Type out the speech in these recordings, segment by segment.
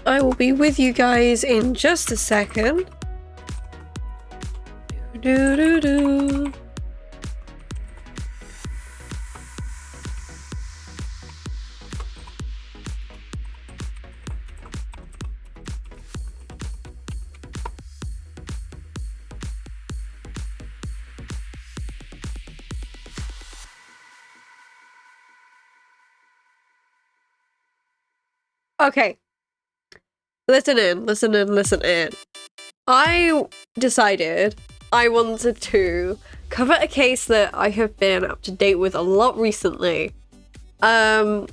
I will be with you guys in just a second. Okay. Listen in. I decided I wanted to cover a case that I have been up to date with a lot recently. What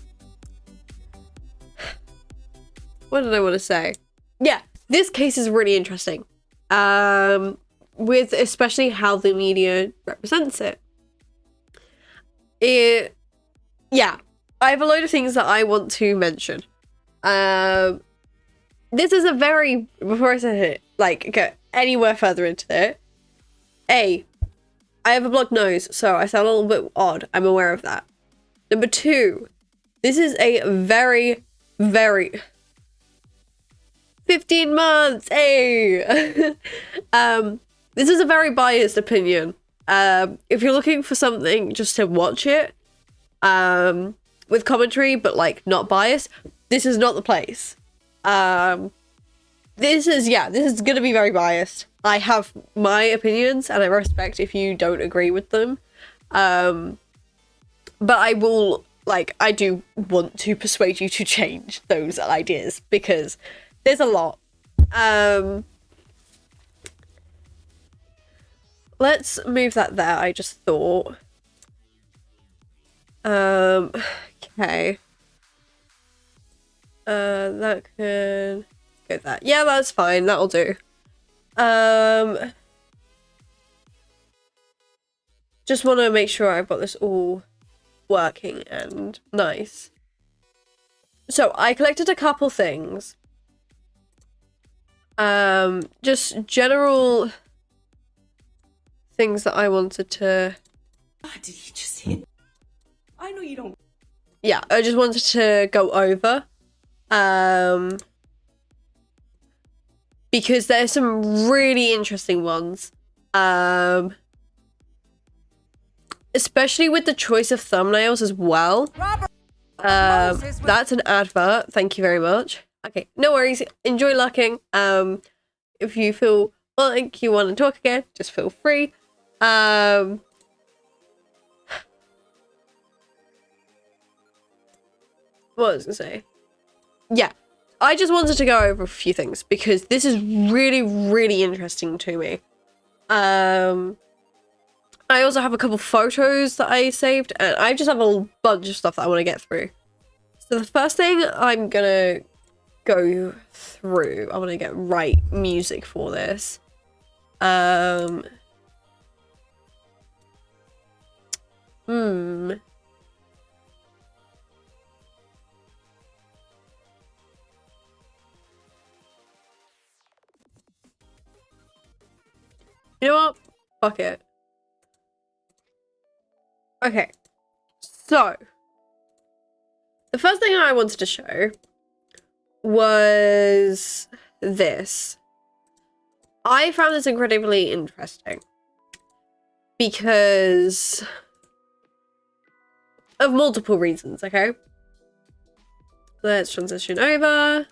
did I want to say? Yeah, this case is really interesting. With especially how the media represents it. Yeah, I have a load of things that I want to mention. This is a very, before I say it, like, go anywhere further into it. I have a blocked nose, so I sound a little bit odd. I'm aware of that. Number 2, this is a very, very 15 months. This is a very biased opinion. If you're looking for something just to watch it, with commentary, but like not biased, this is not the place. This is gonna be very biased. I have my opinions and I respect if you don't agree with them. But I will, like, I do want to persuade you to change those ideas because there's a lot. Let's move that there, I just thought. Okay. That could go there. Yeah, that's fine. That'll do. Just want to make sure I've got this all working and nice. So I collected a couple things. Just general things that I wanted to. God, did he just hit? I know you don't. Yeah, I just wanted to go over. Because there's some really interesting ones. Especially with the choice of thumbnails as well. That's an advert. Thank you very much. Okay, no worries. Enjoy lurking. If you feel like you want to talk again, just feel free. What was I gonna say? Yeah, I just wanted to go over a few things because this is really, really interesting to me. I also have a couple photos that I saved, and I just have a bunch of stuff that I want to get through. So the first thing I'm gonna go through, I want to get right music for this. You know what? Fuck it. Okay. So, the first thing I wanted to show was this. I found this incredibly interesting because of multiple reasons, okay? Let's transition over.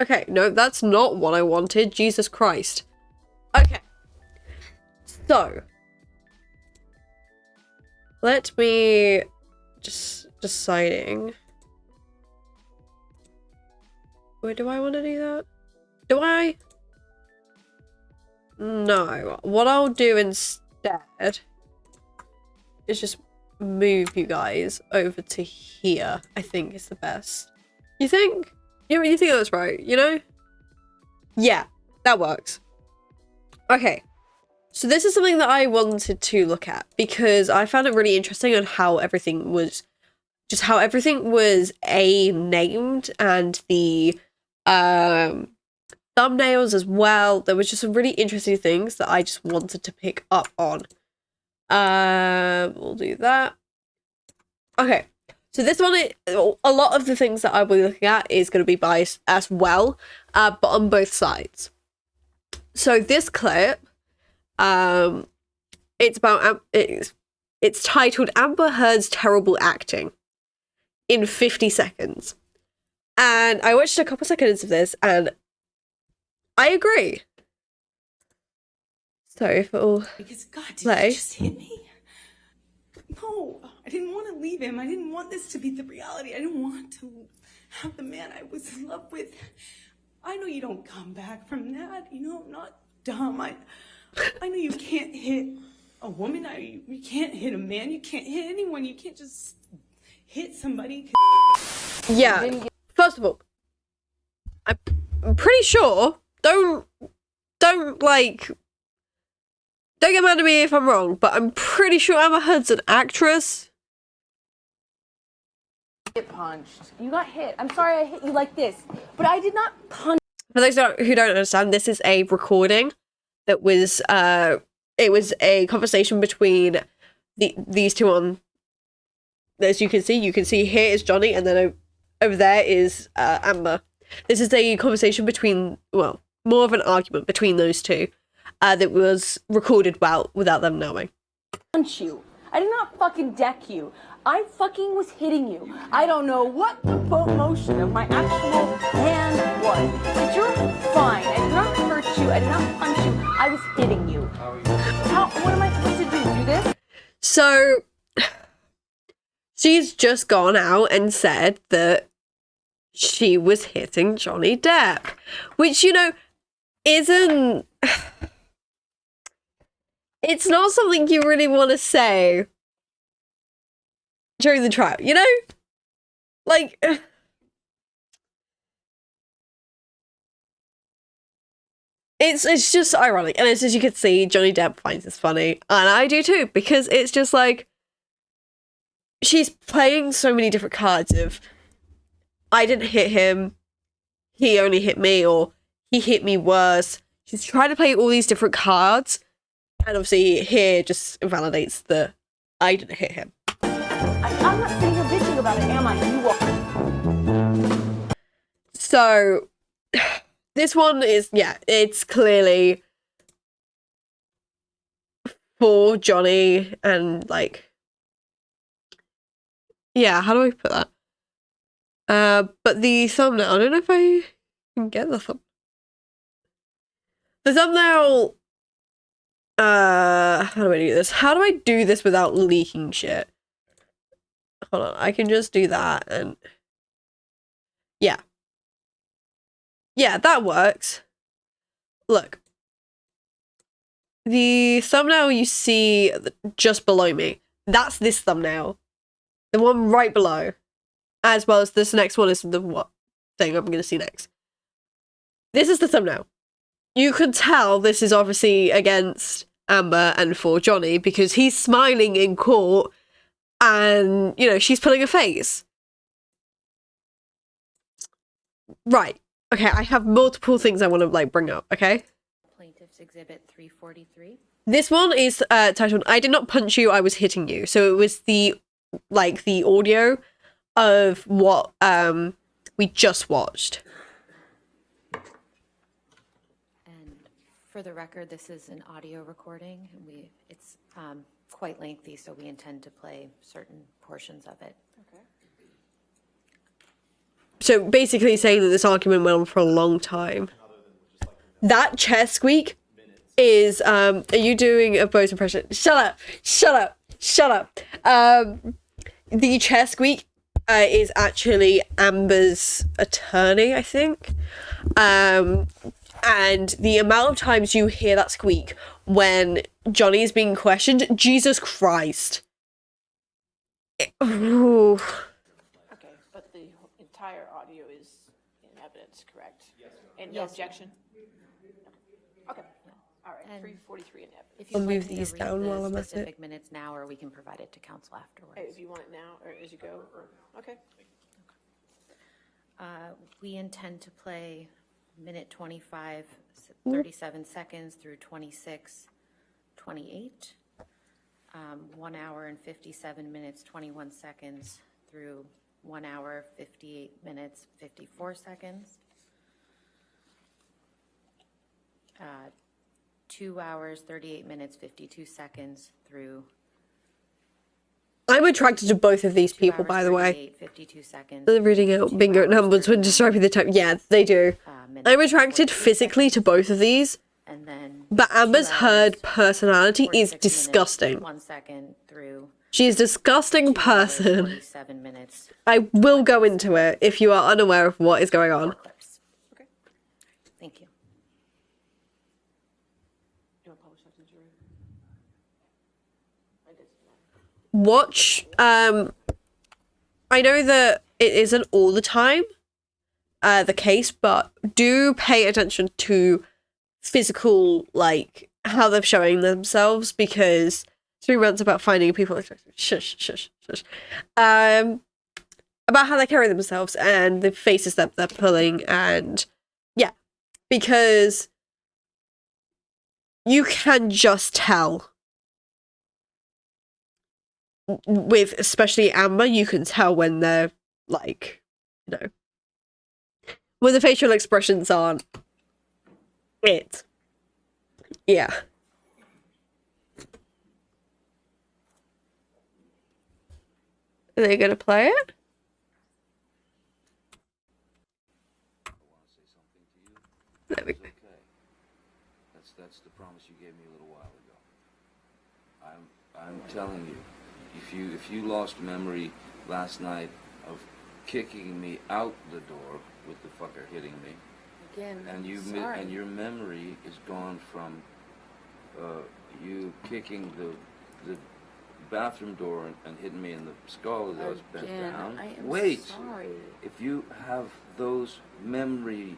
Okay, no, that's not what I wanted. Jesus Christ. Okay. So, let me just deciding. Where do I want to do that? Do I? No. What I'll do instead is just move you guys over to here, I think is the best. You think? You think that's right, you know? Yeah, that works. Okay. So this is something that I wanted to look at because I found it really interesting on how everything was named, and the thumbnails as well. There was just some really interesting things that I just wanted to pick up on. We'll do that. Okay, so this one, a lot of the things that I'll be looking at is going to be biased as well, but on both sides. So this clip, it's about it's titled Amber Heard's Terrible Acting in 50 seconds. And I watched a couple seconds of this and I agree. So if it'll Because God, did play. you just hit me? No, I didn't want to leave him. I didn't want this to be the reality. I didn't want to have the man I was in love with. I know you don't come back from that. You know, I'm not dumb. I know you can't hit a woman. You can't hit a man. You can't hit anyone. You can't just hit somebody. Yeah. First of all, I'm pretty sure. Don't get mad at me if I'm wrong, but I'm pretty sure Amber Heard's an actress. Get punched. You got hit. I'm sorry I hit you like this, but I did not punch. For those who don't understand, this is a recording that was it was a conversation between these two on. As you can see here is Johnny, and then over there is Amber. This is a conversation between, well, more of an argument between those two that was recorded without them knowing. Punch you. I did not fucking deck you. I fucking was hitting you. I don't know what the motion of my actual hand was, but you're fine. I did not hurt you. I did not punch you. I was hitting you. What am I supposed to do this? So she's just gone out and said that she was hitting Johnny Depp, which, you know, isn't... It's not something you really want to say during the trial, you know? Like... It's just ironic, and as you can see, Johnny Depp finds this funny, and I do too, because it's just like... She's playing so many different cards of... I didn't hit him, he only hit me, or he hit me worse. She's trying to play all these different cards, and obviously here just invalidates the I didn't hit him. I'm not sitting here bitching about it, am I? You are. So, this one is, yeah, it's clearly for Johnny, and like, yeah, how do I put that? But the thumbnail, I don't know if I can get the thumbnail. The thumbnail, how do I do this? How do I do this without leaking shit? Hold on, I can just do that and... Yeah. Yeah, that works. Look. The thumbnail you see just below me, that's this thumbnail. The one right below. As well as this next one is the what thing I'm going to see next. This is the thumbnail. You can tell this is obviously against Amber and for Johnny because he's smiling in court and, you know, she's pulling a face. Right. Okay, I have multiple things I want to, like, bring up, okay? Plaintiff's Exhibit 343. This one is titled, I did not punch you, I was hitting you. So it was the, like, the audio of what we just watched. And for the record, this is an audio recording. It's quite lengthy, so we intend to play certain portions of it. Okay. So basically saying that this argument went on for a long time. That chair squeak is, are you doing a Bose impression? Shut up, shut up, shut up. The chair squeak is actually Amber's attorney, I think. And the amount of times you hear that squeak when Johnny is being questioned, Jesus Christ. Ooh. Okay, but the entire audio is in evidence, correct? Yes. And no Yes. objection? Okay, all right, And 343 in evidence. If I'll you'd like move me to these read down the while I'm at it. specific minutes now, or we can provide it to council afterwards. If you want it now, or as you go, or, okay. We intend to play minute 25, 37 seconds through 26, 28. 1 hour and 57 minutes, 21 seconds through 1 hour, 58 minutes, 54 seconds. 2 hours, 38 minutes, 52 seconds through I'm attracted to both of these 2 people, hours, by the way. 52 seconds. They're reading out 2 bingo hours, numbers when 39 describing the time. Yeah, they do. minutes, I'm attracted 42 physically to seconds, both of these, and then but 2 Amber's herd hours, personality 46 is minutes, disgusting. 1 second through She's a disgusting 2 hours, person. 47 minutes. I will go into it if you are unaware of what is going on. 4 clips. Okay. Thank you. You want to publish that to the jury? I did. Watch, I know that it isn't all the time, the case, but do pay attention to physical, like, how they're showing themselves, because 3 months about finding people, shush, shush, shush, about how they carry themselves and the faces that they're pulling, and yeah, because you can just tell. With especially Amber, you can tell when they're like, you know, when the facial expressions aren't it. Yeah. Are they gonna play it? There we go. Okay. That's the promise you gave me a little while ago. I'm telling you, if you lost memory last night of kicking me out the door with the fucker hitting me, Again, and sorry. and your memory is gone from you kicking the bathroom door and hitting me in the skull as I was bent Again, down. I am Wait, sorry. if you have those memory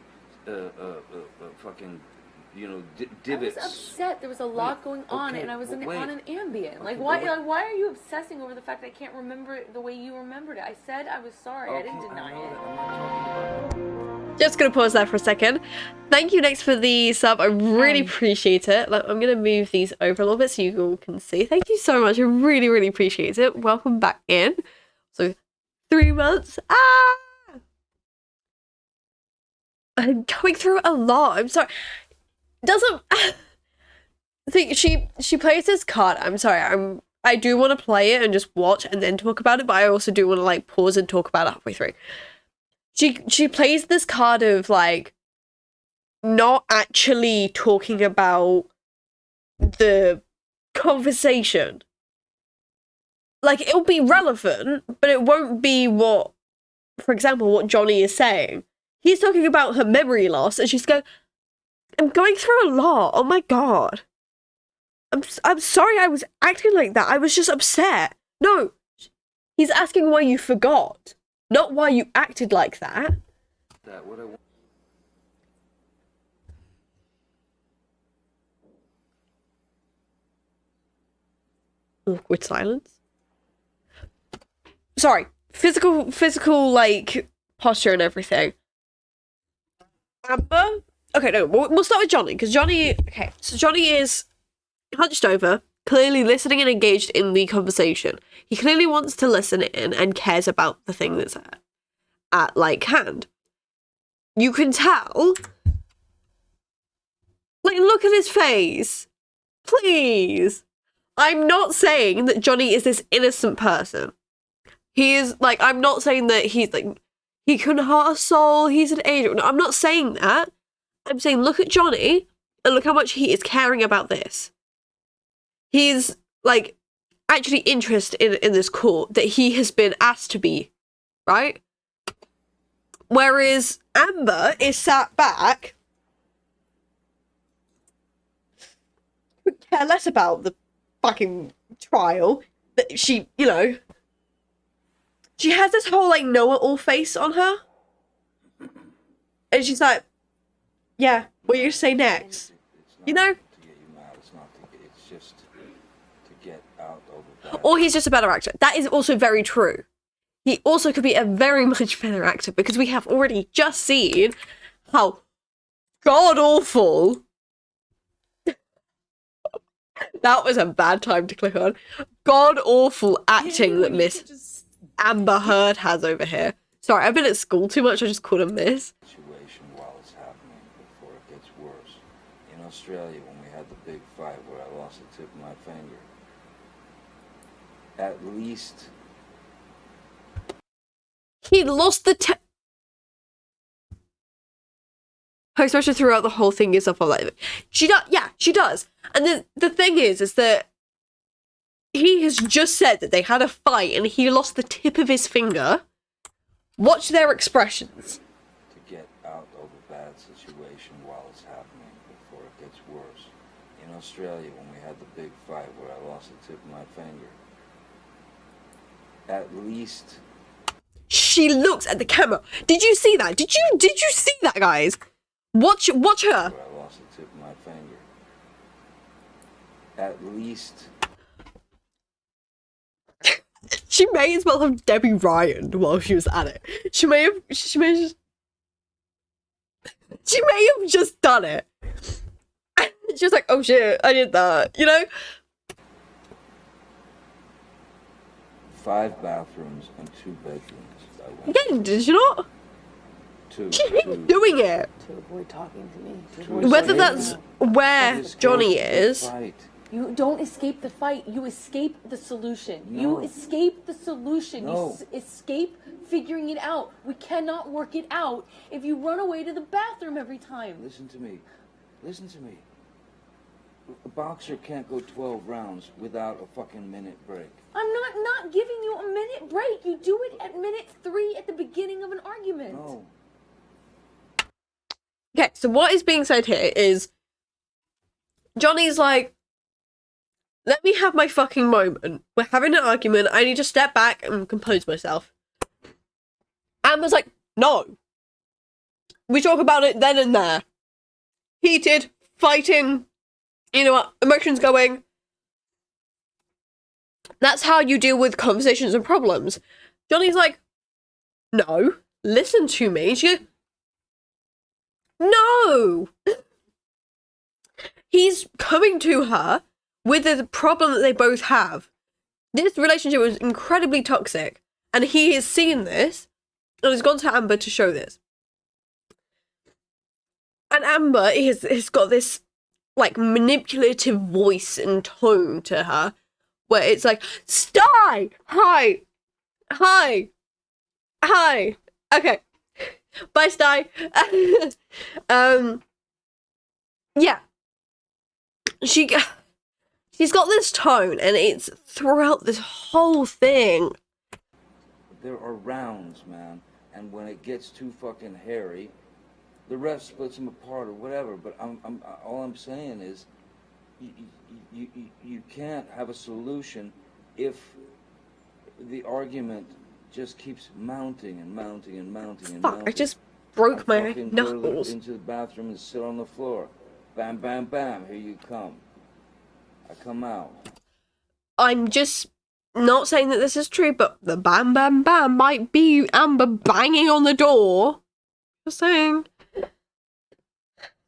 fucking, you know, I was divots. upset. There was a lot going on, okay, and I was but wait. on an Ambien. Like, Okay, why? but wait. Like, why are you obsessing over the fact that I can't remember it the way you remembered it? I said I was sorry. I didn't deny know it. that. I'm not talking about. Just gonna pause there for a second. Thank you, Next, for the sub. I really appreciate it. Like, I'm gonna move these over a little bit so you all can see. Thank you so much. I really, really appreciate it. Welcome back in. So, 3 months. I'm going through a lot. I'm sorry. Doesn't see she plays this card. I'm sorry. I do want to play it and just watch and then talk about it, but I also do want to like pause and talk about it halfway through. She plays this card of like not actually talking about the conversation. Like, it'll be relevant, but it won't be what, for example, what Johnny is saying. He's talking about her memory loss, and she's going, I'm going through a lot. Oh my god. I'm sorry I was acting like that. I was just upset. No. He's asking why you forgot, not why you acted like that. That what I want. Awkward silence. Sorry. Physical, like, posture and everything. Amber? Okay, no, we'll start with Johnny, because Johnny... Okay, so Johnny is hunched over, clearly listening and engaged in the conversation. He clearly wants to listen in and cares about the thing that's at like, hand. You can tell... Like, look at his face. Please. I'm not saying that Johnny is this innocent person. He is, like, I'm not saying that he's, like, he can hurt a soul, he's an angel. No, I'm not saying that. I'm saying look at Johnny and look how much he is caring about this. He's, like, actually interested in this court that he has been asked to be, right? Whereas Amber is sat back, could care less about the fucking trial, that she, you know, she has this whole like know-it-all face on her. And she's like, yeah, what are you gonna say next? You know? To get you mad, it's not to get, it's just to get out over that. Or he's just a better actor. That is also very true. He also could be a very much better actor because we have already just seen how god-awful... That was a bad time to click on. God-awful acting that Miss Amber Heard has over here. Sorry, I've been at school too much, I just called him Miss. Situation while it's happening before it gets worse. In Australia, when we had the big fight where I lost the tip of my finger, at least He lost the her expression throughout the whole thing is stuff like that. She does, yeah, she does. And then the thing is that he has just said that they had a fight and he lost the tip of his finger. Watch their expressions. to get out of a bad situation while it's happening before it gets worse. In Australia, when we had the big fight where I lost the tip of my finger, at least She looks at the camera. Did you see that? Did you see that, guys? Watch her. where I lost the tip of my finger, at least She may as well have Debbie Ryan while she was at it. She may have just done it. She was like, oh shit, I did that, you know? 5 bathrooms and 2 bedrooms. I went Again, did you not? to. She keeps doing it. To avoid talking to me. Whether that's where Johnny is. Fight. You don't escape the fight. You escape the solution. No. You escape the solution. No. You escape figuring it out. We cannot work it out if you run away to the bathroom every time. Listen to me. Listen to me. A boxer can't go 12 rounds without a fucking minute break. I'm not giving you a minute break. You do it at minute 3 at the beginning of an argument. No. Okay, so what is being said here is Johnny's like, let me have my fucking moment. We're having an argument. I need to step back and compose myself. Amber's like, no. We talk about it then and there. Heated, fighting, you know what, emotions going. That's how you deal with conversations and problems. Johnny's like, no, listen to me. She goes, no. He's coming to her with the problem that they both have. This relationship was incredibly toxic, and he has seen this, and has gone to Amber to show this. And Amber has got this, like, manipulative voice and tone to her, where it's like, Sty! Hi! Hi! Hi! Okay. Bye, Sty! Yeah. She's got this tone, and it's throughout this whole thing. There are rounds, man, and when it gets too fucking hairy, the ref splits them apart or whatever. But all I'm saying is, you can't have a solution if the argument just keeps mounting and mounting and mounting and Fuck, mounting. I just broke my fucking go knuckles. into the bathroom and sit on the floor. Bam, bam, bam. Here you come. I come out. I'm just not saying that this is true, but the bam bam bam might be Amber banging on the door. Just saying.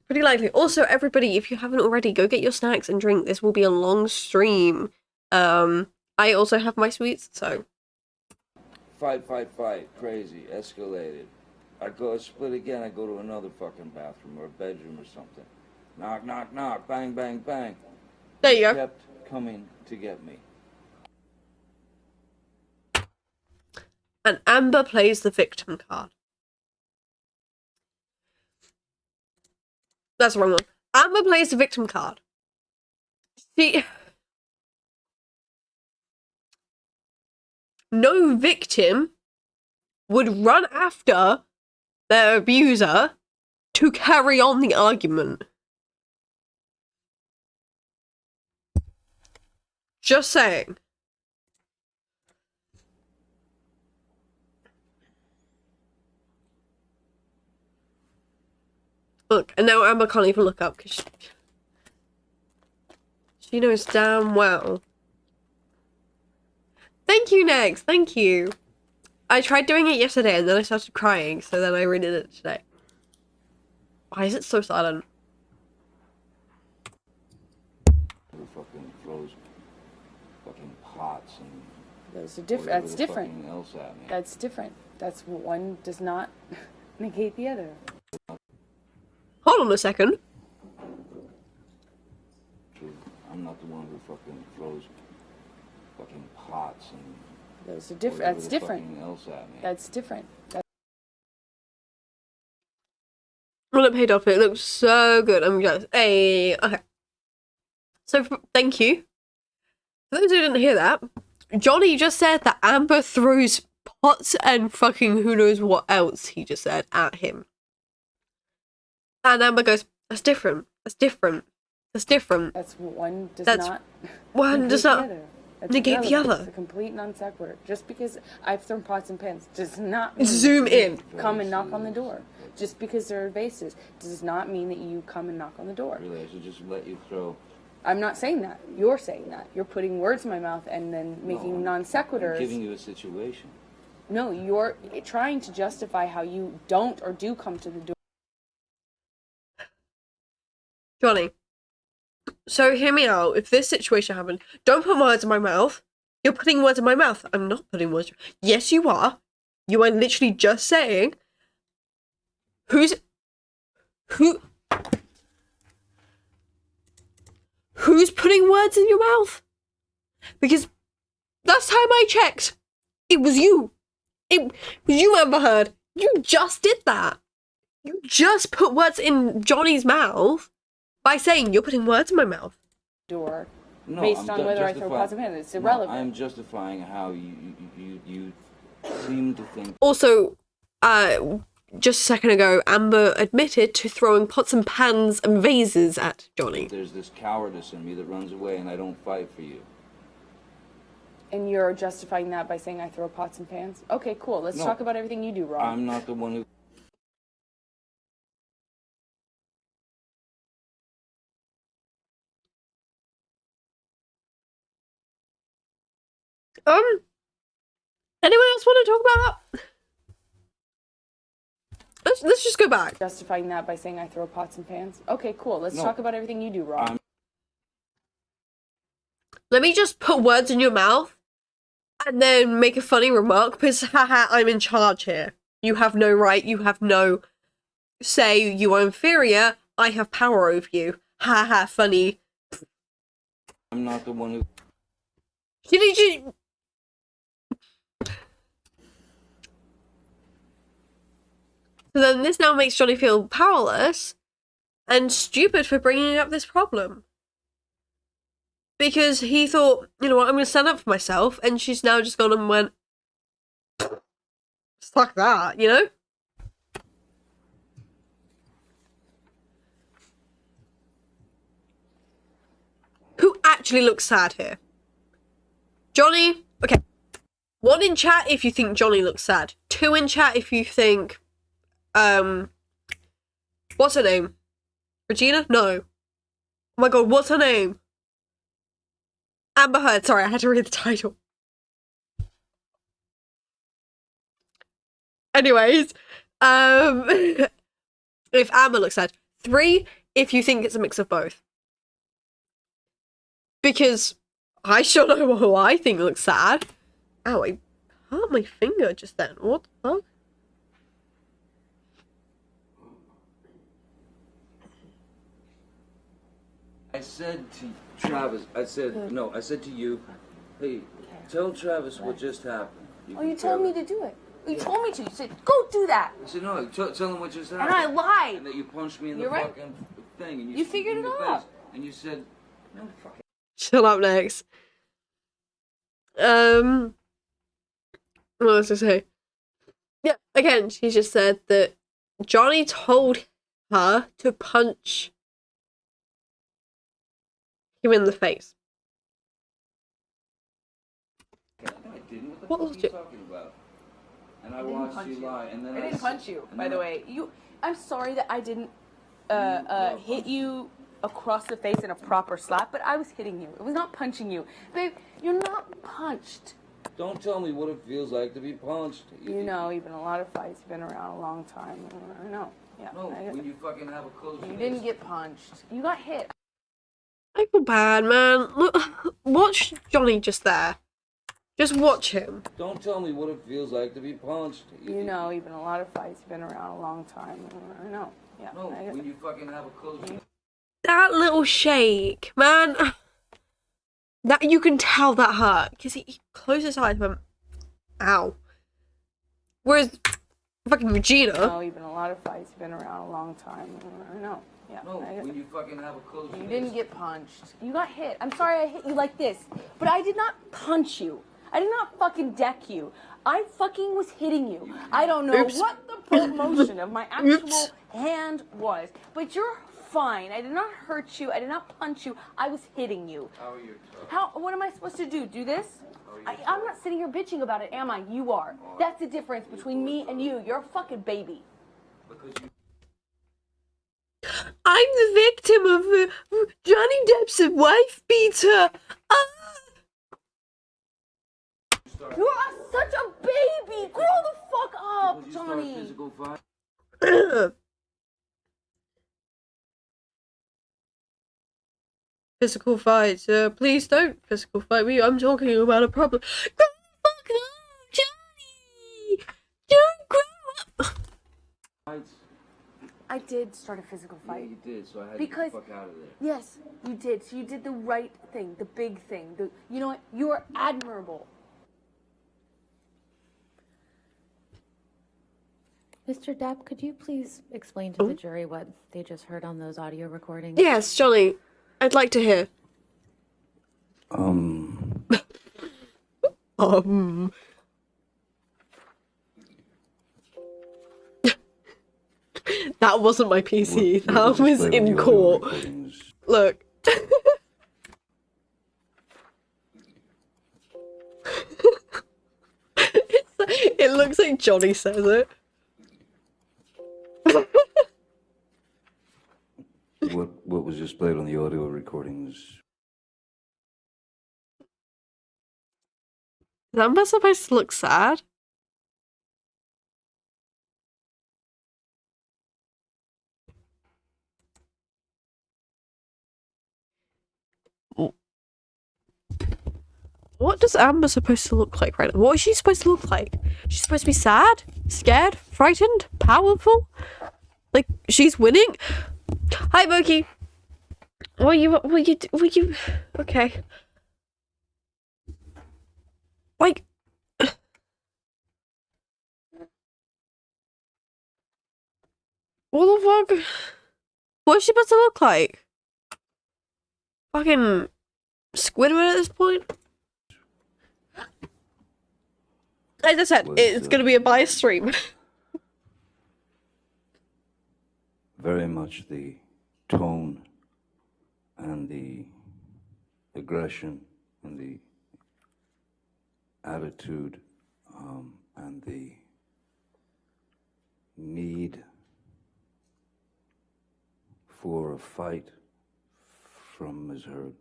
Pretty likely. Also, everybody, if you haven't already, go get your snacks and drink. This will be a long stream. I also have my sweets, so. Fight. Crazy. Escalated. I go split again. I go to another fucking bathroom or a bedroom or something. Knock, knock, knock. Bang, bang, bang. There you go. Kept coming to get me. And Amber plays the victim card. That's the wrong one. Amber plays the victim card. No victim would run after their abuser to carry on the argument. Just saying. Look, and now Amber can't even look up because she knows damn well. Thank you, Next. Thank you. I tried doing it yesterday and then I started crying, so then I redid it today. Why is it so silent? Who fucking throws fucking pots and Those are different. whatever That's the different. fucking else at me. That's different. That's one does not negate the other. Hold on a second. I'm not the one who fucking throws fucking pots and Those are different. whatever That's the different. fucking else at me. That's different. Well, it paid off. It looks so good. I'm jealous. Hey, okay. So, thank you. For those who didn't hear that, Johnny just said that Amber throws pots and fucking who knows what else he just said at him. And Amber goes, that's different. That's different. That's different. That's one does That's not one negate does the not other. That's negate the irrelevant. other. It's a complete non sequitur. Just because I've thrown pots and pans does not mean Zoom in. come and knock on the door. Just because there are vases does not mean that you come and knock on the door. Really, I should just let you throw. I'm not saying that. You're saying that. You're putting words in my mouth and then making non I'm sequiturs. giving you a situation. No, you're trying to justify how you don't or do come to the door. Johnny, so hear me out. If this situation happened, don't put words in my mouth. You're putting words in my mouth. I'm not putting words. Yes, you are. You are literally just saying. Who's putting words in your mouth? Because last time I checked, it was you. It was you, Amber Heard. You just did that. You just put words in Johnny's mouth by saying you're putting words in my mouth. Door No, based I'm on whether I throw justifying- pots and pans. It's No, irrelevant. I'm justifying how you seem to think. Also, just a second ago, Amber admitted to throwing pots and pans and vases at Johnny. There's this cowardice in me that runs away and I don't fight for you. And you're justifying that by saying I throw pots and pans? Okay, cool. Let's No. talk about everything you do wrong. I'm not the one who. Anyone else want to talk about that? Let's just go back. Justifying that by saying I throw pots and pans? Okay, cool. Let's No. talk about everything you do wrong. Let me just put words in your mouth and then make a funny remark because, haha, I'm in charge here. You have no right, you have no say, you are inferior, I have power over you. Haha, funny. I'm not the one who. Did you... So then this now makes Johnny feel powerless and stupid for bringing up this problem. Because he thought, you know what, I'm going to stand up for myself, and she's now just gone and went, fuck that, you know? Who actually looks sad here? Johnny? Okay. 1 in chat if you think Johnny looks sad. 2 in chat if you think, what's her name? Regina? No. Oh my god, what's her name? Amber Heard. Sorry, I had to read the title. Anyways, if Amber looks sad. 3 if you think it's a mix of both. Because I sure know who I think looks sad. Ow, I hurt my finger just then. What the fuck? I said to Travis, I said to you, hey, tell Travis what just happened. Oh, you told me to do it. You told me to. You said, go do that. I said, no, tell him what just And happened. I lied. And that you punched me in the You're right. fucking thing. And You figured in it the out. face. And you said, no, fucking. Shut up, Next. What was I say? Yeah, again, she just said that Johnny told her to punch him in the face. No, I didn't. What What was the fuck are it? you talking about? And I watched you lie. And then I didn't punch you, and by then the way. I'm sorry that I didn't hit you across the face in a proper slap, but I was hitting you. It was not punching you. Babe, you're not punched. Don't tell me what it feels like to be punched. You know, you've been in a lot of fights. You've been around a long time. I know. Yeah. No, when you fucking have a close You fist. didn't get punched. You got hit. I feel bad, man. Look, watch Johnny just there. Just watch him. Don't tell me what it feels like to be punched. You know, you've been in a lot of fights. You've been around a long time. I know. Yeah. No, when you fucking have a close fist. That little shake, man. That you can tell that hurt because he closed his eyes and went, ow. Whereas fucking Regina. No, you've been in a lot of fights. You've been around a long time. I know. Yeah. No, when you fucking have a close fist. You didn't get punched. You got hit. I'm sorry I hit you like this, but I did not punch you. I did not fucking deck you. I fucking was hitting you. I don't know what the motion of my actual hand was, but you're fine. I did not hurt you. I did not punch you. I was hitting you. How are you tough? What am I supposed to do? Do this? I'm not sitting here bitching about it, am I? You are. That's the difference between me and you. You're a fucking baby. I'm the victim of Johnny Depp's wife beater. You are such a baby. Grow the fuck up, Johnny. Physical fight? Physical fights. Please don't physical fight me. I'm talking about a problem. Grow the fuck up, Johnny. Don't grow up. Fights? I did start a physical Yeah, fight. you did, so I had Because- to get the fuck out of there. Yes, you did. So you did the right thing, the big thing. You know what? You are admirable. Mr. Depp, could you please explain to the jury what they just heard on those audio recordings? Yes, Johnny. I'd like to hear. That wasn't my PC. That was in court. Look. It looks like Johnny says it. What was just played on the audio recordings? Is Amber supposed to look sad? What does Amber supposed to look like right now? What is she supposed to look like? She's supposed to be sad, scared, frightened, powerful? Like, she's winning? Hi, Moki. Were you, okay. Like, what the fuck? What is she supposed to look like? Fucking Squidward at this point? As I said, it's gonna be a biased stream. Very much the tone and the aggression and the attitude and the need for a fight from Ms. Heard.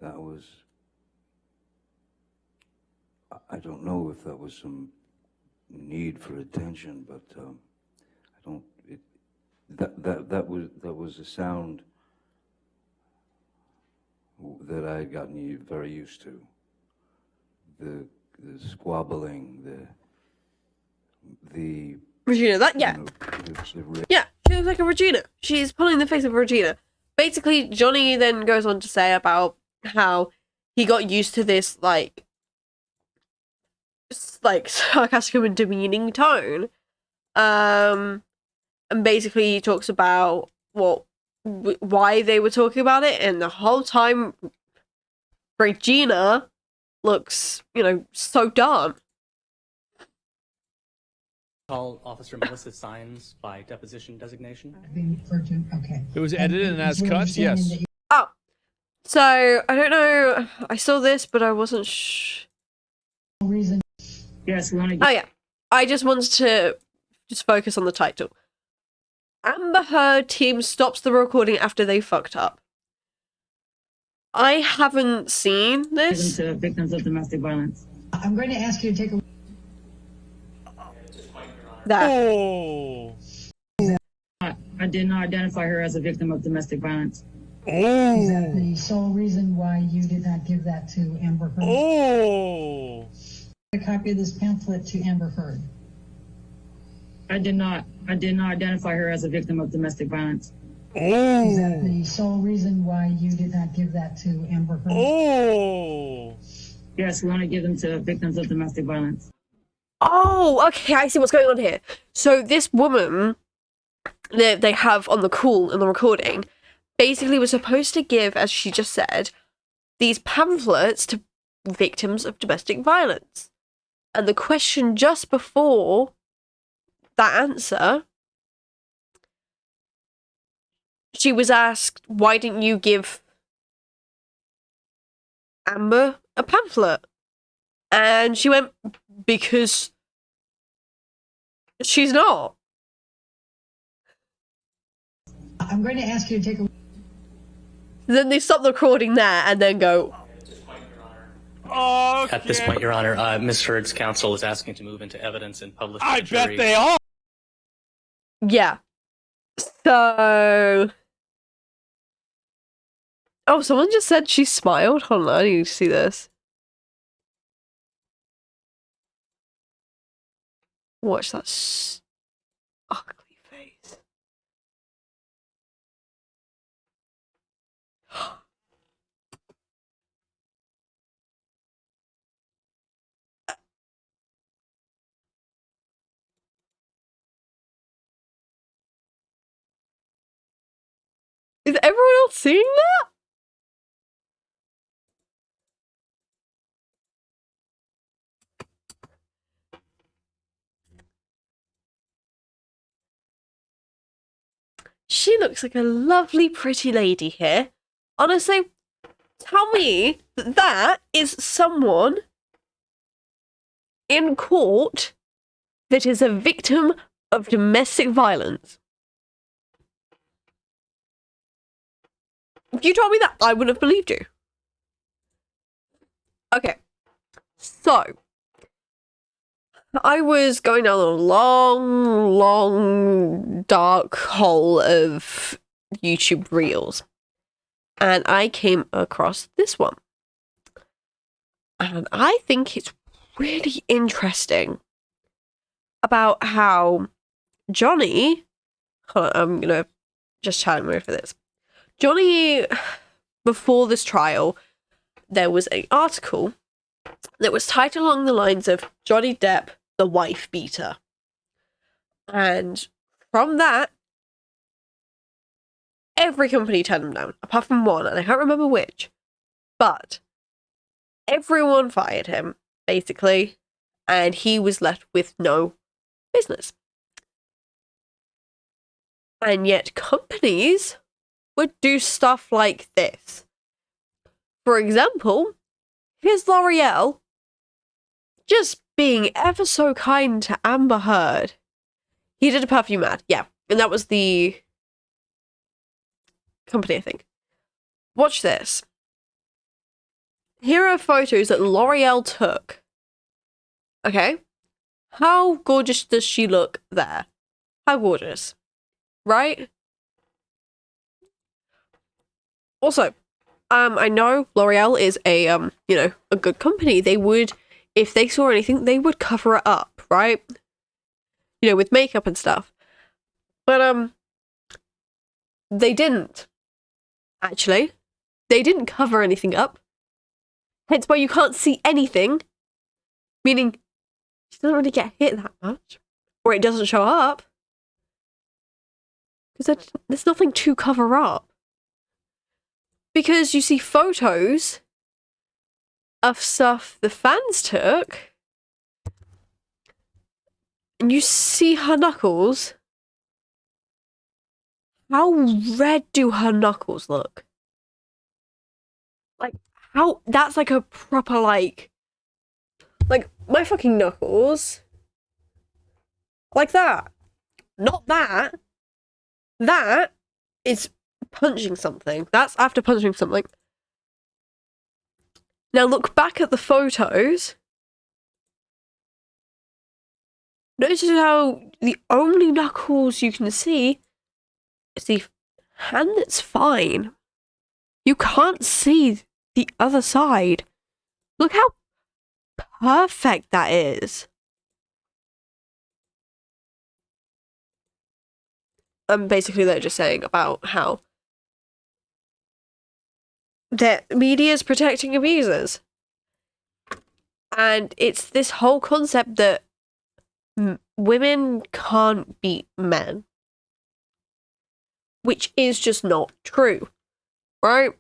That was, I don't know if that was some need for attention, but I don't. That was a sound that I had gotten very used to. The squabbling, the Regina, that, yeah. you know, Yeah, she looks like a Regina. She's pulling the face of Regina. Basically, Johnny then goes on to say about how he got used to this, like sarcastic and demeaning tone. And basically he talks about why they were talking about it, and the whole time Regina looks, you know, so dumb. Call Officer Melissa Signs by deposition designation. Okay. It was edited and as cut, yes. Oh, so I don't know. I saw this, but I wasn't Reason. Yes, we want to. Oh yeah, I just wanted to just focus on the title. Amber Heard team stops the recording after they fucked up. I haven't seen this. To victims of domestic violence. I'm going to ask you to take a That. Oh. I did not identify her as a victim of domestic violence. Is that the sole reason why you did not give that to Amber Heard? Oh. A copy of this pamphlet to Amber Heard. I did not identify her as a victim of domestic violence. Is that the sole reason why you did not give that to Amber Heard? Oh. Yes, we want to give them to victims of domestic violence. Oh, okay, I see what's going on here. So this woman that they have on the call in the recording basically was supposed to give, as she just said, these pamphlets to victims of domestic violence. And the question just before that answer, she was asked, why didn't you give Amber a pamphlet? And she went, because she's not. I'm going to ask you to take a... Then they stop the recording there and then go, Okay. At this point, Your Honor, Ms. Heard's counsel is asking to move into evidence and publish to I the jury. bet they are. yeah. So... Oh, someone just said she smiled? Hold on, I need to see this. Watch that ugly face. Is everyone else seeing that? She looks like a lovely, pretty lady here. Honestly, tell me that that is someone in court that is a victim of domestic violence. If you told me that, I wouldn't have believed you. Okay, so I was going down a long, dark hole of YouTube reels, and I came across this one. And I think it's really interesting about how Johnny... Hold on, I'm gonna just chat more for this. Johnny, before this trial, there was an article that was titled along the lines of Johnny Depp, the wife beater. And from that, every company turned him down, apart from one, and I can't remember which. But everyone fired him, basically, and he was left with no business. And yet companies would do stuff like this. For example, here's L'Oreal just being ever so kind to Amber Heard. He did a perfume ad, yeah, and that was the company, I think. Watch this. Here are photos that L'Oreal took. Okay? How gorgeous does she look there? How gorgeous. Right? Also, I know L'Oreal is a, a good company. They would, if they saw anything, they would cover it up, right? You know, with makeup and stuff. But, they didn't. Actually. They didn't cover anything up. Hence why you can't see anything. Meaning, she doesn't really get hit that much. Or it doesn't show up. Because there's nothing to cover up. Because you see photos of stuff the fans took, and you see her knuckles. How red do her knuckles look? Like, how... That's like a proper, like my fucking knuckles. Like that. Not that. That is punching something. That's after punching something. Now look back at the photos. Notice how the only knuckles you can see is the hand that's fine. You can't see the other side. Look how perfect that is. Basically, they're just saying about how the media is protecting abusers. And it's this whole concept that women can't beat men. Which is just not true. Right?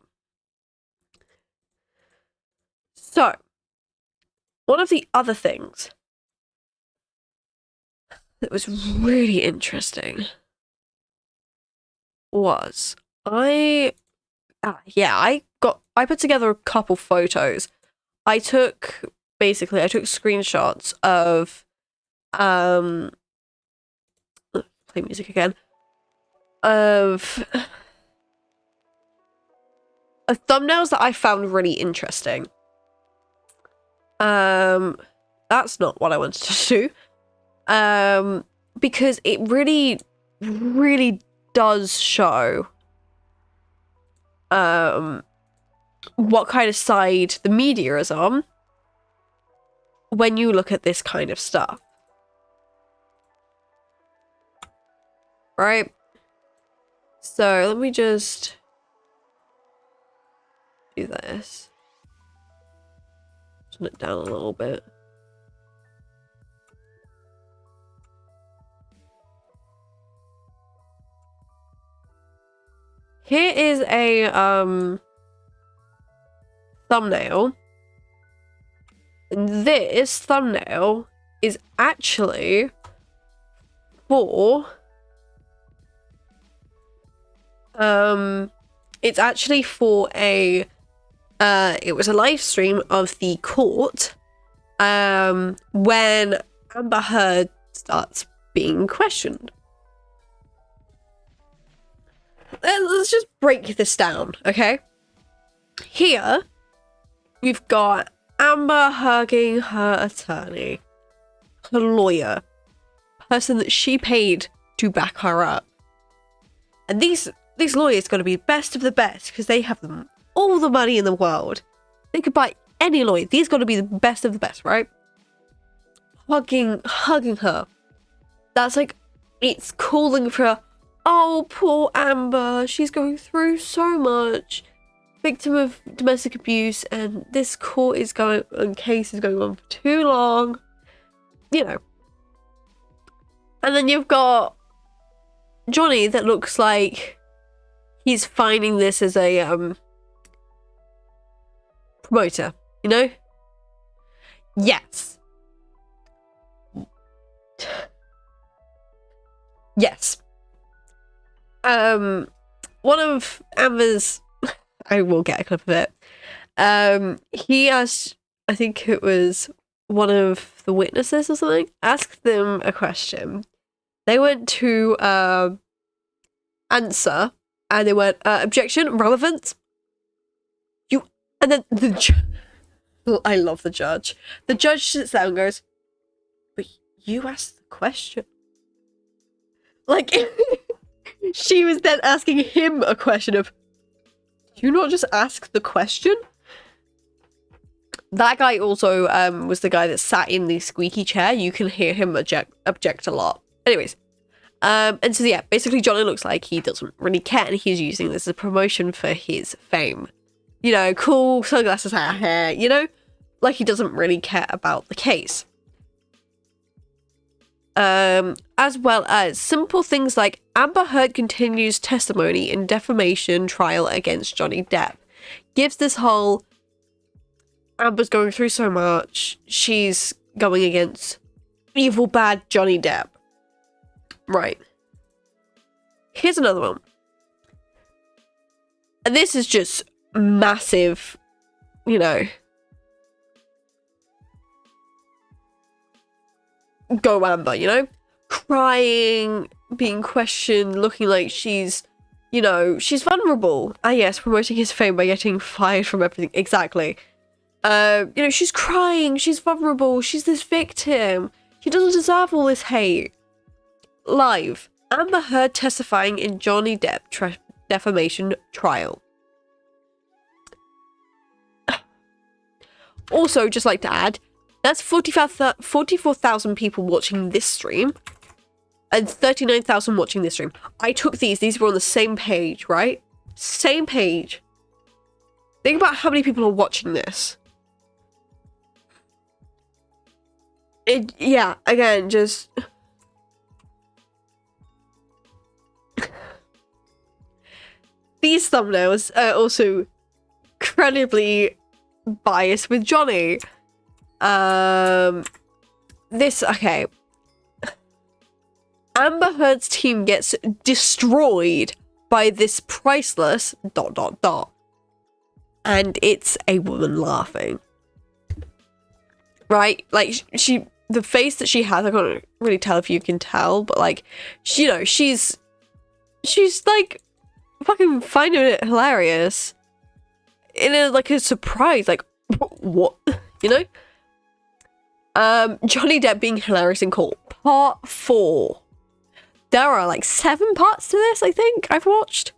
So, one of the other things that was really interesting was I put together a couple photos. I took screenshots of play music again, of thumbnails that I found really interesting. That's not what I wanted to do. Because it really, really does show what kind of side the media is on when you look at this kind of stuff. Right? So let me just do this. Turn it down a little bit. Here is a thumbnail. And this thumbnail is actually for it's actually for a it was a live stream of the court when Amber Heard starts being questioned. Let's just break this down, okay? Here, we've got Amber hugging her attorney, her lawyer, person that she paid to back her up. And these lawyers got to be best of the best because they have all the money in the world. They could buy any lawyer. These got to be the best of the best, right? Hugging her. That's like, it's calling for, oh, poor Amber, she's going through so much. Victim of domestic abuse, and this case is going on for too long. You know. And then you've got Johnny that looks like he's finding this as a promoter, you know? Yes. Yes. One of Amber's, I will get a clip of it. He asked, I think it was one of the witnesses or something, asked them a question. They went to answer, and they went, objection, relevant. And then I love the judge. The judge sits down and goes, but you asked the question. Like, she was then asking him a question of, do you not just ask the question? That guy also was the guy that sat in the squeaky chair. You can hear him object a lot. Anyways, and so yeah, basically Johnny looks like he doesn't really care, and he's using this as a promotion for his fame. You know, cool sunglasses, hair, you know? Like he doesn't really care about the case. As well as simple things like Amber Heard continues testimony in defamation trial against Johnny Depp. Gives this whole Amber's going through so much, she's going against evil bad Johnny Depp. Right. Here's another one. And this is just massive, you know. Go Amber, you know? Crying, being questioned, looking like she's, you know, she's vulnerable. Ah, yes, promoting his fame by getting fired from everything. Exactly. You know, she's crying, she's vulnerable, she's this victim. She doesn't deserve all this hate. Live. Amber Heard testifying in Johnny Depp defamation trial. Also, just like to add, that's 44,000 people watching this stream and 39,000 watching this stream. I took these were on the same page, right? Same page. Think about how many people are watching this. Yeah, again, just... These thumbnails are also incredibly biased with Johnny. Okay. Amber Heard's team gets destroyed by this priceless ... And it's a woman laughing. Right? Like, the face that she has, I can't really tell if you can tell, but like, you know, she's like fucking finding it hilarious. In a like a surprise, like, what? You know? Johnny Depp being hilarious in court. Part 4. There are like 7 parts to this, I think, I've watched.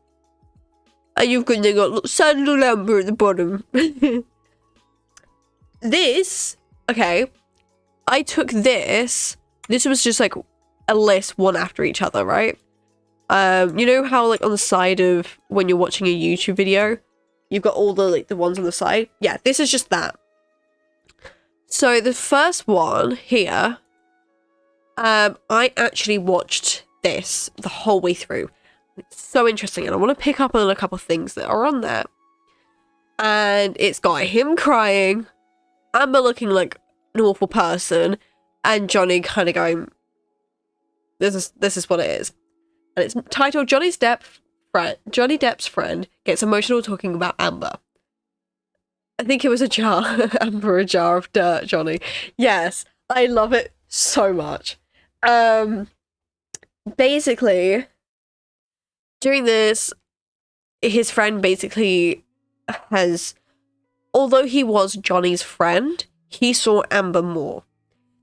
And you've got Sandal Amber at the bottom. This, okay, I took this was just like a list one after each other, right? You know how like on the side of when you're watching a YouTube video, you've got all the like the ones on the side? Yeah, this is just that. So the first one here, I actually watched this the whole way through. It's so interesting, and I want to pick up on a couple of things that are on there. And it's got him crying, Amber looking like an awful person, and Johnny kind of going, this is what it is. And it's titled Johnny Depp's friend gets emotional talking about Amber. I think it was a jar. Amber, a jar of dirt, Johnny. Yes, I love it so much. Basically, during this, his friend basically although he was Johnny's friend, he saw Amber more.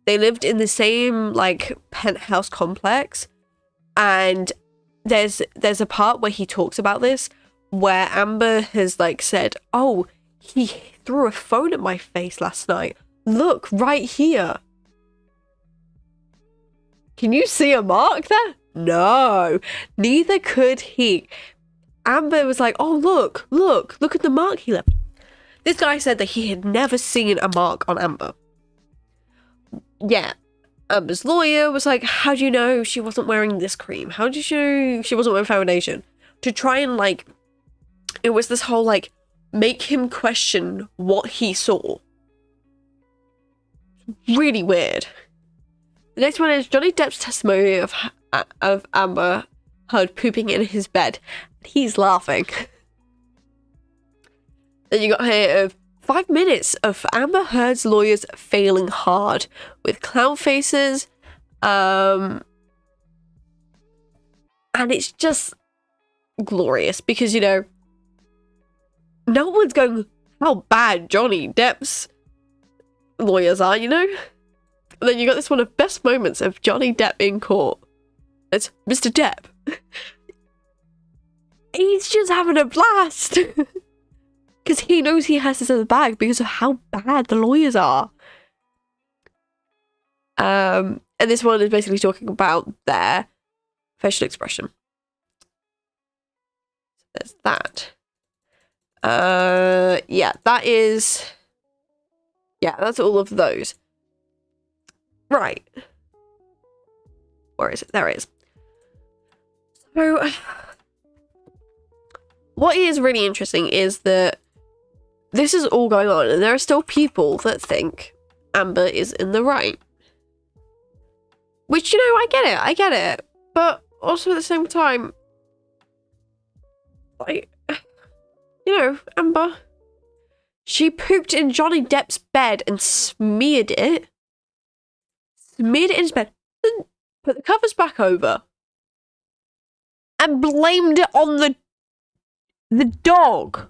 They lived in the same, like, penthouse complex, and there's a part where he talks about this, where Amber has, like, said, oh, he threw a phone at my face last night. Look, right here. Can you see a mark there? No, neither could he. Amber was like, oh, look at the mark he left. This guy said that he had never seen a mark on Amber. Yeah, Amber's lawyer was like, how do you know she wasn't wearing this cream? How did you know she wasn't wearing foundation? To try and, like, it was this whole, like, make him question what he saw. Really weird. The next one is Johnny Depp's testimony of Amber Heard pooping in his bed. He's laughing. Then you got here of 5 minutes of Amber Heard's lawyers failing hard with clown faces. And it's just glorious because, you know, no one's going how bad Johnny Depp's lawyers are, you know? And then you got this one of best moments of Johnny Depp in court. It's Mr. Depp. He's just having a blast. Because he knows he has this in the bag because of how bad the lawyers are. And this one is basically talking about their facial expression. There's that. Yeah, that is... Yeah, that's all of those. Right. Where is it? There it is. So, what is really interesting is that this is all going on, and there are still people that think Amber is in the right. Which, you know, I get it. But also at the same time, like, you know, Amber, she pooped in Johnny Depp's bed and smeared it in his bed, then put the covers back over. and blamed it on the dog.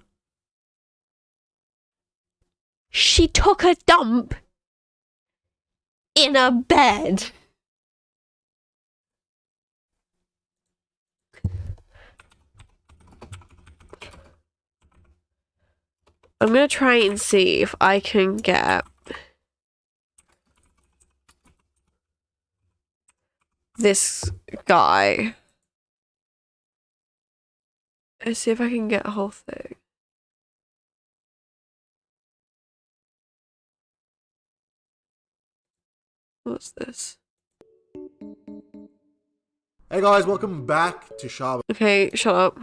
She took a dump in a bed. I'm gonna try and see if I can get this guy. Let's see if I can get a whole thing. What's this? Hey guys, welcome back to 𝕱𝖆𝖇𝖗. Okay, shut up.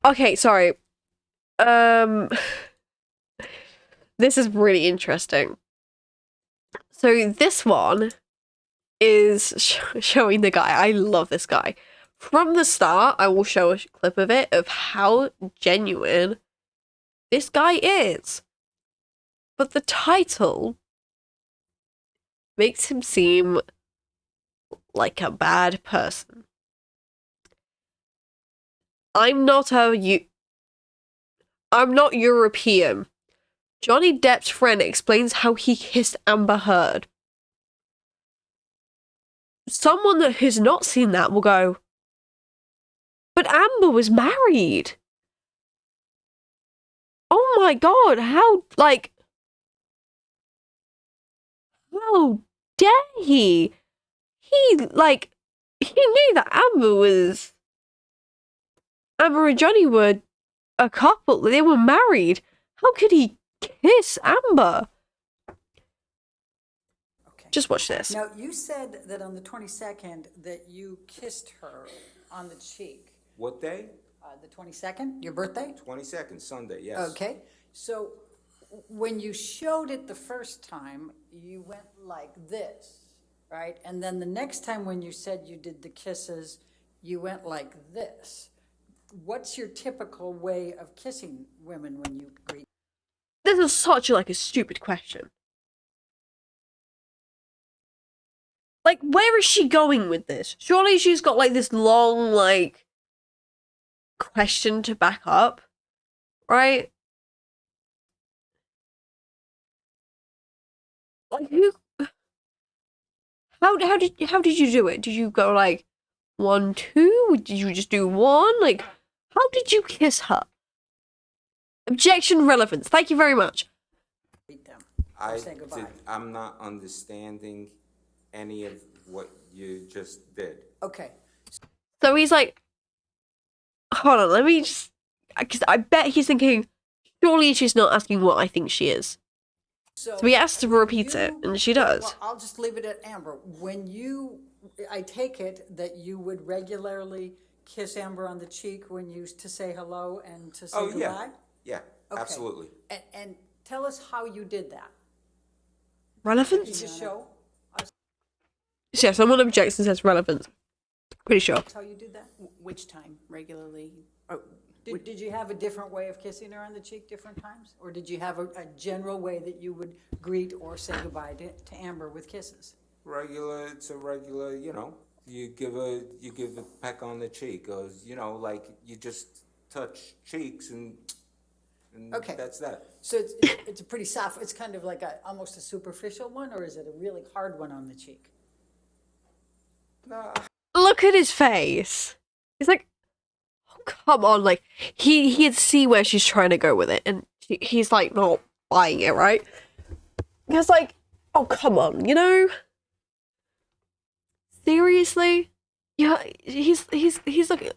Okay, sorry. This is really interesting. So this one is showing the guy. I love this guy. From the start, I will show a clip of it, of how genuine this guy is. But the title makes him seem like a bad person. I'm not European. Johnny Depp's friend explains how he kissed Amber Heard. Someone that has not seen that will go, but Amber was married. Oh my god, how dare he? He knew that Amber and Johnny were a couple. They were married. How could he kiss Amber? Okay. Just watch this. Now, you said that on the 22nd that you kissed her on the cheek. What day? The 22nd, your birthday? 22nd, Sunday, yes. Okay. So when you showed it the first time, you went like this, right? And then the next time when you said you did the kisses, you went like this. What's your typical way of kissing women when you greet? This is such a stupid question. Like, where is she going with this? Surely she's got this long question to back up, right? Like, who? How did you do it? Did you go 1, 2? Did you just do 1? How did you kiss her? Objection, relevance. Thank you very much. I'm not understanding any of what you just did. Okay. So he's like, hold on, let me just, because I bet he's thinking, surely she's not asking what I think she is. So he asks to repeat it, and she does. Well, I'll just leave it at Amber. I take it that you would regularly kiss Amber on the cheek when you used to say hello and to say goodbye? Yeah, Okay. absolutely. And tell us how you did that. Relevance? Can you just show us Yeah, someone objects and says relevance. Pretty sure. how you did that? Which time? Regularly? Did you have a different way of kissing her on the cheek different times? Or did you have a general way that you would greet or say goodbye to Amber with kisses? It's a regular, you give a peck on the cheek, or, you just touch cheeks and Okay. that's that. So it's a pretty soft, it's kind of like almost a superficial one, or is it a really hard one on the cheek? No. Look at his face. He's like, oh, come on. He'd see where she's trying to go with it, and he's not buying it, right? He's like, oh, come on, Seriously? Yeah, he's like,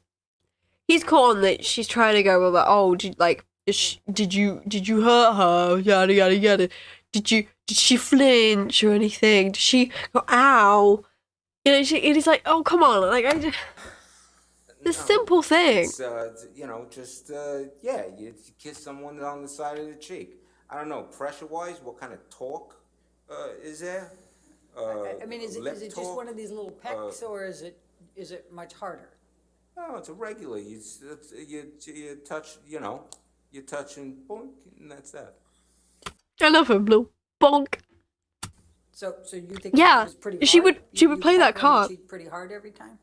he's caught on that she's trying to go with oh, did you hurt her? Yada yada yada. Did she flinch or anything? Did she go ow? He's like, oh come on, this simple thing. It's, you kiss someone on the side of the cheek. I don't know, pressure-wise, what kind of talk is there? I mean, is it just one of these little pecks, or is it much harder? No, it's a regular. You touch, you touch and boink, and that's that. I love him, Blue. Bonk. So you think Yeah, it was pretty hard? she would play that tapped her on the card. cheek pretty hard every time?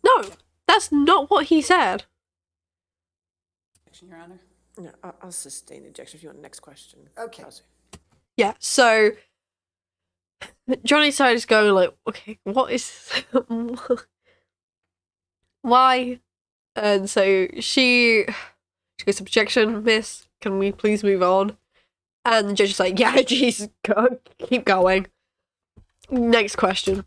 No, that's not what he said. Your Honor? No, I'll sustain objection if you want the next question. Okay. Yeah, so Johnny's side is going like, okay, what is why? And so she goes, objection, miss, can we please move on? And the judge is like, yeah, Jesus, keep going. Next question.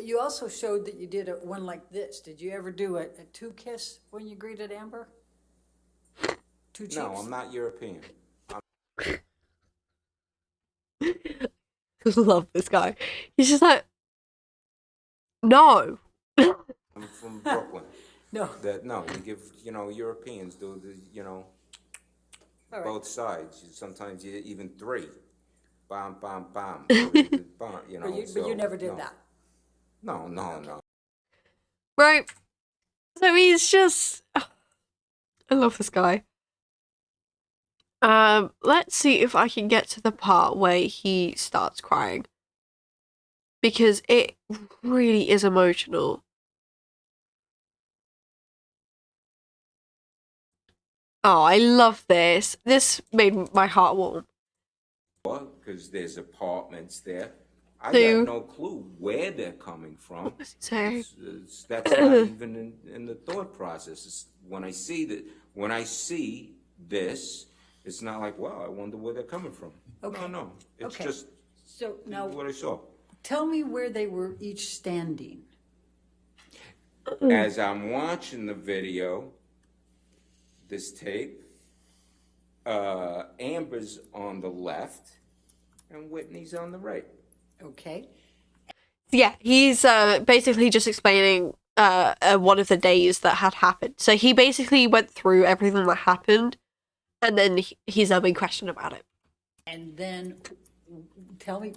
You also showed that you did one like this. Did you ever do a two kiss when you greeted Amber? Two cheeks? No, I'm not European. Love this guy. He's just like, no. I'm from Brooklyn. No. No, you give, Europeans do the, right. both sides. Sometimes you even three. Bam, bam, bam. But you never did that. No, no. Right. So he's just, I love this guy. Let's see if I can get to the part where he starts crying. Because it really is emotional. Oh, I love this. This made my heart warm. Well, because there's apartments there. I So, got no clue where they're coming from. What was he saying? That's not even in the thought process. It's when I see this, it's not like, wow, I wonder where they're coming from. Okay. No. It's Okay. just So now, what I saw. tell me where they were each standing. As I'm watching the video, this tape, Amber's on the left and Whitney's on the right. Okay. Yeah, he's basically just explaining one of the days that had happened. So he basically went through everything that happened, and then he's a big question about it. And then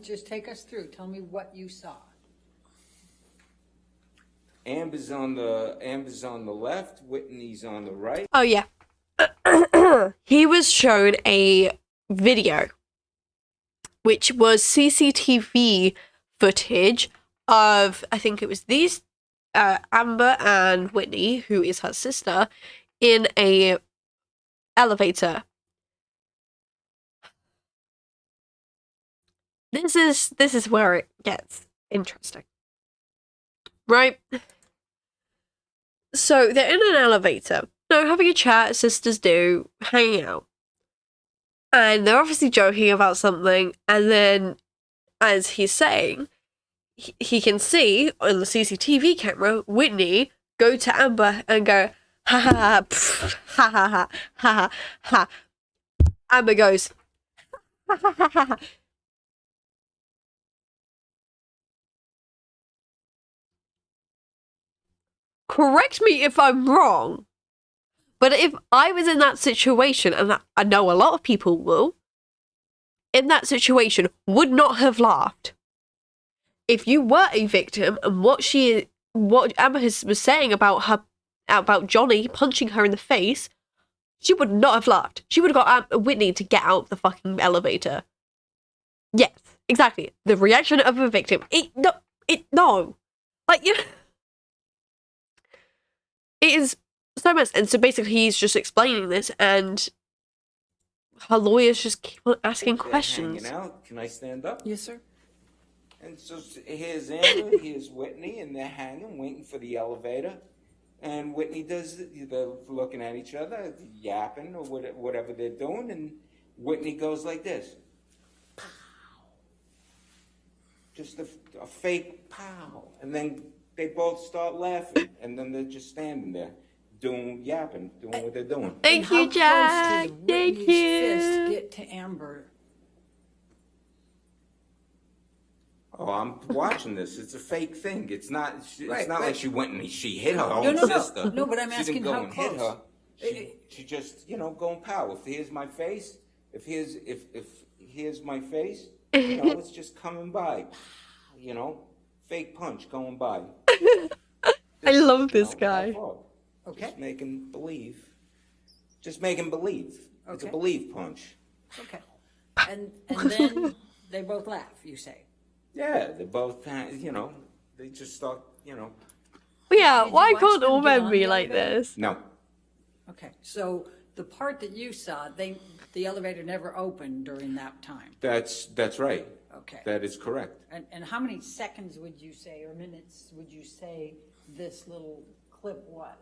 just take us through. Tell me what you saw. Amber's on the left, Whitney's on the right. Oh, yeah. He was shown a video, which was CCTV footage of, I think it was these, Amber and Whitney, who is her sister, in a elevator. This is where it gets interesting. Right? So they're in an elevator, having a chat, as sisters do, hanging out. And they're obviously joking about something, and then, as he's saying, he can see on the CCTV camera Whitney go to Amber and go, ha ha ha, pff, ha ha ha, ha ha ha. Amber goes, ha ha ha ha. Correct me if I'm wrong, but if I was in that situation, and I know a lot of people will, in that situation, would not have laughed. If you were a victim, and what Amber was saying about Johnny punching her in the face, she would not have laughed. She would have got Whitney to get out the fucking elevator. Yes, exactly. The reaction of a victim. No. Like, you know, it is so much. And so basically he's just explaining this, and her lawyers just keep on asking questions. Hanging out. Can I stand up? Yes, sir. And so here's Amber, here's Whitney, and they're hanging, waiting for the elevator. And Whitney they're looking at each other, yapping, or whatever they're doing, and Whitney goes like this. Pow. Just a fake pow. And then they both start laughing, and then they're just standing there, yapping, doing what they're doing. Thank you, Jack. Thank you. Fist get to Amber? Oh, I'm watching this. It's a fake thing. It's not. It's not right. like she went and she hit her own sister. No, but I'm she asking didn't go how and close. hit her. She just, going pow. If here's my face, if here's my face, it's just coming by. you know, fake punch going by. I love this guy. Okay. Just making believe. Just making believe. It's a Okay. believe punch. Okay. And then they both laugh, you say? Yeah, they both, you know, they just start, you know. Yeah, Did you why watch can't them all get men on be the like elevator? this? No. Okay, so the part that you saw, the elevator never opened during that time. That's right. Okay. That is correct. And how many seconds would you say, or minutes would you say this little clip was?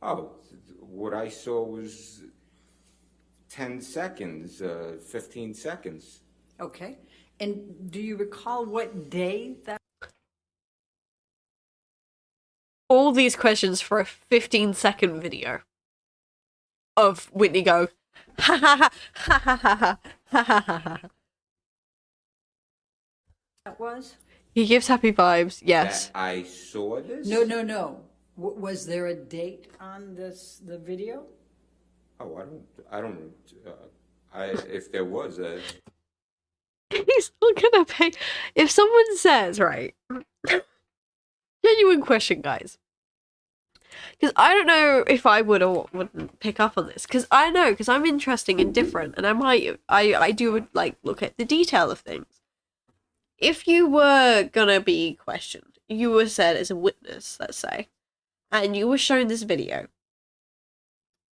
Oh, what I saw was 10 seconds, 15 seconds. Okay. And do you recall what day that? All these questions for a 15-second video of Whitney go, ha ha ha ha ha ha ha ha ha ha. That was? He gives happy vibes, yes. That I saw this? No. Was there a date on the video? Oh, if there was a... He's not gonna pay. If someone says, right, genuine question, guys, because I don't know if I would or wouldn't pick up on this, because I'm interesting and different, and I do like look at the detail of things. If you were gonna be questioned, you were said as a witness, let's say, and you were shown this video.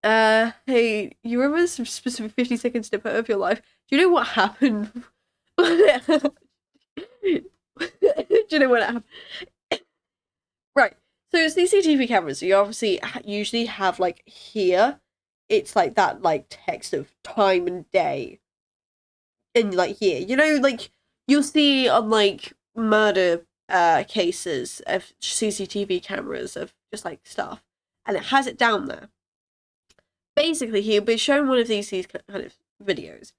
Hey, you remember this specific 50-second snippet of your life? Do you know what happened? Do you know what happened? Right. So CCTV cameras, you obviously usually have like here, it's like that like text of time and day, and like here, you know, like you'll see on like murder cases of CCTV cameras of just like stuff, and it has it down there. Basically, he'll be shown one of these kind of videos,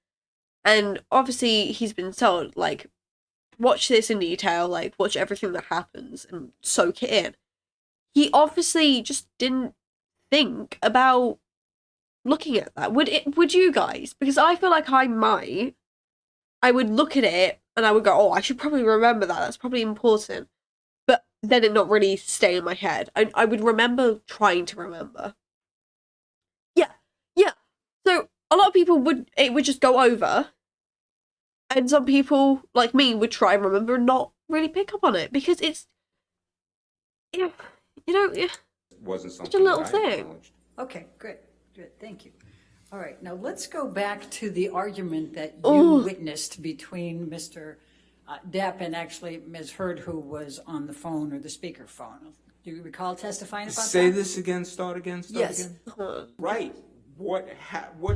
and obviously he's been told, like, watch this in detail, like, watch everything that happens and soak it in. He obviously just didn't think about looking at that. Would you guys? Because I feel like I would look at it and I would go, oh, I should probably remember that. That's probably important. But then it not really stay in my head. I would remember trying to remember. Yeah. So a lot of people would just go over, and some people like me would try and remember and not really pick up on it because it's, yeah, you know, yeah, Wasn't such a something little that I thing. acknowledged. Okay, good, thank you. All right, now let's go back to the argument that you Ooh. witnessed between Mr. Depp and actually Ms. Heard, who was on the phone or the speakerphone. Do you recall testifying about Say that? this again, start again, Yes. again. Right. What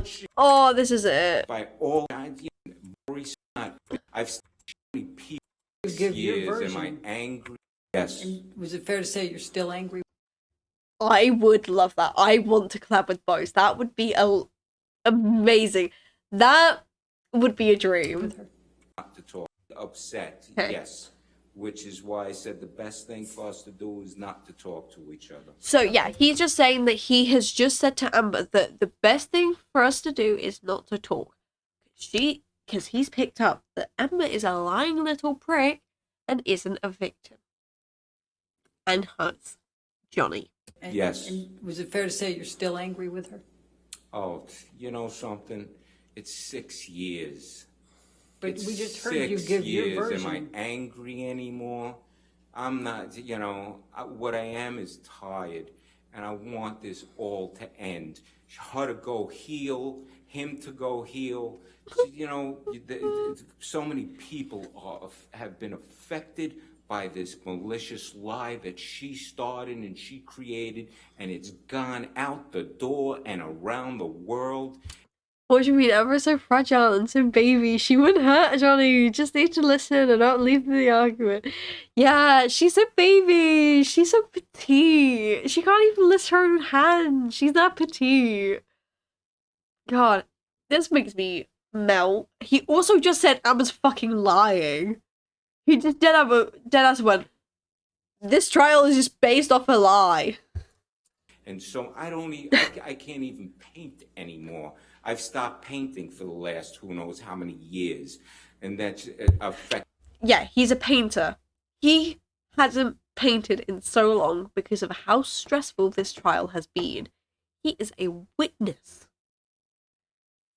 she... Oh, this is it. By all kinds, Maurice, I've seen people You give your years. version. Am I angry? Yes. And was it fair to say you're still angry? I would love that. I want to collab with both. That would be amazing. That would be a dream. Not to talk. Upset, Okay. yes. Which is why I said the best thing for us to do is not to talk to each other. So yeah, he's just saying that he has just said to Amber that the best thing for us to do is not to talk. Because he's picked up that Amber is a lying little prick and isn't a victim. And hurts Johnny. Yes. And was it fair to say you're still angry with her? Oh, you know something? It's 6 years. But It's we just heard you 6 give your years. version. Am I angry anymore? I'm not, you know, what I am is tired, and I want this all to end. Her to go heal, him to go heal. You know, so many people have been affected by this malicious lie that she started and she created, and it's gone out the door and around the world. What do you mean? Amber's so fragile and so baby. She wouldn't hurt Johnny. You just need to listen and not leave the argument. Yeah, she's a baby. She's so petite. She can't even lift her own hand. She's that petite. God, this makes me melt. He also just said Amber's fucking lying. He just dead ass went, this trial is just based off a lie. And so I can't even paint anymore. I've stopped painting for the last who knows how many years. And that's affected. yeah, he's a painter. He hasn't painted in so long because of how stressful this trial has been. He is a witness.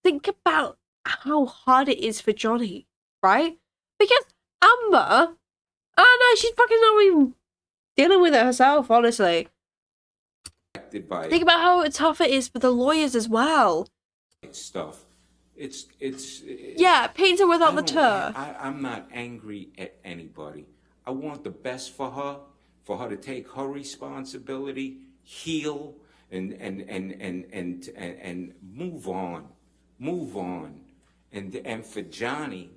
Think about how hard it is for Johnny, right? Because Amber, oh no, she's fucking not even dealing with it herself, honestly. Think about how tough it is for the lawyers as well. Stuff. It's yeah, painter without the tur. I'm not angry at anybody. I want the best for her to take her responsibility, heal, and move on. And for Johnny,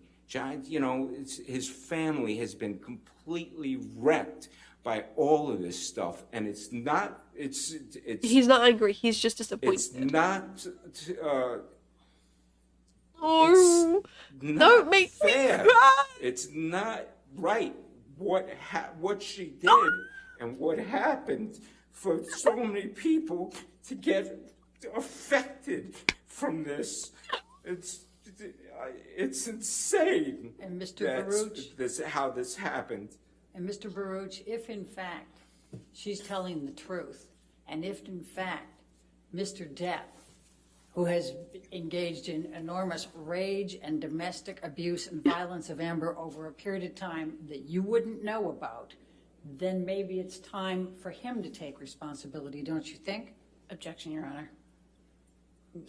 you know, his family has been completely wrecked by all of this stuff, and it's he's not angry, he's just disappointed. It's not don't make fair. me cry. It's not right what she did and what happened for so many people to get affected from this. It's insane. And Mr. Baruch, how this happened. And Mr. Baruch, if in fact she's telling the truth, and if in fact Mr. DEPP, who has engaged in enormous rage and domestic abuse and violence of Amber over a period of time that you wouldn't know about, then maybe it's time for him to take responsibility, don't you think? Objection, Your Honor.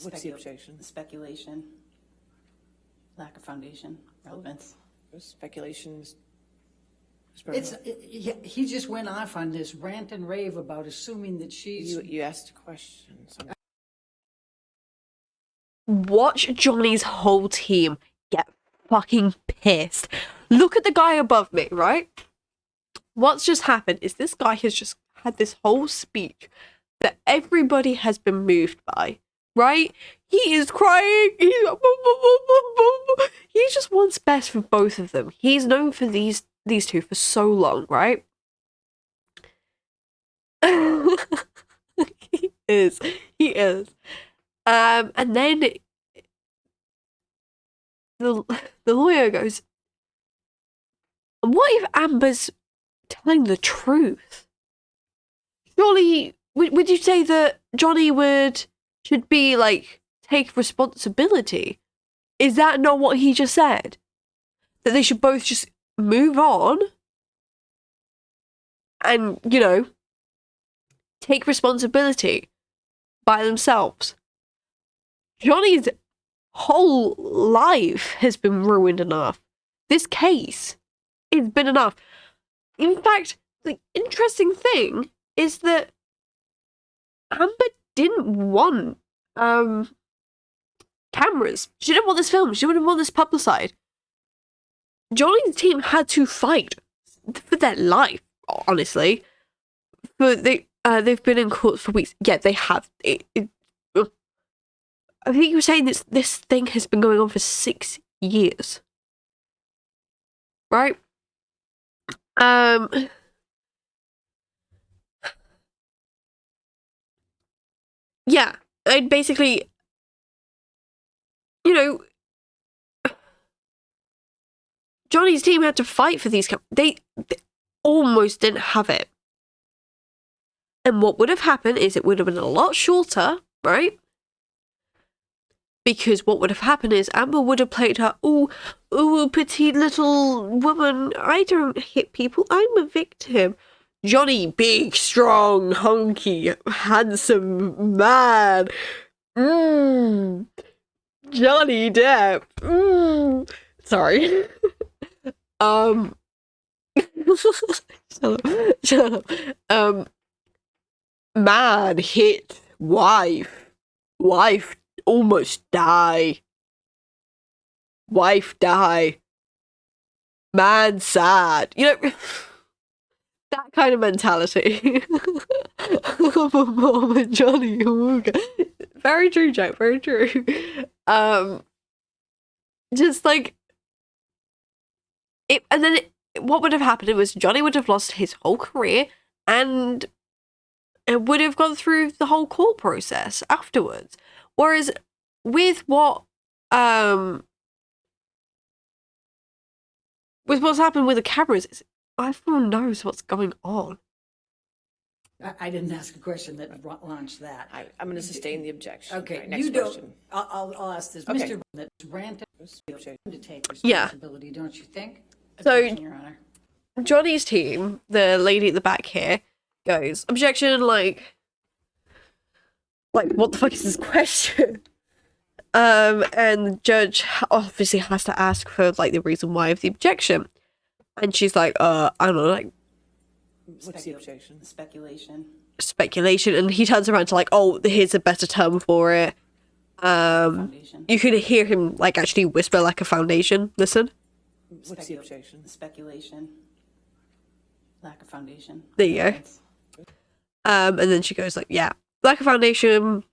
What's the objection? Speculation, lack of foundation, relevance. Speculation is he just went off on this rant and rave about assuming that she's... You asked a question. Watch Johnny's whole team get fucking pissed. Look at the guy above me, right? What's just happened is this guy has just had this whole speech that everybody has been moved by, right? He is crying. He just wants best for both of them. He's known for these two for so long, right? He is. And then the lawyer goes, what if Amber's telling the truth? Surely, would you say that Johnny should be, like, take responsibility? Is that not what he just said? That they should both just move on and, you know, take responsibility by themselves. Johnny's whole life has been ruined enough. This case has been enough. In fact, the interesting thing is that Amber didn't want cameras. She didn't want this film. She didn't want this publicized. Johnny's team had to fight for their life, honestly. But they've been in court for weeks. Yeah, they have. I think you were saying this thing has been going on for 6 years. Right? Yeah, and basically, you know, Johnny's team had to fight for these. They almost didn't have it. And what would have happened is it would have been a lot shorter, right? Because what would have happened is Amber would have played her, oh, petite little woman, I don't hit people, I'm a victim. Johnny, big, strong, hunky, handsome man. Johnny Depp. Sorry. Shut up. Man hit wife. Wife almost die. Wife die. Man sad. You know, that kind of mentality. Mom and Johnny. Very true, Jack. Very true. Just like it, and then what would have happened was Johnny would have lost his whole career and it would have gone through the whole court process afterwards. Whereas with what with what's happened with the cameras, everyone knows what's going on. I didn't ask a question that launched that. I'm going to sustain the objection. Okay, Right, next you don't. question. I'll ask this, Okay. Mr. That ranted to take Yeah. responsibility, don't you think? So, Objection, Your Honor. Johnny's team, the lady at the back here, goes, objection, like, what the fuck is this question? And the judge obviously has to ask for, like, the reason why of the objection. And she's like, I don't know, like, What's the objection? Speculation. speculation. And he turns around to, like, oh, here's a better term for it. You can hear him, like, actually whisper like a foundation. Listen. What's the objection? Speculation. Lack of foundation. There you go. And then she goes like, yeah, lack of foundation,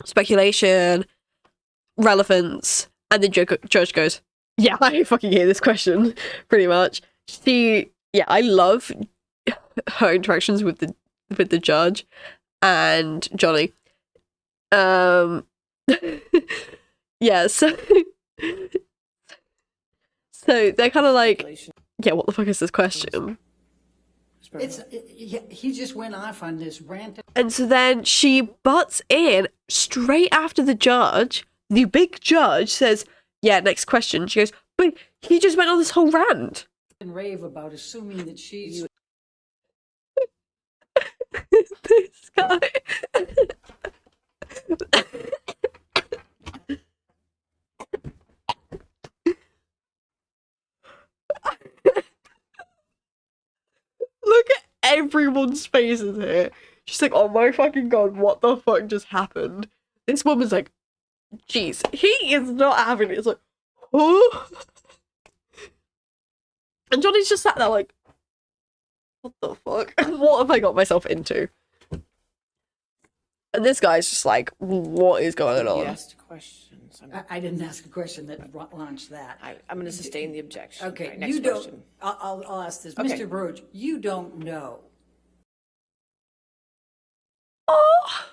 speculation, relevance. And the judge goes, yeah, I fucking hear this question, pretty much. I love her interactions with the judge and Johnny. Yeah, so they're kind of like, yeah, what the fuck is this question? He just went off on this rant. And so then she butts in straight after the judge. The big judge says, yeah, next question. She goes, but he just went on this whole rant. And rave about assuming that she's. This guy. Look at everyone's faces here. She's like, oh my fucking god, what the fuck just happened? This woman's like, jeez, he is not having it. It's like, oh. And Johnny's just sat there like, what the fuck? What have I got myself into? And this guy's just like, what is going on? You asked questions. I didn't ask a question that launched that. I'm going to sustain the objection. Okay, Right, next you don't. question. I'll ask this, Okay. Mr. Broach. You don't know. Oh.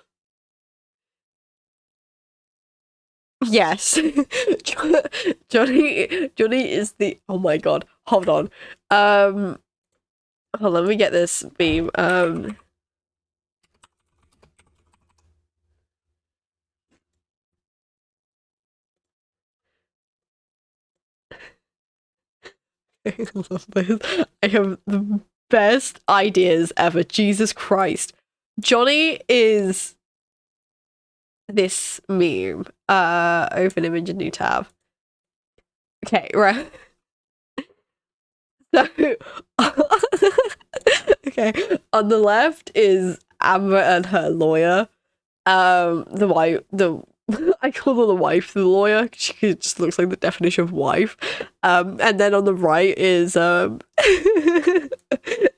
Yes. Johnny is the, oh my god, hold on. Hold on, let me get this beam. I love this. I have the best ideas ever. Jesus Christ. Johnny is this meme. Open image, a new tab. Okay, right. So, okay, on the left is Amber and her lawyer. The wife, I call her the wife, the lawyer. She just looks like the definition of wife. And then on the right is on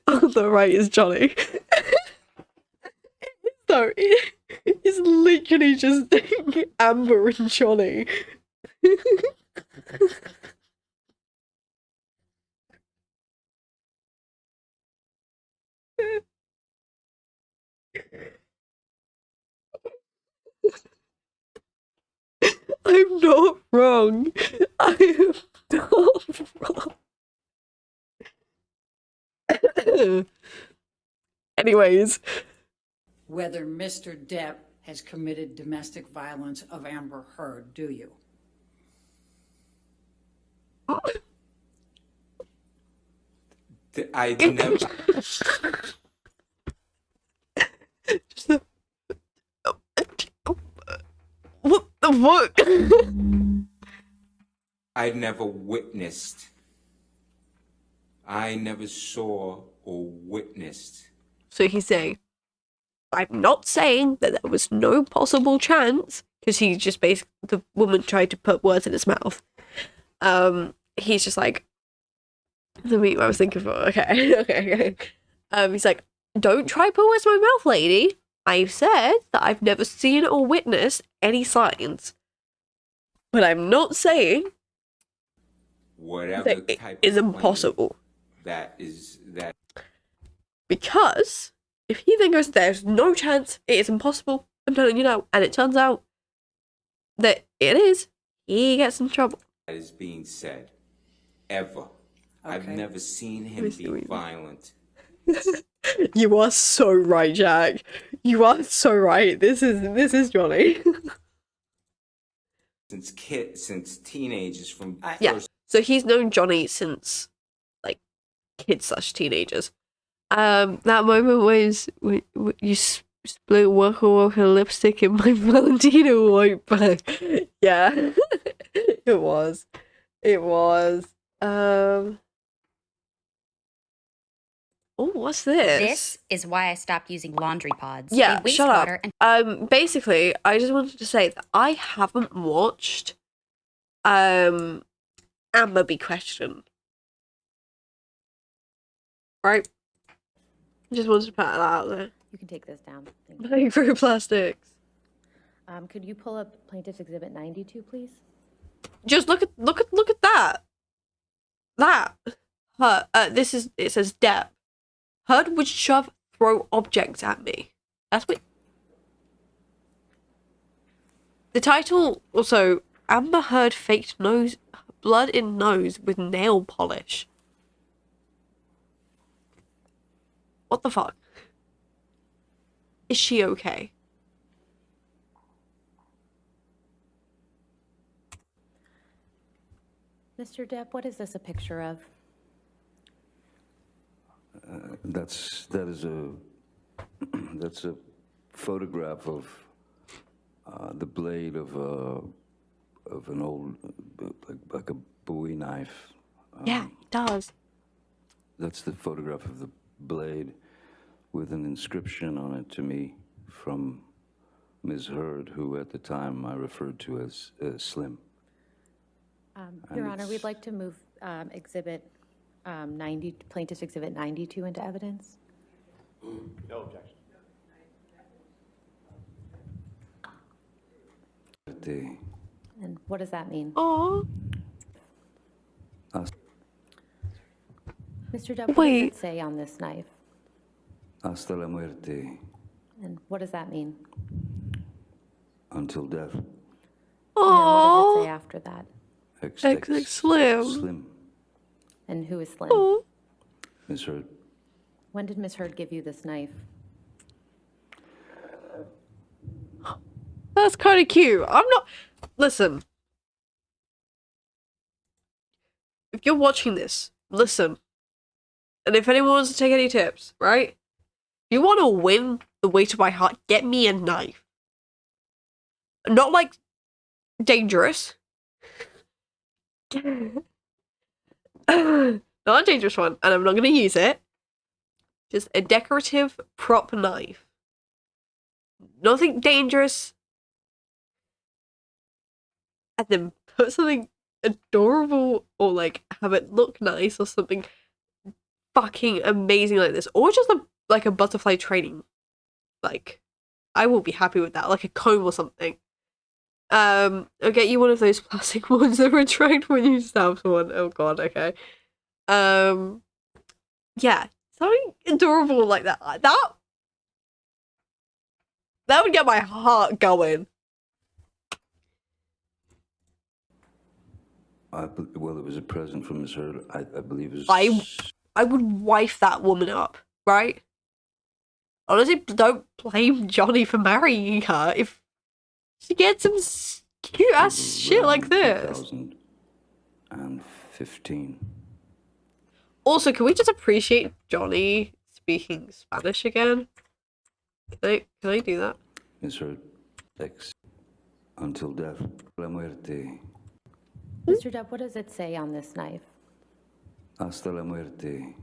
the right is Johnny. So it's literally just Amber and Johnny. I'm not wrong. I am not wrong. Anyways. Whether Mr. Depp has committed domestic violence of Amber Heard, do you? I never. What the fuck? I never witnessed. I never saw or witnessed. So he's saying, I'm not saying that there was no possible chance, because he just basically, the woman tried to put words in his mouth. He's just like, the meat I was thinking for, okay. He's like, don't try put words in my mouth, lady. I've said that I've never seen or witnessed any signs. But I'm not saying Whatever that it type is of impossible. that is that. Because if he then goes, there's no chance, it is impossible, I'm telling you now, and it turns out that it is, he gets in trouble. That is being said. Ever. I've Okay. never seen him be violent. You are so right, Jack. You are so right. This is Johnny. Since teenagers from Yeah. first. So he's known Johnny since like kids/teenagers. That moment was when you split Waka lipstick in my Valentino white bag. Yeah, it was. It was. Oh, what's this? This is why I stopped using laundry pods. Yeah, They waste shut water up. and Basically, I just wanted to say that I haven't watched Amber be questioned. Right? Just wanted to put that out there. You can take this down. Thank you. Microplastics. Could you pull up Plaintiff's Exhibit 92, please? Just look at that. That. It says DEPP. Heard would throw objects at me. That's what. The title also, Amber Heard faked blood in nose with nail polish. What the fuck? Is she okay? Mr. Depp, what is this a picture of? That is a that's a photograph of the blade of an old like a Bowie knife. Yeah, it does. That's the photograph of the blade with an inscription on it to me from Ms. Heard, who at the time I referred to as Slim. Your Honor, we'd like to move Exhibit 90, Plaintiff's Exhibit 92 into evidence. No objection. And what does that mean? Oh. Mr. Depp, what Wait. does it say on this knife? Hasta la muerte, And what does that mean? until death. And then what does it say after that? XX Slim. Slim. And who is Slim? Oh. Ms. Heard. When did Miss Heard give you this knife? That's kind of cute. I'm not. Listen. If you're watching this, listen. And if anyone wants to take any tips, right? If you want to win the way to my heart, get me a knife. Not like dangerous. Not a dangerous one, and I'm not going to use it. Just a decorative prop knife. Nothing dangerous. And then put something adorable or like have it look nice or something fucking amazing like this. Or just like a butterfly training. Like, I will be happy with that. Like a comb or something. I'll get you one of those plastic ones that retract when you stab someone. Oh god, okay. Yeah, something adorable like that. That would get my heart going. Well, it was a present from Ms. Heard. I believe it was. I would wife that woman up, right? Honestly, don't blame Johnny for marrying her if she gets some cute ass shit like this. 2015. Also, can we just appreciate Johnny speaking Spanish again? Can I do that? Ms. Heard. X. Until death. La muerte. Mr. Depp, what does it say on this knife? Hasta la muerte.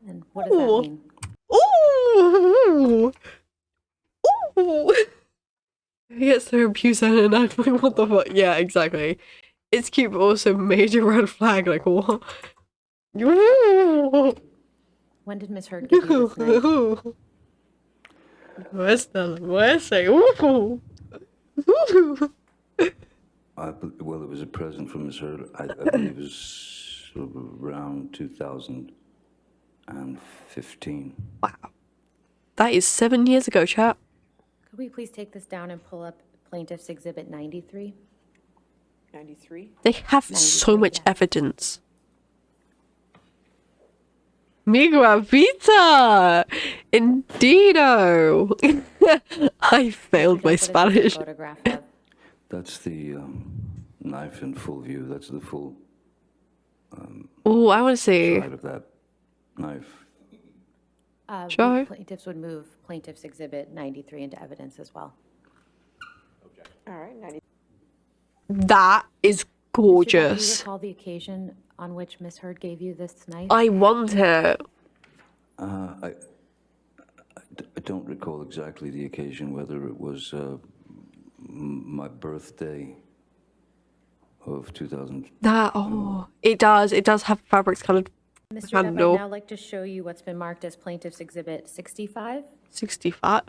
And what does that mean? Ooh! Ooh! He gets so abused and like, what the fuck? Yeah, exactly. It's cute, but also major red flag. Like, what? When did Miss Heard give you this knife? Well, it was a present from Ms. Heard. I believe it was around 2015. Wow. That is 7 years ago, chat. Could we please take this down and pull up Plaintiff's Exhibit 93? 93? They have so much evidence. 𝕱𝖆𝖇𝖗! Indeedo! I failed my Spanish. Photograph of. That's the knife in full view. That's the full Oh, I want to see. side of that knife. Sure. Plaintiffs would move Plaintiff's Exhibit 93 into evidence as well. All right, 90. That is Mr. Depp, do you gorgeous. recall the occasion on which Ms. Heard gave you this knife? I want it. I don't recall exactly the occasion, whether it was my birthday of 2000. That, oh, it does. It does have fabrics colored Mr. Depp, handle. I'd now like to show you what's been marked as Plaintiff's Exhibit 65. 65.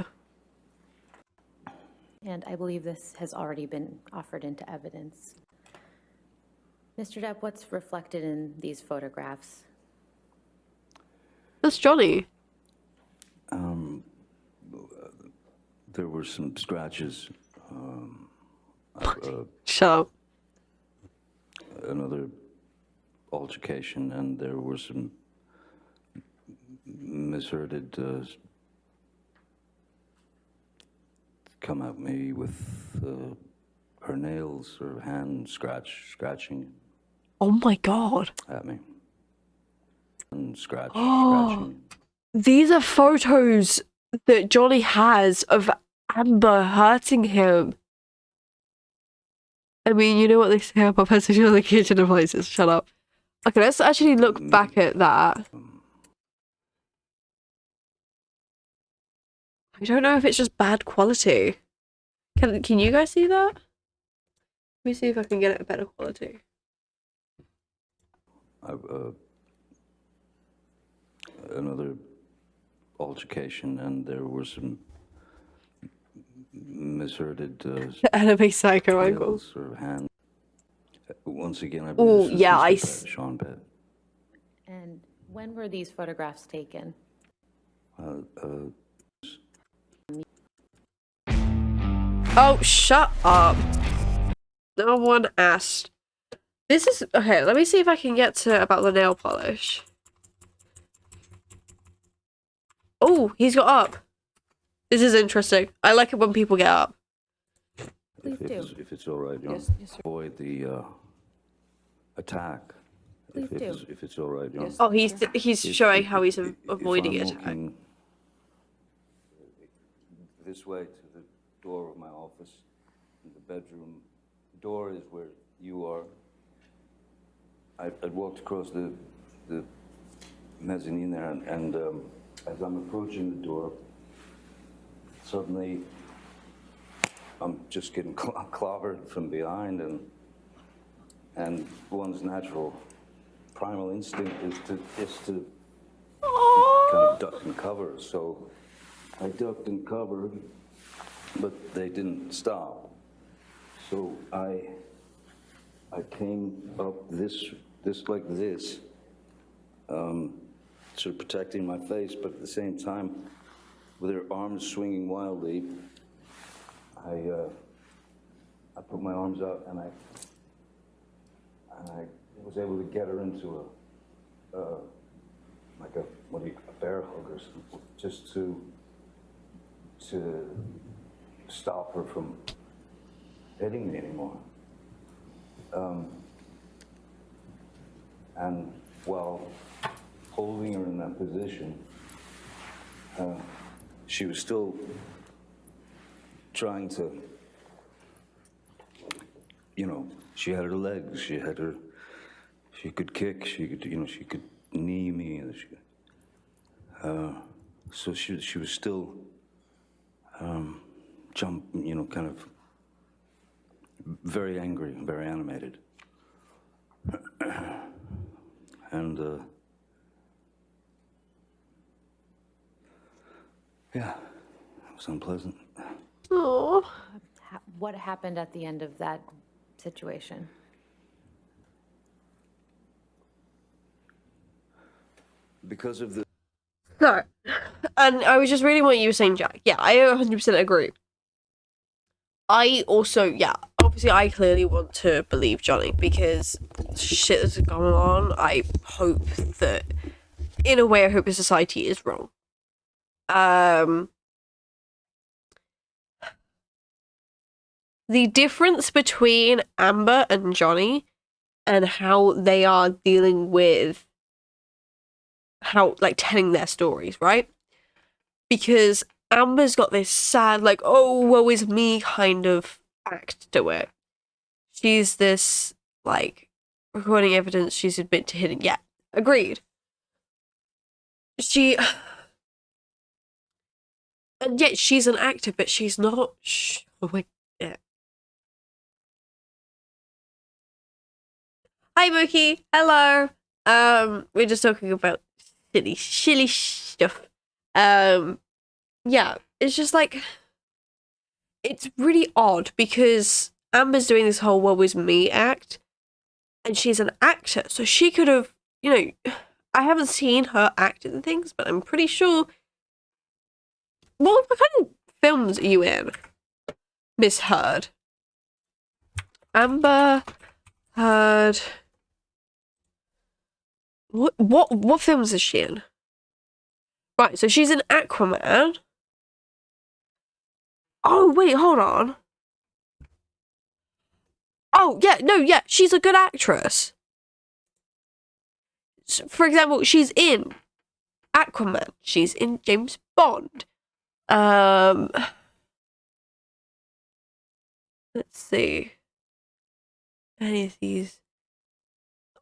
And I believe this has already been offered into evidence. Mr. Depp, what's reflected in these photographs? That's Johnny. There were some scratches. Shut up. Another altercation, and there were some misheard come at me with her nails or hand scratching Oh my god. at me. And scratching. These are photos that Johnny has of Amber hurting him. I mean, you know what they say about position on the kitchen appliances. Shut up. Okay, let's actually look back at that. I don't know if it's just bad quality. Can you guys see that? Let me see if I can get it a better quality. Another altercation, and there were some misheard Anime psycho ankle. nails or hand. Once again, I Oh, believe this yeah, was Mr. Sean Bett. And when were these photographs taken? Oh, shut up. No one asked. This is... Okay, let me see if I can get to about the nail polish. Oh, he's got up. This is interesting. I like it when people get up. Please do. If it's all right, Yes, yes, sir. avoid the attack. Please do. If it's all right, Yes. Oh, he's showing how he's avoiding if it. I'm walking this way to the door of my office, the bedroom door is where you are. I'd walked across the mezzanine there, and as I'm approaching the door, suddenly I'm just getting clobbered from behind, and one's natural primal instinct is to kind of duck and cover. So I ducked and covered, but they didn't stop. So I came up this like this, sort of protecting my face, but at the same time, with her arms swinging wildly, I put my arms out, and I was able to get her into a bear hug or something, just to stop her from hitting me anymore. And while holding her in that position, she was still trying to, she had her legs, she could kick, she could knee me, so she was still kind of very angry, very animated. And yeah, it was unpleasant. Oh. What happened at the end of that situation? Because of the... No. And I was just reading what you were saying, Jack. Yeah, I 100% agree. I also, yeah, obviously I clearly want to believe Johnny because shit that's going on. I hope that in a way, I hope the society is wrong. The difference between Amber and Johnny and how they are dealing with how, like, telling their stories, right? Because Amber's got this sad, like, oh, woe is me kind of act to it. She's this, like, recording evidence she's admitted to hidden. Yeah, agreed. And yet she's an actor, but she's not showing it. Hi, Mookie. Hello. We're just talking about silly stuff. Yeah, it's just like, it's really odd because Amber's doing this whole woe is me act, and she's an actor, so she could have, you know, I haven't seen her act in things, but I'm pretty sure. What kind of films are you in, Miss Heard? Amber Heard. What films is she in? Right, so she's in Aquaman. Oh, wait, hold on. Oh, yeah, no, yeah, she's a good actress. For example, she's in Aquaman. She's in James Bond. Let's see. Any of these?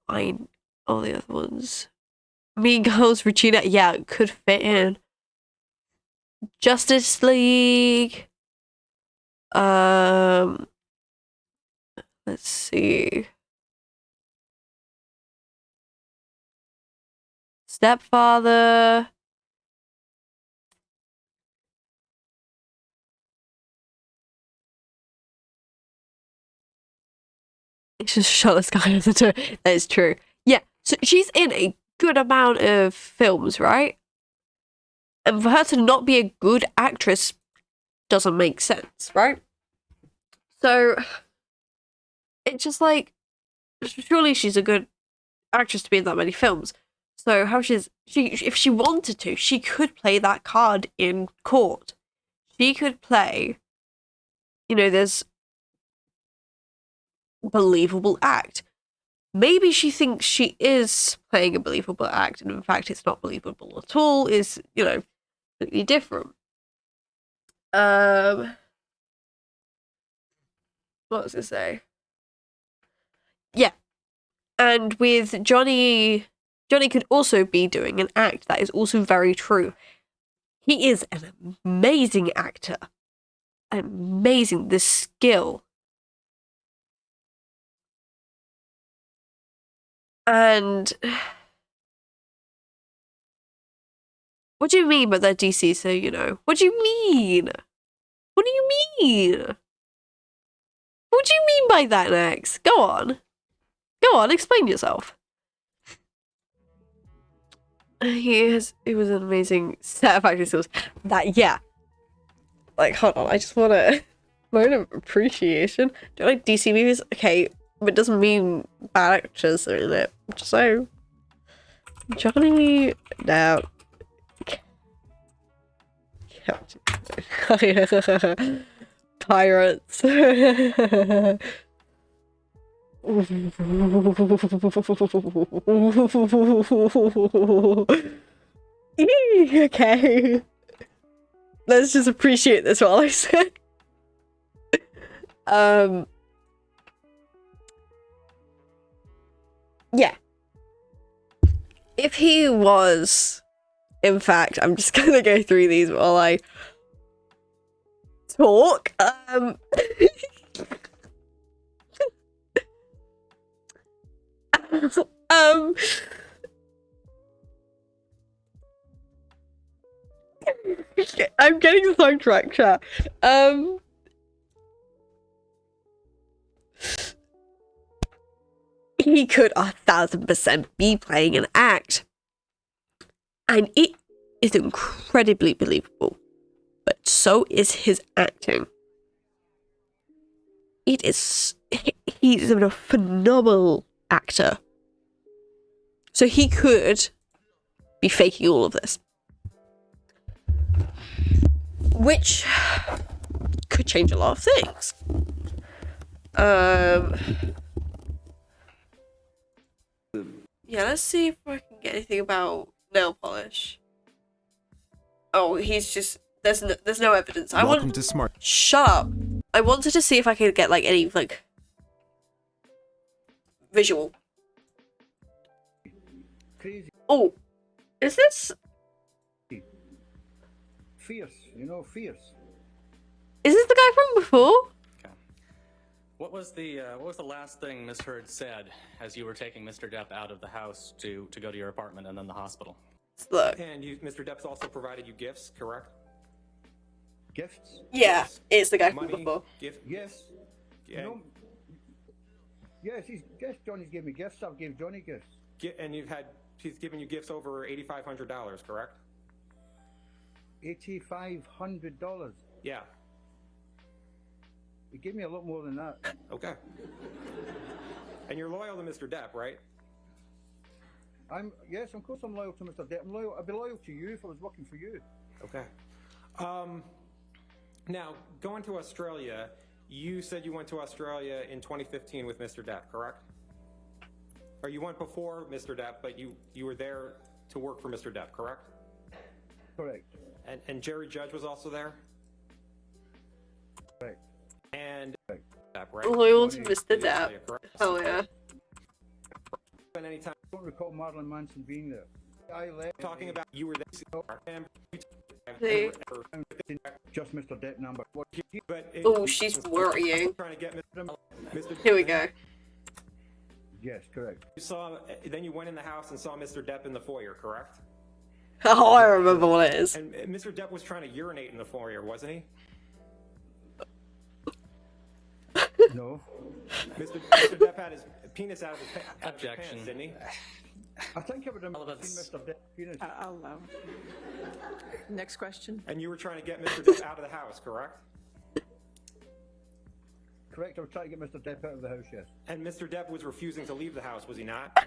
All the other ones. Mean Girls, Regina. Yeah, it could fit in. Justice League. Let's see. Stepfather. It's just Charlotte's Guy of the Tour. That is true. Yeah, so she's in a good amount of films, right? And for her to not be a good actress doesn't make sense, right? So it's just like, surely she's a good actress to be in that many films. So how if she wanted to, she could play that card in court. She could play, you know, this believable act. Maybe she thinks she is playing a believable act, and in fact it's not believable at all, is, you know, completely different. What was I say? Yeah. And with Johnny could also be doing an act. That is also very true. He is an amazing actor. Amazing. The skill. And what do you mean by that, DC? So, you know, what do you mean? What do you mean? What do you mean by that, Nex? Go on. Go on, explain yourself. He was an amazing set of acting skills. That, yeah. Like, hold on, I just want to moment of appreciation. Do you like DC movies? Okay, but it doesn't mean bad actors are in it. Just so Johnny now. Pirates. Okay. Let's just appreciate this while I say. Yeah. If he was, in fact, I'm just gonna go through these while I talk. I'm getting sidetracked, chat. He could 1000% be playing an act, and it is incredibly believable, but so is his acting. He's a phenomenal actor. So he could be faking all of this. Which could change a lot of things. Yeah, let's see if I can get anything about nail polish. Oh, he's just there's no evidence. Welcome to Smart. Shut up. I wanted to see if I could get like any like visual. Crazy. Oh, is this? Fierce, you know, fierce. Is this the guy from before? What was the last thing Miss Heard said as you were taking Mr. Depp out of the house to go to your apartment and then the hospital? Look. And Mr. Depp's also provided you gifts, correct? Gifts? Yeah, it's the guy from Money, before. gift. Yes. Yeah. No. Yes, Johnny's gave me gifts. I've gave Johnny gifts. And he's given you gifts over $8,500, correct? $8,500. Yeah. He gave me a lot more than that. Okay. And you're loyal to Mr. Depp, right? Yes, of course I'm loyal to Mr. Depp. I'd be loyal to you if I was working for you. Okay. Now, going to Australia, you said you went to Australia in 2015 with Mr. Depp, correct? Or you went before Mr. Depp, but you were there to work for Mr. Depp, correct? Correct. And Jerry Judge was also there? Correct. And Depp, right? Loyal to Mr. Depp. Oh yeah. Spend any time. I don't recall Marilyn Manson being there. I left. Talking about you were there. See? Just Mr. Depp number. Oh, she's worrying. Trying to get Mr. Here we go. Yes, correct. Then you went in the house and saw Mr. Depp in the foyer, correct? Oh, I remember what it is. And Mr. Depp was trying to urinate in the foyer, wasn't he? No. Mr. Depp had his penis out of his pants, didn't he? I think I would have seen Mr. Depp penis. I'll allow. Next question. And you were trying to get Mr. Depp out of the house, correct? Correct, I was trying to get Mr. Depp out of the house, yes. And Mr. Depp was refusing to leave the house, was he not?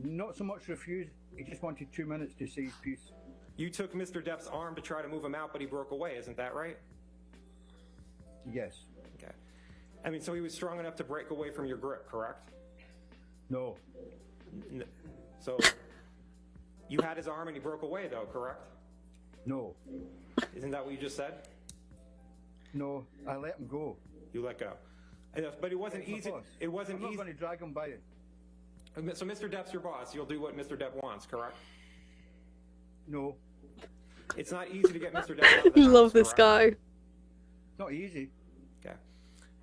Not so much refused, he just wanted 2 minutes to see his piece. You took Mr. Depp's arm to try to move him out, but he broke away, isn't that right? Yes. Okay. I mean, so he was strong enough to break away from your grip, correct? No. So, you had his arm and he broke away, though, correct? No. Isn't that what you just said? No, I let him go. You let go. But it wasn't easy. It wasn't I'm not easy. going to drag him by it. So Mr. Depp's your boss. You'll do what Mr. Depp wants, correct? No. It's not easy to get Mr. Depp out of the house, Love this correct? guy. Not easy. Okay.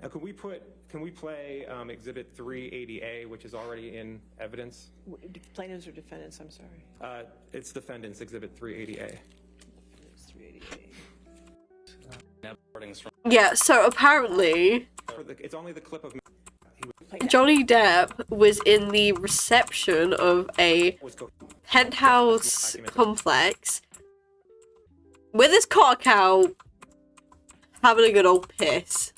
Now, can we play Exhibit 380A, which is already in evidence? Plaintiffs or defendants? I'm sorry. It's defendants, Exhibit 380A. It's 388. Yeah, so apparently It's only the clip of Johnny Depp was in the reception of a penthouse complex with his cock out, having a good old piss.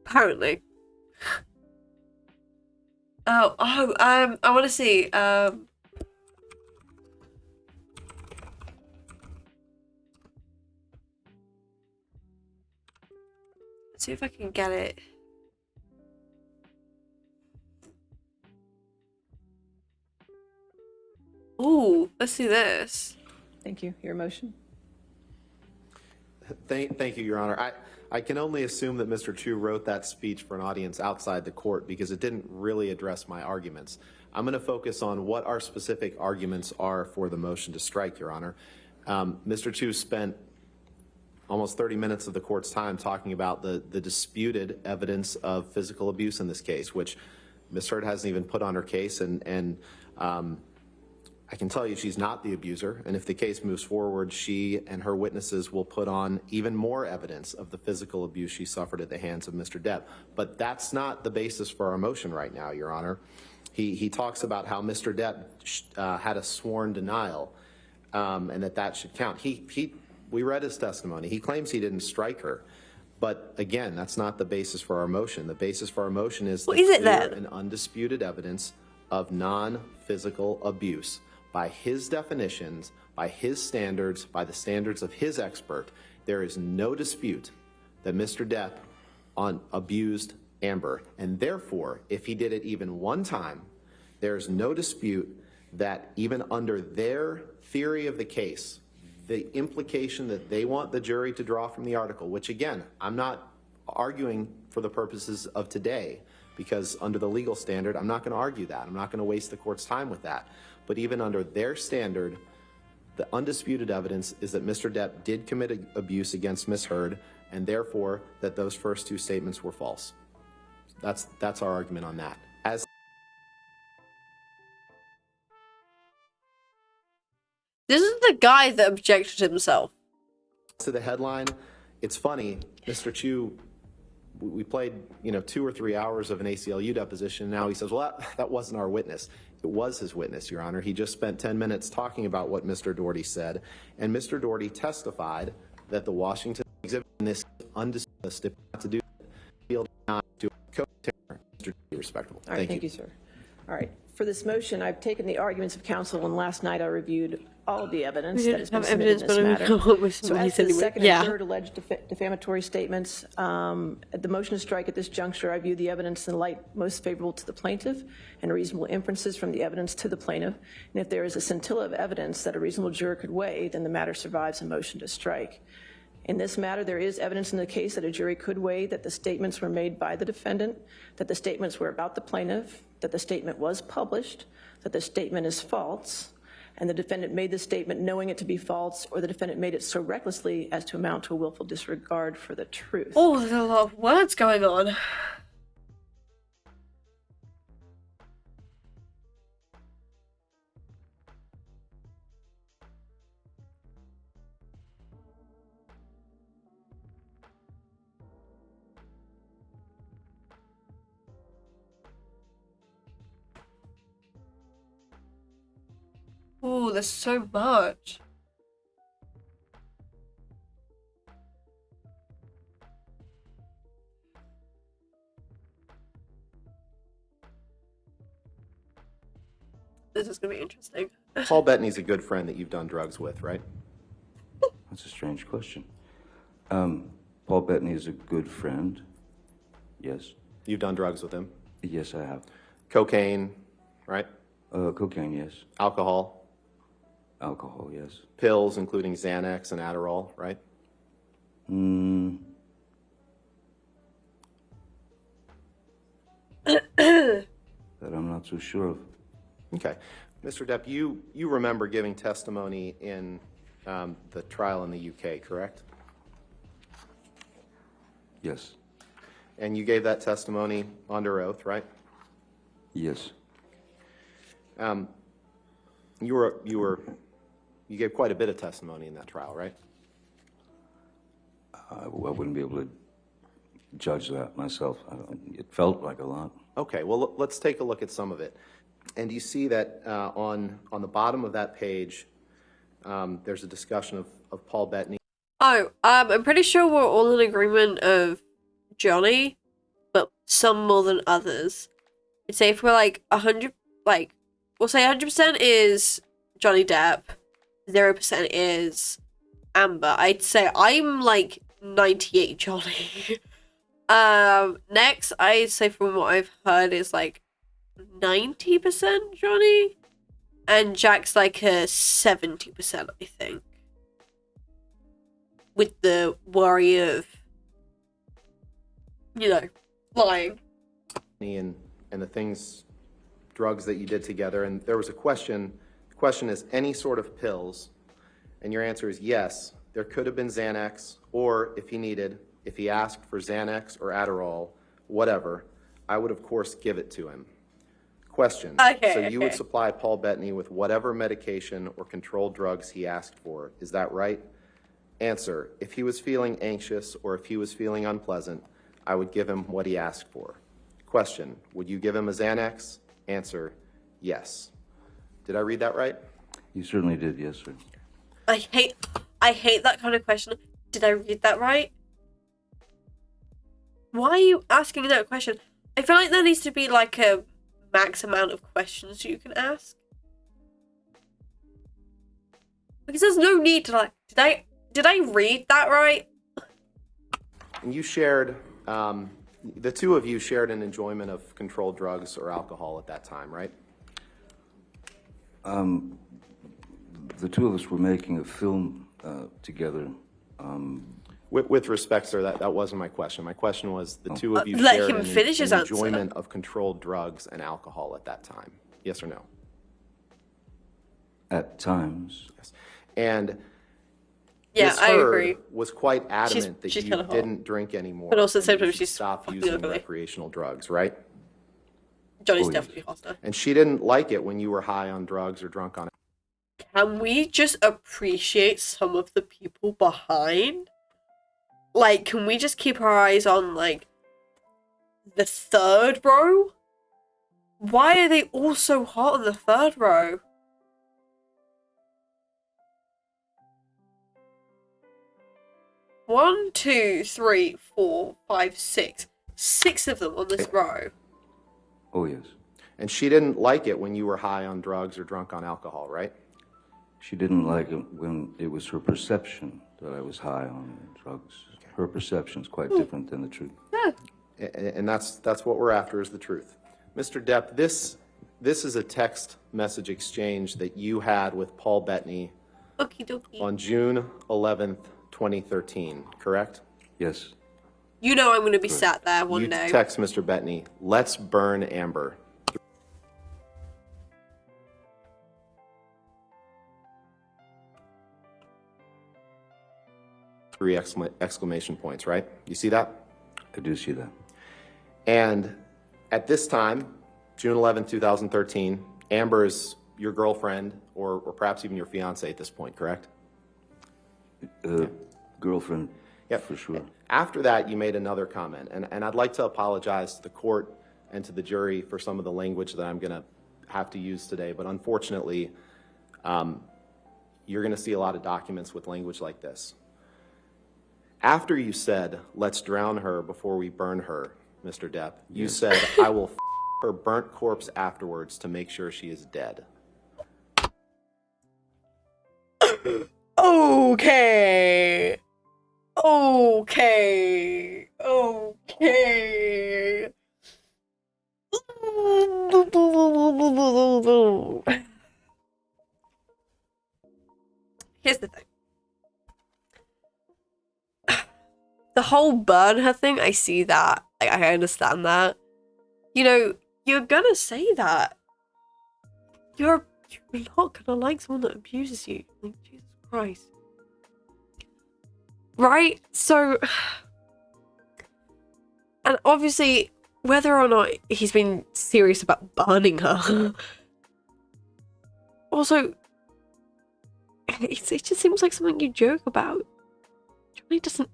Apparently. I want to see. See if I can get it. Ooh, let's see this. Thank you. Your motion? Thank you, Your Honor. I can only assume that Mr. Chu wrote that speech for an audience outside the court because it didn't really address my arguments. I'm going to focus on what our specific arguments are for the motion to strike, Your Honor. Mr. Chu spent almost 30 minutes of the court's time talking about the disputed evidence of physical abuse in this case, which Ms. Heard hasn't even put on her case, and I can tell you she's not the abuser, and if the case moves forward, she and her witnesses will put on even more evidence of the physical abuse she suffered at the hands of Mr. Depp. But that's not the basis for our motion right now, Your Honor. He talks about how Mr. Depp had a sworn denial, and that should count. We read his testimony. He claims he didn't strike her, But again, that's not the basis for our motion. The basis for our motion is What the is it clear then? and undisputed evidence of non-physical abuse by his definitions, by his standards, by the standards of his expert. There is no dispute that Mr. Depp abused Amber, and therefore, if he did it even one time, there's no dispute that even under their theory of the case, the implication that they want the jury to draw from the article, which again, I'm not arguing for the purposes of today, because under the legal standard, I'm not going to argue that. I'm not going to waste the court's time with that. But even under their standard, the undisputed evidence is that Mr. Depp did commit abuse against Ms. Heard, and therefore that those first two statements were false. That's our argument on that. As This is the guy that objected himself. to the headline, it's funny, Mr. Chu, we played 2 or 3 hours of an ACLU deposition. Now he says, well, that wasn't our witness. It was his witness, Your Honor. He just spent 10 minutes talking about what Mr. Doherty said, and Mr. Doherty testified that the Washington exhibit in this undisputed not to do field not to co-terror. Mr. Doherty, respectable. All right, thank you, sir. All right, for this motion, I've taken the arguments of counsel, and last night I reviewed all of the evidence that has been submitted in this matter. So as to the second and third alleged defamatory statements, the motion to strike at this juncture, I view the evidence in light most favorable to the plaintiff and reasonable inferences from the evidence to the plaintiff. And if there is a scintilla of evidence that a reasonable juror could weigh, then the matter survives a motion to strike. In this matter, there is evidence in the case that a jury could weigh that the statements were made by the defendant, that the statements were about the plaintiff, that the statement was published, that the statement is false, and the defendant made the statement knowing it to be false, or the defendant made it so recklessly as to amount to a willful disregard for the truth. Oh, there's a lot of words going on. Oh, there's so much. This is gonna be interesting. Paul Bettany's a good friend that you've done drugs with, right? That's a strange question. Paul Bettany is a good friend. Yes. You've done drugs with him? Yes, I have. Cocaine, right? Cocaine, yes. Alcohol? Alcohol, yes. Pills, including Xanax and Adderall, right? That I'm not so sure of. Okay. Mr. Depp, you remember giving testimony in the trial in the UK, correct? Yes. And you gave that testimony under oath, right? Yes. You gave quite a bit of testimony in that trial, right? I wouldn't be able to judge that myself. It felt like a lot. Okay, well, let's take a look at some of it. And you see that on the bottom of that page, there's a discussion of Paul Bettany. Oh, I'm pretty sure we're all in agreement of Johnny, but some more than others. I'd say if we're like 100, like, we'll say 100% is Johnny Depp, 0% is Amber. I'd say I'm like 98 Johnny. Next, I'd say from what I've heard is like 90% Johnny, and Jack's like a 70%, I think. With the worry of, lying. And the things, drugs that you did together, and there was a question. The question is any sort of pills, and your answer is yes. There could have been Xanax, or if he asked for Xanax or Adderall, whatever, I would of course give it to him. Question. So you would supply Paul Bettany with whatever medication or controlled drugs he asked for. Is that right? Answer. If he was feeling anxious or if he was feeling unpleasant, I would give him what he asked for. Question. Would you give him a Xanax? Answer. Yes. Did I read that right? You certainly did, yes, sir. I hate that kind of question. Did I read that right? Why are you asking that question? I feel like there needs to be like a max amount of questions you can ask. Because there's no need to like, did I read that right? And you shared, the two of you shared an enjoyment of controlled drugs or alcohol at that time, right? The two of us were making a film together. With respect, sir, that wasn't my question. My question was the two of you Let shared him an finish his answer. enjoyment of controlled drugs and alcohol at that time. Yes or no? At times. Yes. And yeah, Ms. I Heard agree. was quite adamant that she's you kinda hot. didn't drink anymore. But also at the same and you time, should she's stop fucking using ugly. recreational drugs, right? Johnny's definitely hotter. And she didn't like it when you were high on drugs or drunk on it. Can we just appreciate some of the people behind? Like, can we just keep our eyes on, like, the third row? Why are they all so hot on the third row? One, two, three, four, five, six. 6 of them on this row. Oh, yes. And she didn't like it when you were high on drugs or drunk on alcohol, right? She didn't like it when it was her perception that I was high on drugs. Her perception's quite different than the truth. Yeah. And that's what we're after, is the truth. Mr. Depp, this is a text message exchange that you had with Paul Bettany on June 11th, 2013, correct? Yes. You know I'm going to be sat there one You day. text Mr. Bettany, let's burn Amber. Three exclamation points, right? You see that? I do see that. And at this time, June 11, 2013, Amber is your girlfriend, or perhaps even your fiance at this point, correct? Girlfriend, yeah, for sure. After that, you made another comment, and I'd like to apologize to the court and to the jury for some of the language that I'm going to have to use today, but unfortunately, you're going to see a lot of documents with language like this. After you said, let's drown her before we burn her, Mr. Depp, you said, I will her burnt corpse afterwards to make sure she is dead. Okay. Okay. Okay. Here's the thing. The whole burn her thing, I see that. I understand that. You know, you're gonna say that. You're not gonna like someone that abuses you. Like, Jesus Christ. Right? So, and obviously, whether or not he's been serious about burning her, also, it just seems like something you joke about. Johnny doesn't,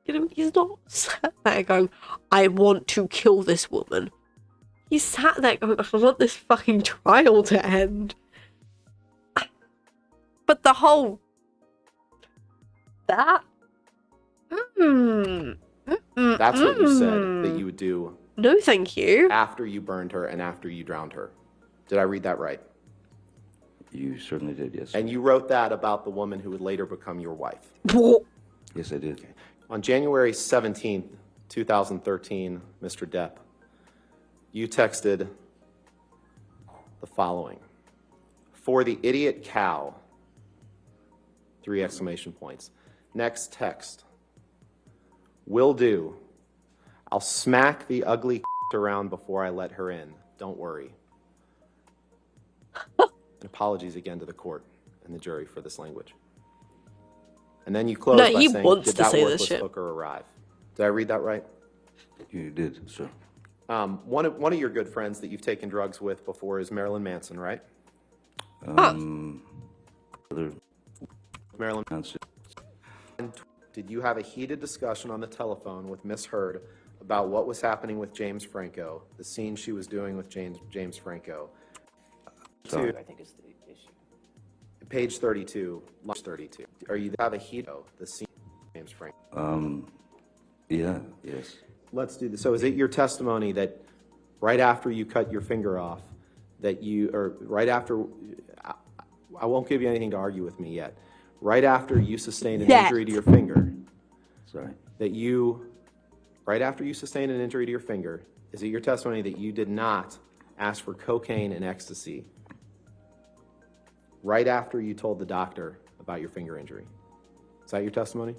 you know, he's not sat there going, I want to kill this woman. He's sat there going, I want this fucking trial to end. But the whole... That? That's what you said that you would do. No, thank you. After you burned her and after you drowned her. Did I read that right? You certainly did, yes. And you wrote that about the woman who would later become your wife. What? Yes, I did. Okay. On January 17th, 2013, Mr. Depp, you texted the following. For the idiot cow, 3 exclamation points. Next text. Will do. I'll smack the ugly around before I let her in. Don't worry. And apologies again to the court and the jury for this language. And then you close by saying, did that worthless hooker arrive? Did I read that right? You did, sir. One of your good friends that you've taken drugs with before is Marilyn Manson, right? Marilyn Manson. Did you have a heated discussion on the telephone with Miss Heard about what was happening with James Franco, the scene she was doing with James Franco? Sorry. I think is the issue. Page 32, line 32. Are you have a heat? The scene, James Franco. Yeah, yes. Let's do this. So is it your testimony that right after you cut your finger off, that you, or right after, I won't give you anything to argue with me yet, right after you sustained an injury to your finger, Sorry. that you, right after you sustained an injury to your finger, is it your testimony that you did not ask for cocaine and ecstasy right after you told the doctor about your finger injury? Is that your testimony?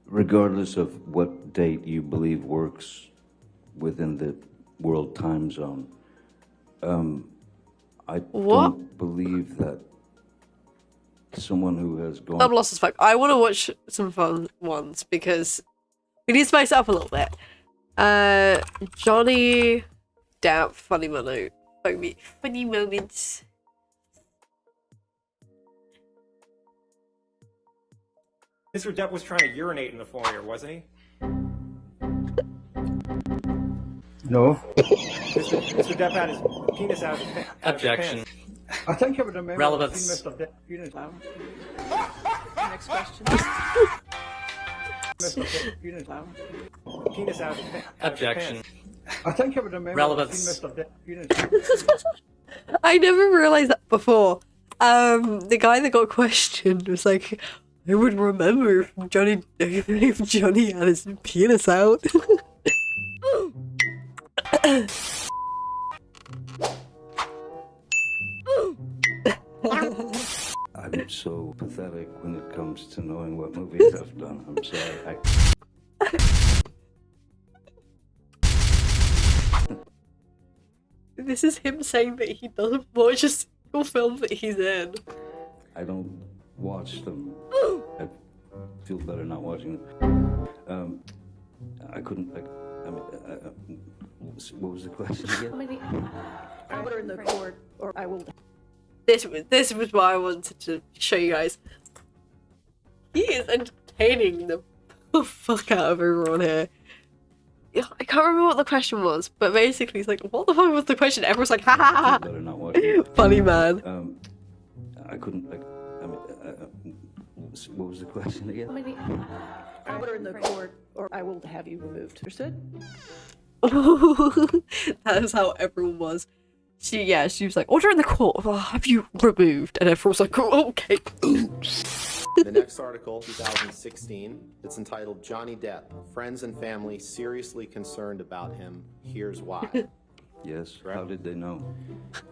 Regardless of what date you believe works within the world time zone, I don't believe that someone who has gone... I'm lost as fuck. I want to watch some fun ones because we need to spice it up a little bit. Johnny Depp, funny moments. Mr. Depp was trying to urinate in the foyer, wasn't he? No. Mr. Depp had his penis out of his Objection. I think I would remember Relevance. seeing Mr. Depp penis out. Next question. Mr. Depp penis out. penis out of his Objection. I think I would remember Relevance. seeing Mr. Depp penis out. I never realized that before. The guy that got questioned was like, I would remember if Johnny had his penis out. I'm so pathetic when it comes to knowing what movies I've done. I'm sorry. This is him saying that he doesn't watch a single film that he's in. I don't watch them. I feel better not watching them. I couldn't. What was the question again? Order in the court, or I will. This was what I wanted to show you guys. He is entertaining the fuck out of everyone here. I can't remember what the question was, but basically it's like, what the fuck was the question? Everyone's like, ha ha ha! Funny man. I couldn't. What was the question again? Order in the court, or I will have you removed. Understood? That is how everyone was. She was like, order in the court, I'll have you removed. And everyone was like, oh, okay. The next article, 2016, it's entitled Johnny Depp, Friends and Family Seriously Concerned About Him. Here's Why. Yes, how did they know?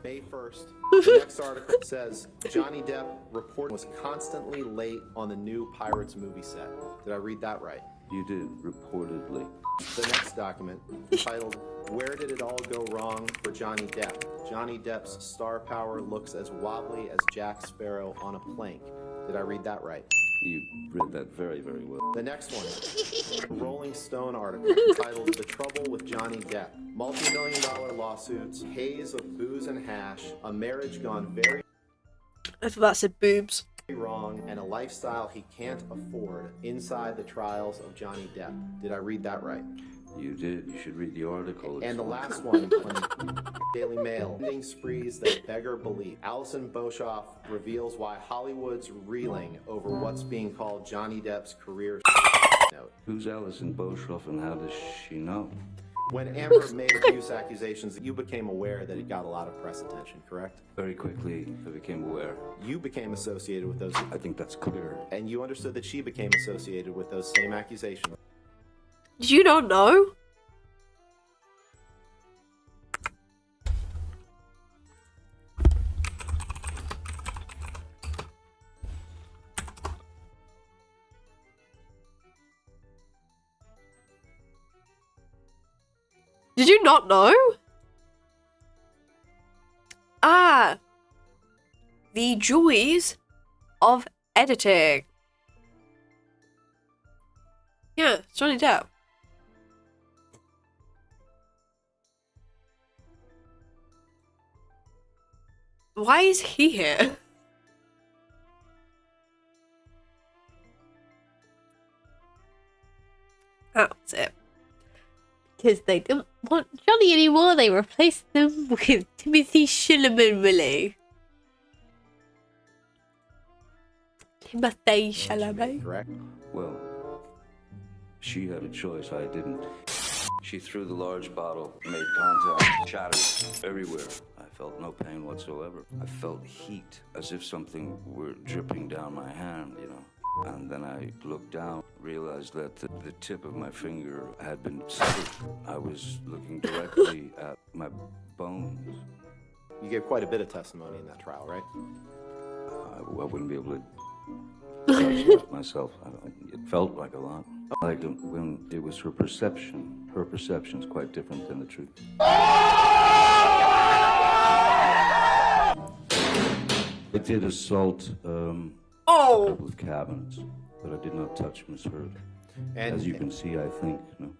May 1st, the next article says Johnny Depp report was constantly late on the new Pirates movie set. Did I read that right? You did, reportedly. The next document, entitled Where Did It All Go Wrong for Johnny Depp? Johnny Depp's star power looks as wobbly as Jack Sparrow on a plank. Did I read that right? You read that very, very well. The next one, a Rolling Stone article entitled The Trouble with Johnny Depp. Multi-million-dollar lawsuits, haze of booze and hash, a marriage gone very I thought that said boobs. wrong, and a lifestyle he can't afford inside the trials of Johnny Depp. Did I read that right? You did. You should read the article. And the last one, Daily Mail, ending sprees that beggar belief. Alison Boshoff reveals why Hollywood's reeling over what's being called Johnny Depp's career note. Who's Alison Boshoff and how does she know? When Amber made abuse accusations, you became aware that it got a lot of press attention, correct? Very quickly, I became aware. You became associated with those. I think that's clear. And you understood that she became associated with those same accusations. Did you not know? Did you not know? Ah, the joys of editing. Yeah, it's Johnny Depp. Why is he here? That's it. Because they didn't want Johnny anymore, they replaced them with Timothy Chalamet, really. Timothée Chalamet. Correct? Well, she had a choice, I didn't. She threw the large bottle, made contact, shattered everywhere. I felt no pain whatsoever. I felt heat, as if something were dripping down my hand, you know. And then I looked down, realized that the tip of my finger had been severed. I was looking directly at my bones. You gave quite a bit of testimony in that trial, right? I wouldn't be able to judge myself. It felt like a lot. Like when it was her perception. Her perception's quite different than the truth. I did assault a couple of cabinets, but I did not touch Miss Heard. And as you can see, I think. No.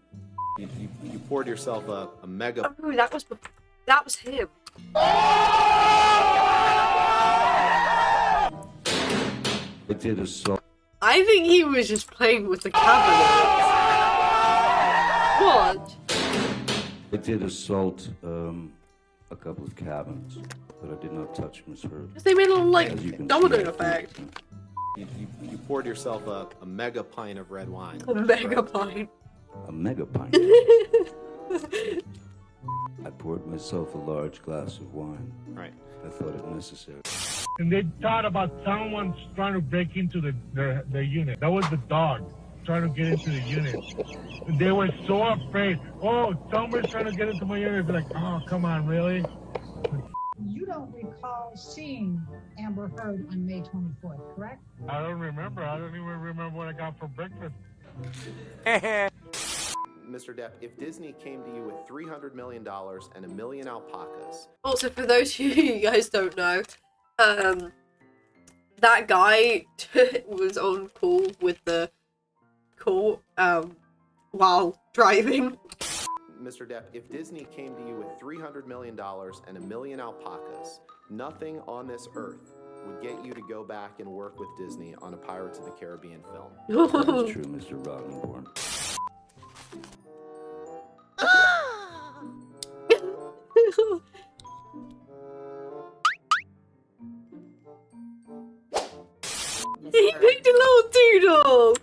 You poured yourself a mega. Oh, that was him. I did assault. I think he was just playing with the cabinets. What? I did assault a couple of cabinets, but I did not touch Miss Heard. Because they made a little, like, As you can domino see, I effect. think. You poured yourself a mega pint of red wine. A mega pint. A mega pint. I poured myself a large glass of wine. Right. I thought it necessary. And they thought about someone trying to break into their unit. That was the dog trying to get into the unit. And they were so afraid. Oh, somebody's trying to get into my unit. Be like, oh, come on, really? You don't recall seeing Amber Heard on May 24th, correct? I don't remember. I don't even remember what I got for breakfast. Mr. Depp, if Disney came to you with $300 million and 1 million alpacas. Also, for those of you guys don't know, that guy was on call with the court while driving. Mr. Depp, if Disney came to you with $300 million and 1 million alpacas, nothing on this earth would get you to go back and work with Disney on a Pirates of the Caribbean film. That's true, Mr. Rottenborn. He picked a little doodle.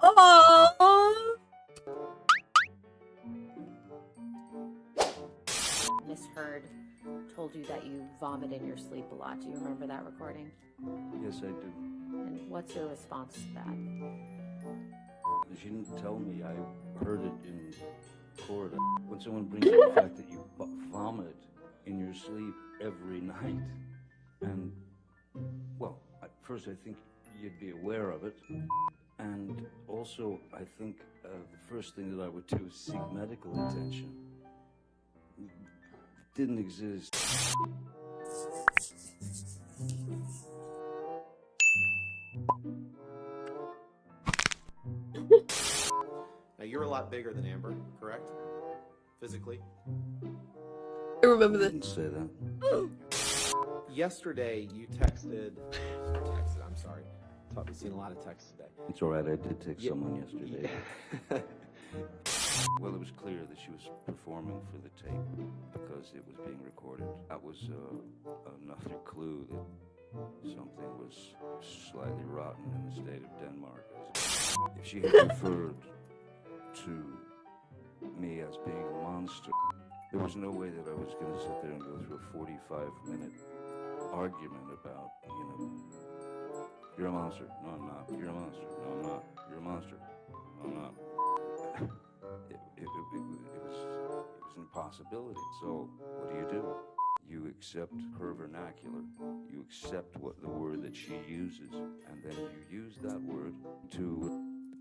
Oh. Miss Heard told you that you vomit in your sleep a lot. Do you remember that recording? Yes, I do. And what's your response to that? She didn't tell me. I heard it in court. When someone brings up the fact that you vomit in your sleep every night, and, well, first I think you'd be aware of it, and also I think the first thing that I would do is seek medical attention. It didn't exist. Now, you're a lot bigger than Amber, correct? Physically? I remember that. I didn't say that. Yesterday, you texted, I'm sorry. I've seen a lot of texts today. It's all right, I did text someone yesterday. Well, it was clear that she was performing for the tape because it was being recorded. That was another clue that something was slightly rotten in the state of Denmark. If she had referred to me as being a monster, there was no way that I was going to sit there and go through a 45-minute argument about, you know, you're a monster. No, I'm not. You're a monster. No, I'm not. You're a monster. No, I'm not. It was an impossibility. So what do? You accept her vernacular. You accept what the word that she uses, and then you use that word to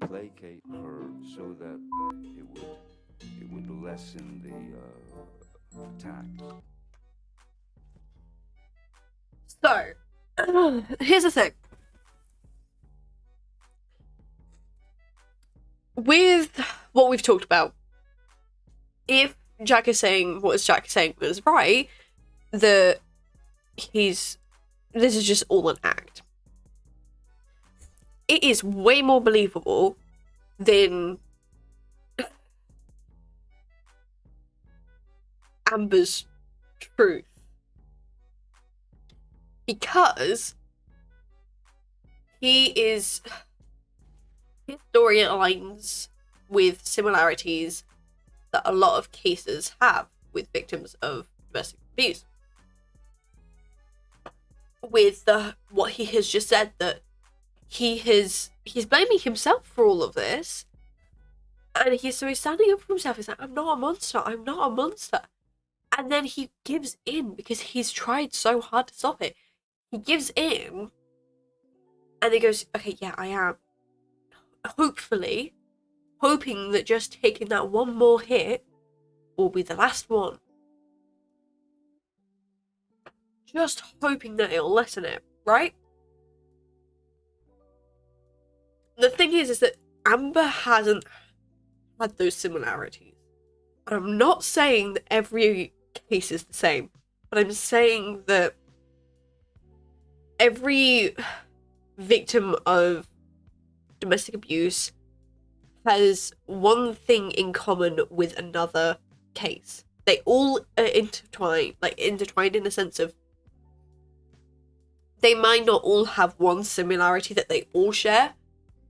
placate her so that it would lessen the attacks. So, here's the thing. With what we've talked about, if Jack is saying what Jack is saying was right, this is just all an act. It is way more believable than Amber's truth. Because his story aligns with similarities that a lot of cases have with victims of domestic abuse. With what he has just said, that he's blaming himself for all of this, and he's standing up for himself. He's like, I'm not a monster, I'm not a monster. And then he gives in because he's tried so hard to stop it. He gives in and he goes, okay, yeah, I am. Hopefully, hoping that just taking that one more hit will be the last one. Just hoping that it'll lessen it, right? The thing is that Amber hasn't had those similarities. And I'm not saying that every case is the same, but I'm saying that every victim of domestic abuse has one thing in common with another case. They all are intertwined in the sense of they might not all have one similarity that they all share,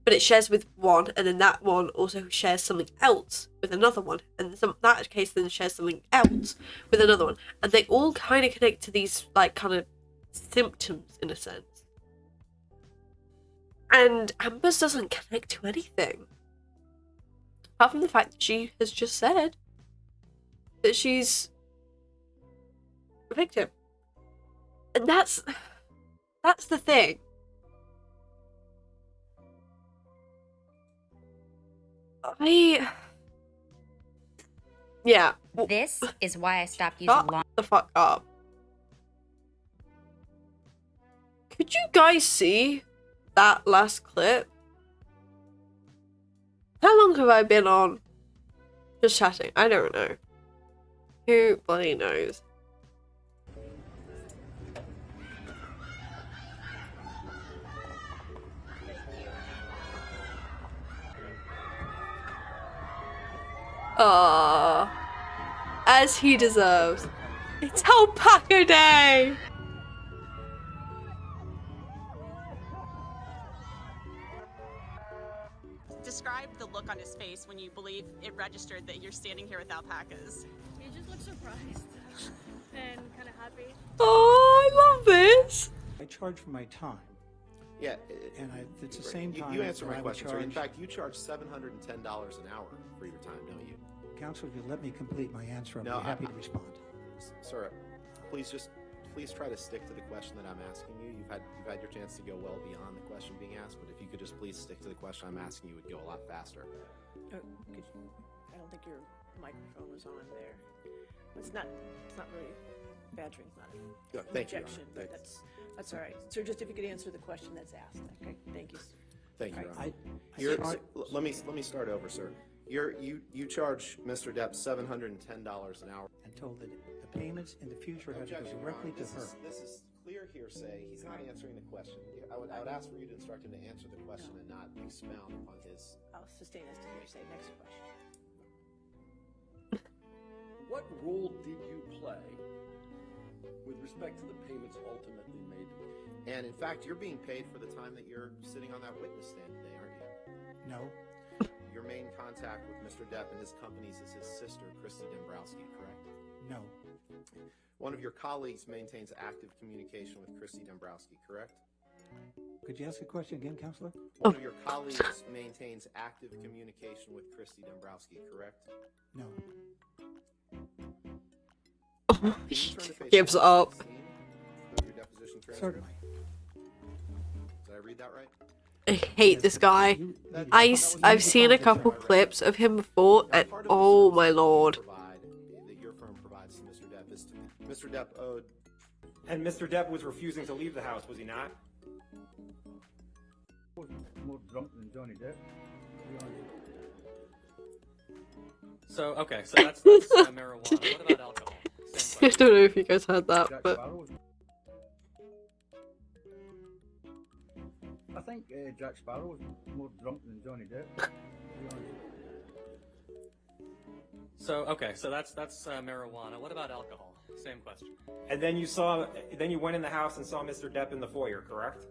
but it shares with one, and then that one also shares something else with another one, and that case then shares something else with another one, and they all kind of connect to these like kind of symptoms in a sense. And Amber's doesn't connect to anything, apart from the fact that she has just said that she's a victim, and that's the thing. Yeah. This is why I stopped using Shut the fuck up. Could you guys see that last clip? How long have I been on? Just chatting. I don't know. Who bloody knows? As he deserves. It's Alpaca Day! Describe the look on his face when you believe it registered that you're standing here with alpacas. He just looks surprised and kind of happy. Oh, I love this! I charge for my time. Yeah, and it's the same time. You answer my I would question, sir. In charge- fact, you charge $710 an hour for your time, don't you? Counsel, if you let me complete my answer, I'll No, be happy to respond. Sir, please try to stick to the question that I'm asking you. You've had your chance to go well beyond the question being asked, but if you could just please stick to the question I'm asking you, it would go a lot faster. I don't think your microphone was on there. It's not really badgering, it's not a Thank you, Your rejection, Honor. but that's all right. Sir, just if you could answer the question that's asked. Okay, thank you. Thank you, All Your Honor. right. Let me start over, sir. You charge Mr. Depp $710 an hour. And told that the payments in the future have to go directly to her. This is clear hearsay. He's not answering the question. I would ask for you to instruct him to answer the question and not expound upon his. I'll sustain this to hearsay. Next question. What role did you play with respect to the payments ultimately made? And in fact, you're being paid for the time that you're sitting on that witness stand today, aren't you? No. Your main contact with Mr. Depp and his companies is his sister, Christy 𝕉𝖆𝖇𝖗, correct? No. One of your colleagues maintains active communication with Christy 𝕉𝖆𝖇𝖗, correct? Could you ask the question again, Counselor? One of your colleagues maintains active communication with Christy 𝕉𝖆𝖇𝖗, correct? No. He gives up. Your deposition transcript? Certainly. Did I read that right? I hate this guy. I've seen a couple clips of him before, and oh my lord. That your firm provides to Mr. Depp is Mr. Depp owed. And Mr. Depp was refusing to leave the house, was he not? More drunk than Johnny Depp. So that's marijuana. What about alcohol? I don't know if you guys heard that, but I think Jack Sparrow was more drunk than Johnny Depp. So that's marijuana. What about alcohol? Same question. And then you went in the house and saw Mr. Depp in the foyer, correct?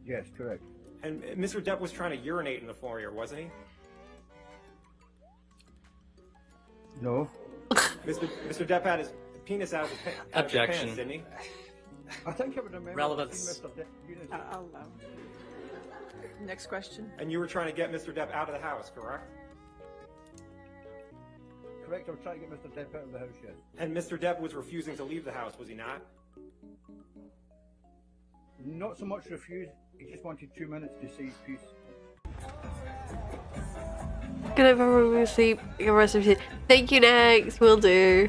Yes, correct. And Mr. Depp was trying to urinate in the foyer, wasn't he? No. Mr. Depp had his penis out of his Objection. pants, didn't he? I think I would remember. Relevance. I'll allow. Next question. And you were trying to get Mr. Depp out of the house, correct? Correct, I was trying to get Mr. Depp out of the house, yes. And Mr. Depp was refusing to leave the house, was he not? Not so much refused, he just wanted 2 minutes to say his piece. Good night, everyone. We'll sleep. Thank you, next. Will do.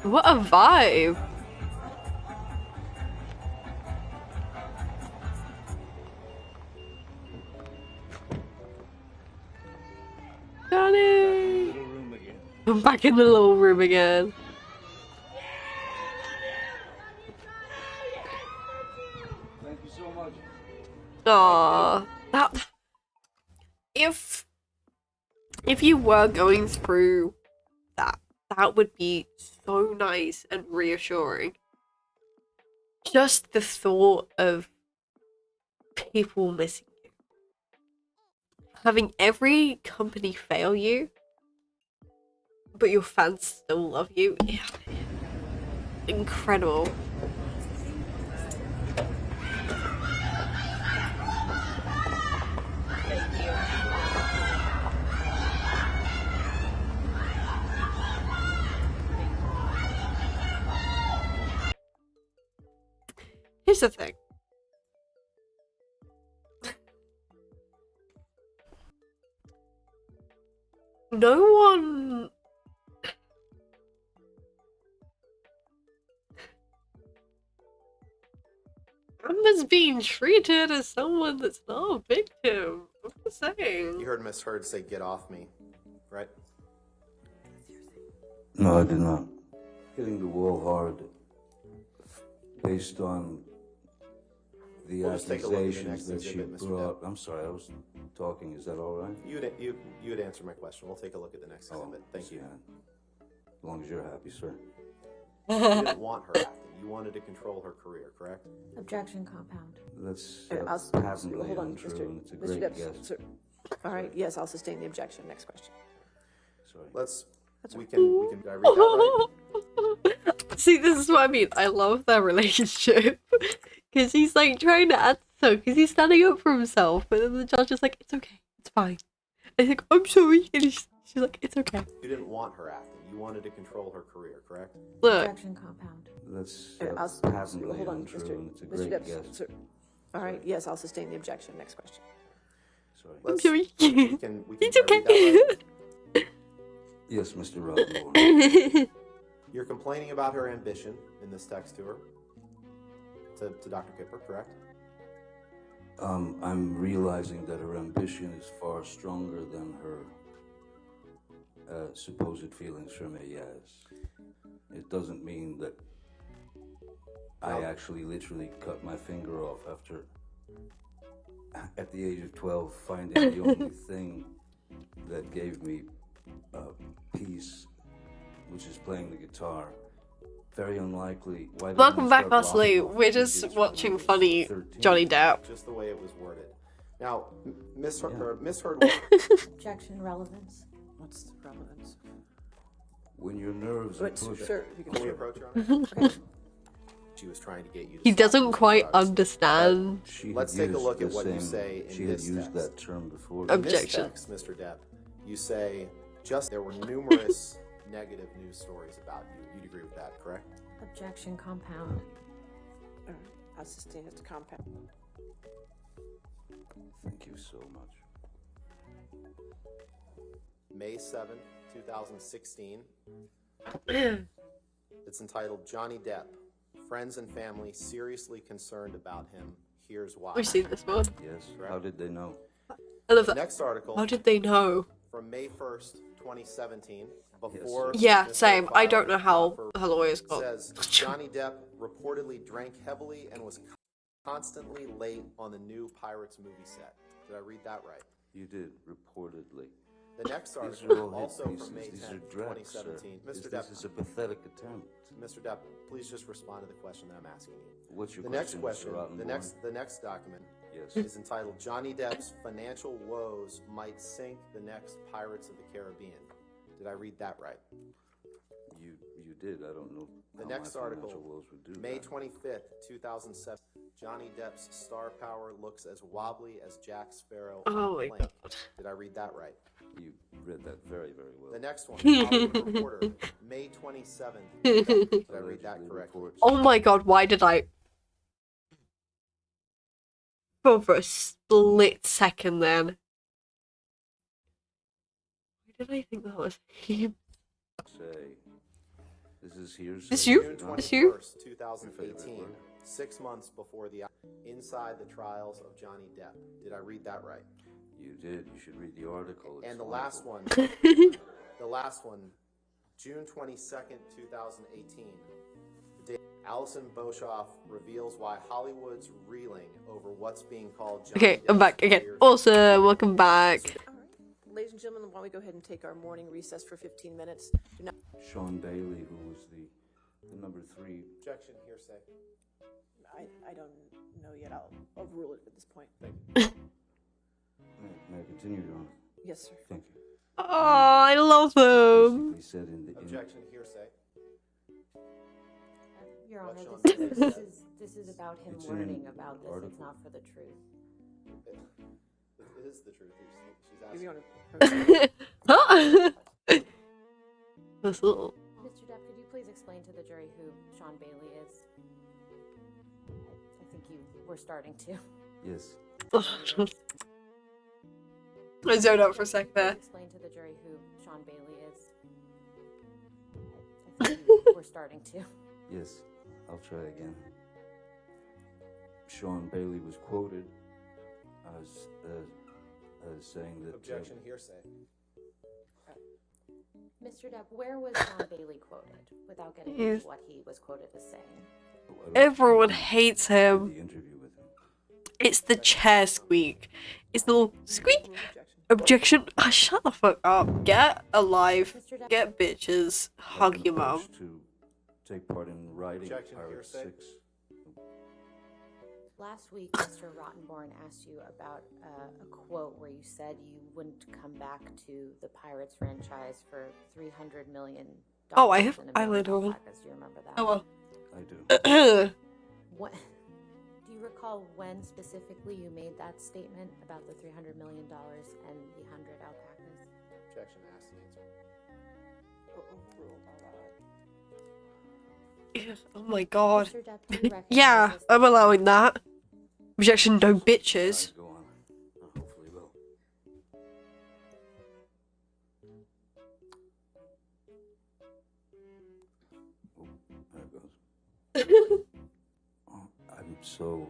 What a vibe. Johnny! I'm back in the little room again. Thank you so much. Aww. If you were going through that would be so nice and reassuring. Just the thought of people missing you. Having every company fail you, but your fans still love you. Yeah. Incredible. Here's the thing. No one... Amber's being treated as someone that's not a victim. I'm just saying. You heard Miss Heard say, "Get off me," right? No, I did not. Hitting the wall hard based on the We'll just take a look at the accusations next that she exhibit, Mr. brought. I'm sorry, I was talking. Is that all right? You would answer my question. We'll take a look at the next exhibit. Thank you. As long as you're happy, sir. You didn't want her acting. You wanted to control her career, correct? Objection, compound. That's Hold on, untrue, and it's a Mr. great Depp, guess. sir. All right, yes, I'll sustain the objection. Next question. Sorry. We can did I read that right? See, this is what I mean. I love their relationship. Because he's like trying to answer, because he's standing up for himself. But then the judge is like, it's okay, it's fine. And he's like, I'm sorry. And she's like, it's okay. You didn't want her acting. You wanted to control her career, correct? Look. Objection, compound. That's Hold on, untrue, and it's a Mr. great Depp, guess. sir. All right, yes, I'll sustain the objection. Next question. Sorry. I'm sorry. It's okay. Yes, Mr. Rockmore. You're complaining about her ambition in this text to her, to Dr. Kipper, correct? I'm realizing that her ambition is far stronger than her supposed feelings for me, yes. It doesn't mean that I actually literally cut my finger off after, at the age of 12, finding the only thing that gave me peace, which is playing the guitar. Very unlikely. Why didn't Welcome I back, start Vasily. blocking off We're just digits watching when I was funny 13? Johnny Depp. Just the way it was worded. Now, Miss Heard. Objection, relevance. What's the relevance? When your nerves are pushed. Sir, if you Can we can approach her? She was trying to get you to He stop doesn't using quite drugs. understand. Let's take a look at what you say in She had this used text. that term before. In this Objection. text, Mr. Depp, you say there were numerous negative news stories about you. You'd agree with that, correct? Objection, compound. All right, I'll sustain it to compound. Thank you so much. May 7th, 2016. It's entitled Johnny Depp. Friends and family seriously concerned about him. Here's why. We've seen this one. Yes. How did they know? I love that. Next article. How did they know? From May 1st, 2017. Before Yeah, Mr. same. I Filed don't know how for- her lawyer's It called. says Johnny Depp reportedly drank heavily and was constantly late on the new Pirates movie set. Did I read that right? You did, reportedly. The next These article, are all hit also pieces. from May These 10th, are dregs, sir. 2017. Mr. This Depp, is a pathetic attempt. Mr. Depp, please just respond to the question that I'm asking you. What's your The question, next question, Mr. Rottenborn? the next document Yes. is entitled "Johnny Depp's Financial Woes Might Sink the Next Pirates of the Caribbean." Did I read that right? You did. I don't know. The how next my article, financial woes would do May that. 25th, 2007. Johnny Depp's star power looks as wobbly as Jack Sparrow Oh on my a plane. God. Did I read that right? You read that very, very well. The next one, Hollywood Reporter, May 27th. Did I read that correctly? Oh my God, why did I... For a split second then. Why did I think that was him? Say, this is hearsay. This you? June This you? 21st, 2018, 6 months before the Inside the Trials of Johnny Depp. Did I read that right? You did. You should read the article. It's And the wonderful. last one, June 22nd, 2018. The day Alison Boshoff reveals why Hollywood's reeling over what's being called Johnny Okay, I'm Depp's back again. career. Awesome, welcome back. All right. Ladies and gentlemen, why don't we go ahead and take our morning recess for 15 minutes? Do not Sean Bailey, who was the number 3. Objection, hearsay. I don't know yet. I'll overrule it at this point. May I continue, Your Honor? Yes, sir. Thank you. Oh, I love him. He said in the Objection, hearsay. Your What, Honor, Sean? this is about him It's in learning about this. article. It's not for the truth. It is the truth. She's If you asking. want to This little... Mr. Depp, could you please explain to the jury who Sean Bailey is? I think you were starting to. Yes. I zoned out for a sec there. Explain to the jury who Sean Bailey is. I think you were starting to. Yes. I'll try again. Sean Bailey was quoted as saying that... Objection, hearsay. Mr. Depp, where was Sean Bailey quoted without getting Yes. into what he was quoted as saying? Everyone hates him. The interview with him. It's the chair squeak. It's the little squeak. Objection. Oh, shut the fuck up. Get alive. Get bitches. Hug your mom. To take part in writing Objection, Pirate hearsay. 6. Last week, Mr. Rottenborn asked you about a quote where you said you wouldn't come back to the Pirates franchise for $300 million. Oh, I have and a million eyeliner on. alpacas. Do you remember that? Oh well. I do. What, do you recall when specifically you made that statement about the $300 million and the 100 alpacas? Objection, asked and answered. overrule Oh my god. Mr. Depp, do you recognize Yeah, this? I'm allowing that. Objection, no bitches. Go on. Hopefully will. Oh, there it goes. Oh, I'm so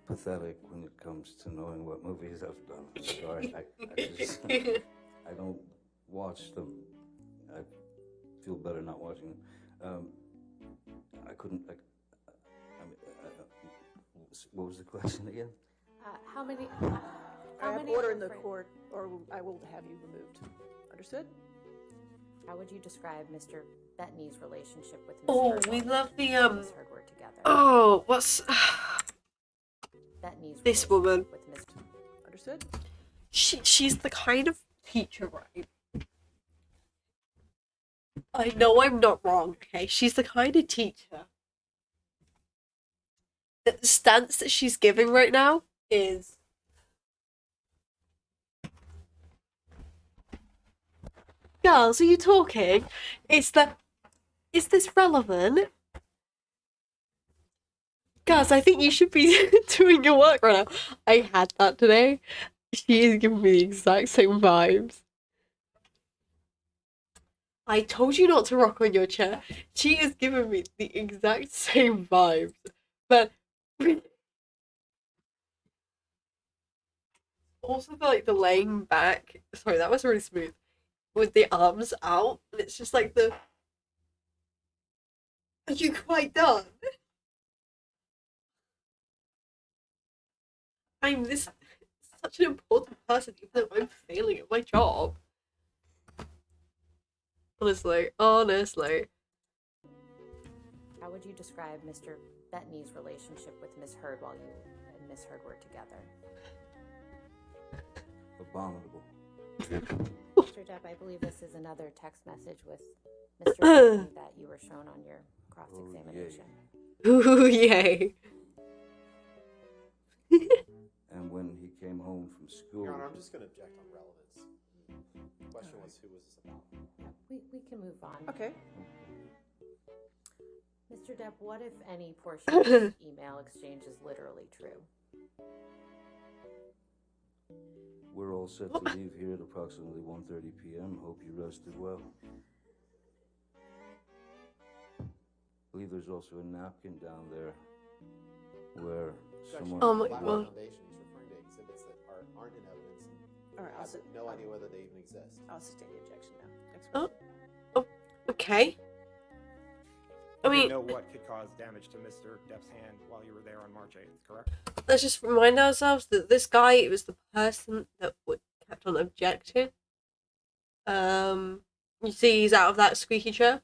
pathetic when it comes to knowing what movies I've done. I'm sorry. I just I don't watch them. I feel better not watching them. I couldn't. What was the question again? How many? I How have many order in the different- court, or I will have you removed. Understood? How would you describe Mr. Bettany's relationship with Ms. Oh, Heard we while love the you and Ms. Heard were together? Oh, what's Bettany's this woman? relationship with Ms. Understood? She's the kind of teacher, right? I know I'm not wrong, okay? She's the kind of teacher that the stance that she's giving right now is girls, are you talking? Is this relevant? Guys, I think you should be doing your work right now. I had that today. She is giving me the exact same vibes. I told you not to rock on your chair. She is giving me the exact same vibes. But also like the laying back. Sorry, that was really smooth. With the arms out. And it's just like the... Are you quite done? I'm this such an important person, even though I'm failing at my job. Honestly. How would you describe Mr. Bettany's relationship with Miss Heard while you and Miss Heard were together? Abominable. Mr. Depp, I believe this is another text message with Mr. Bettany that you were shown on your cross-examination. Ooh, yay. And when he came home from school... Your Honor, I'm just going to object on relevance. The question was, who was this about? We can move on. Okay. Mr. Depp, what, if any, portion of this email exchange is literally true? We're all set to leave here at approximately 1:30 p.m. Hope you rested well. I believe there's also a napkin down there where someone... Oh my God. God. Foundation, he's referring to exhibits that aren't in evidence. All right, I have no idea whether they even exist. I'll sustain the objection now. Next Oh. Okay. I You mean, know what could cause damage to Mr. Depp's hand while you were there on March 8th, correct? let's just remind ourselves that this guy was the person that kept on objecting. You see he's out of that squeaky chair.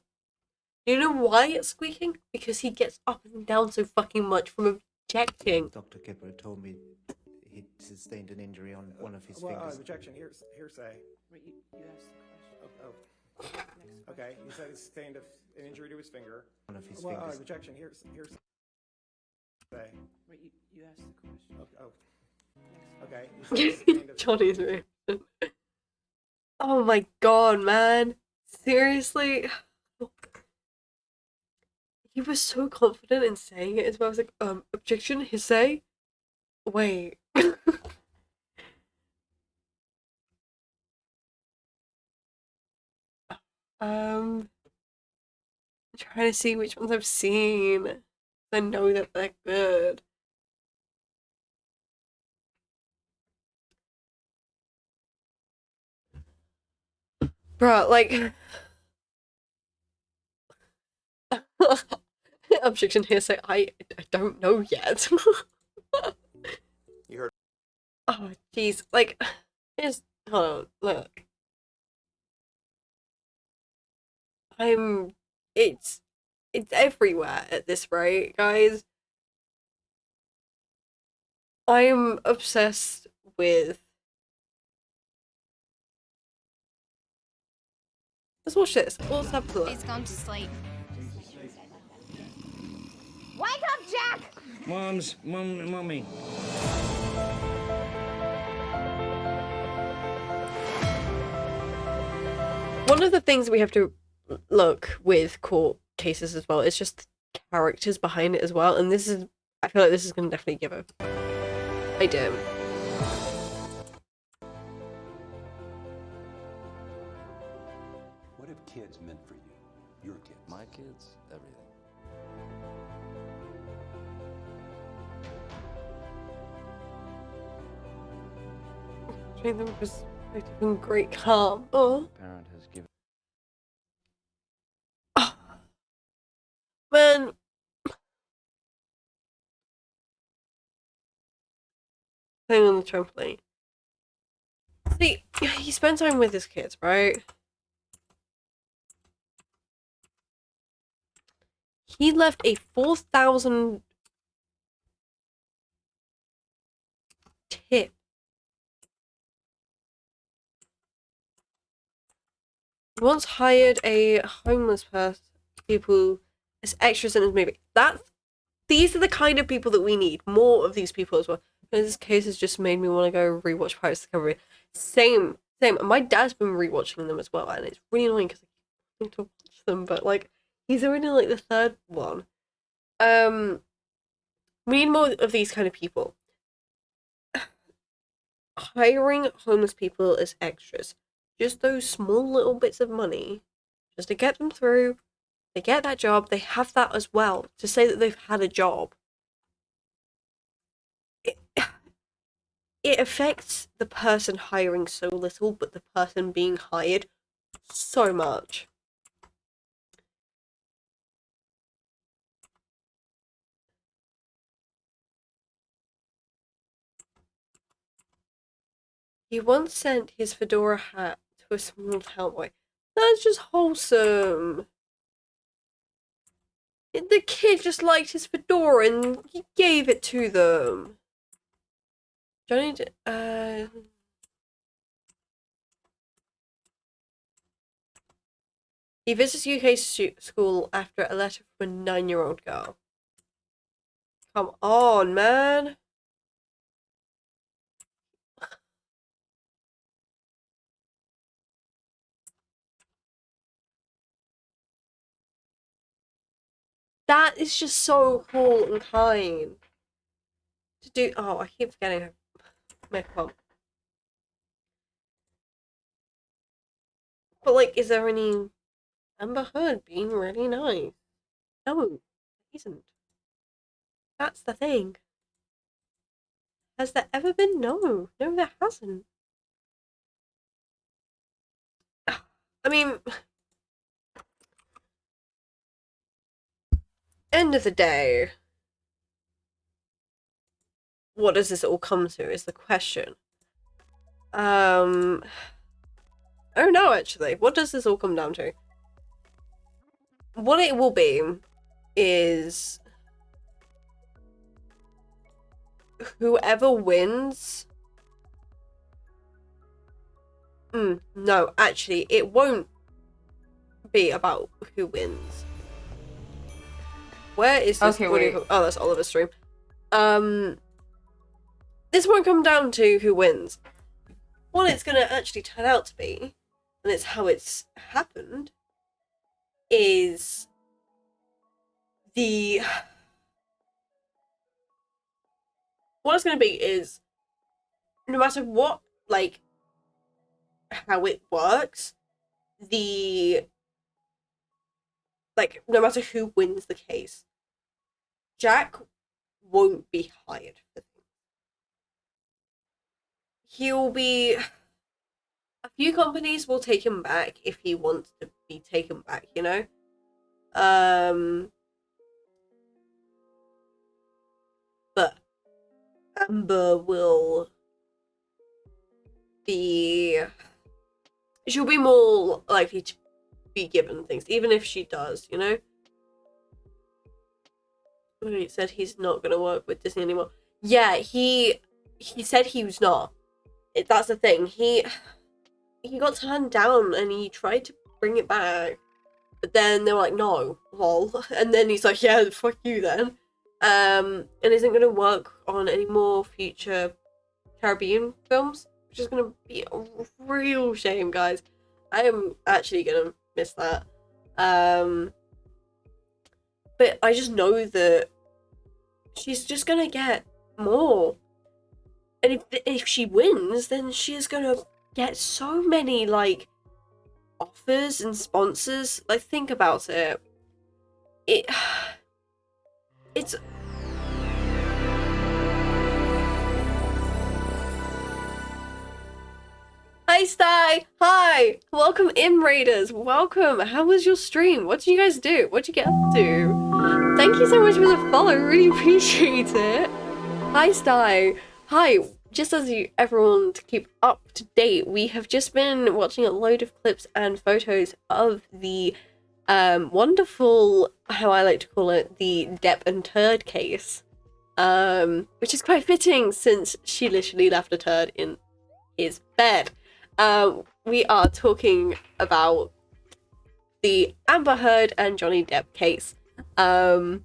Do you know why it's squeaking? Because he gets up and down so fucking much from objecting. Dr. Kipper told me he sustained an injury on one of his Well, fingers. objection, hearsay. Wait, you asked the question. Oh. Okay, he said he sustained an injury to his finger. One of his Well, fingers. objection, hearsay. Wait, you asked the question. Okay, he said he sustained a... Johnny's reaction. Oh my god, man. Seriously? He was so confident in saying it as well. I was like, objection, hearsay? Wait. I'm trying to see which ones I've seen. I know that they're good. Bruh, like... Objection hearsay, I don't know yet. You heard. Oh, jeez. Like, hold on, look. It's everywhere at this rate, guys. I'm obsessed with... Let's watch this. Let's have a look. He's gone to sleep. Wake up, Jack! Mummy. One of the things we have to look with court cases as well is just the characters behind it as well, and this is... I feel like this is going to definitely give a... idea. What have kids meant for you? Your kids? My kids? Everything. Treat them with perspective and great calm. Oh. Parent has given... Man. Playing on the trampoline. See, he spent time with his kids, right? He left a 4,000 tip. He once hired a homeless people as extras in his movie. These are the kind of people that we need. More of these people as well. And this case has just made me want to go rewatch Pirates of the Caribbean. Same. My dad's been rewatching them as well, and it's really annoying because I need to watch them, but like he's already like the third one. We need more of these kind of people. Hiring homeless people as extras. Just those small little bits of money, just to get them through. They get that job, they have that as well, to say that they've had a job. It affects the person hiring so little, but the person being hired so much. He once sent his fedora hat to a small town boy. That's just wholesome. The kid just liked his fedora and he gave it to them. Johnny he visits UK school after a letter from a 9-year-old girl. Come on, man. That is just so cool and kind. To do. Oh, I keep forgetting her makeup. But, like, is there any Amber Heard being really nice? No, it isn't. That's the thing. Has there ever been? No. No, there hasn't. I mean, end of the day, what does this all come to is the question. Oh no, actually. What does this all come down to? What it will be is whoever wins. No, actually, it won't be about who wins. Where is this? Okay, wait. Oh, that's Oliver's stream. This won't come down to who wins. What it's gonna actually turn out to be, and it's how it's happened, is what it's gonna be is no matter what, like, how it works, no matter who wins the case, Jack won't be hired for things. He'll be... A few companies will take him back if he wants to be taken back, you know? But Amber will be... She'll be more likely to be given things, even if she does, you know? He said he's not going to work with Disney anymore. Yeah, he said he was not. That's the thing. He got turned down and he tried to bring it back. But then they were like, no, lol. And then he's like, yeah, fuck you then. And isn't going to work on any more future Caribbean films, which is going to be a real shame, guys. I am actually going to miss that. But I just know that she's just going to get more. And if she wins, then she is going to get so many, like, offers and sponsors. Like, think about it. It's... Hi, Sty! Hi! Welcome in, Raiders! Welcome! How was your stream? What did you guys do? What did you get up to? Thank you so much for the follow, really appreciate it! Hi, Sty! Hi! Just as everyone to keep up to date, we have just been watching a load of clips and photos of the wonderful, how I like to call it, the Depp and Turd case. Which is quite fitting since she literally left a turd in his bed. We are talking about the Amber Heard and Johnny Depp case. Yeah,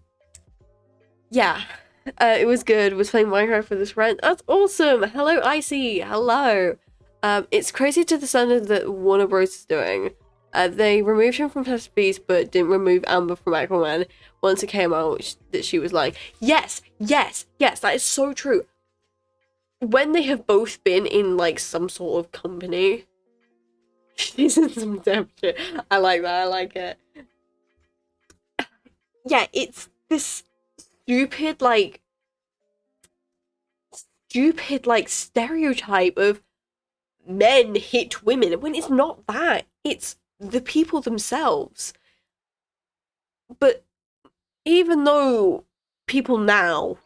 it was good. Was playing Minecraft for this rant. That's awesome. Hello, Icy. Hello. It's crazy to the standard that Warner Bros is doing. They removed him from Fantastic Beasts, but didn't remove Amber from Aquaman. Once it came out that she was like, yes, yes, yes, that is so true. When they have both been in, like, some sort of company, she's in some damn shit. I like that, I like it. Yeah, it's this stupid, like, stereotype of men hit women, when it's not that. It's the people themselves. But even though people now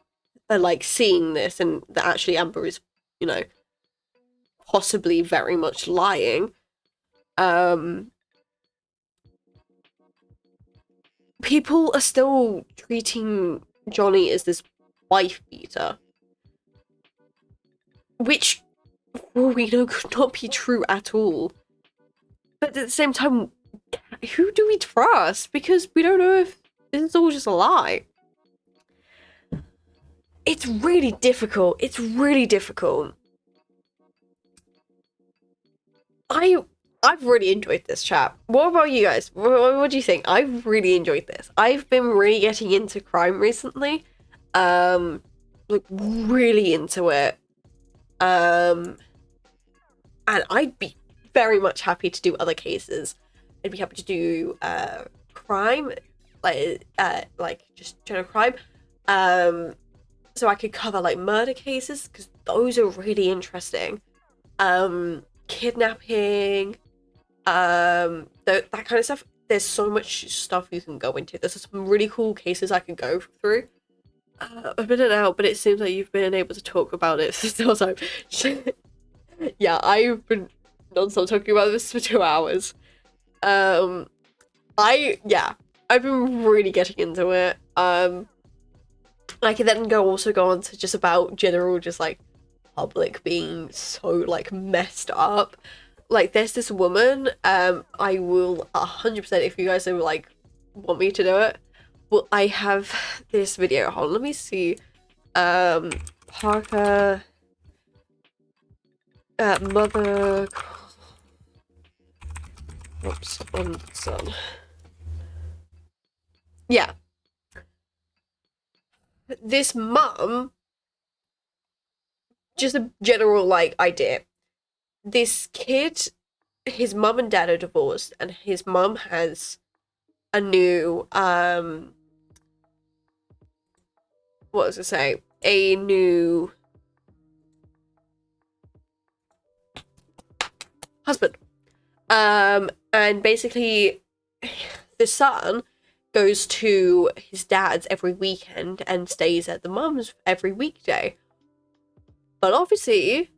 are, like, seeing this and that actually Amber is, you know, possibly very much lying. People are still treating Johnny as this wife beater, which, for all we know, could not be true at all. But at the same time, who do we trust? Because we don't know if this is all just a lie. It's really difficult. It's really difficult. I've really enjoyed this chat. What about you guys? What do you think? I've really enjoyed this. I've been really getting into crime recently. Like really into it. And I'd be very much happy to do other cases. I'd be happy to do crime, like just general crime. So I could cover like murder cases because those are really interesting. Kidnapping, that kind of stuff. There's so much stuff you can go into. There's some really cool cases I could go through. I've been in and out, but it seems like you've been able to talk about it for still time. Yeah, I've been non-stop talking about this for 2 hours. I've been really getting into it. I can then also go on to just about general, just like public being so like messed up. Like there's this woman, I will 100%, if you guys like want me to do it, well, I have this video. Hold on, let me see. Parker, mother, oops, on son. Yeah, this mum, just a general like idea. This kid, his mum and dad are divorced, and his mum has a new what was I say? A new husband. And basically the son goes to his dad's every weekend and stays at the mum's every weekday. But obviously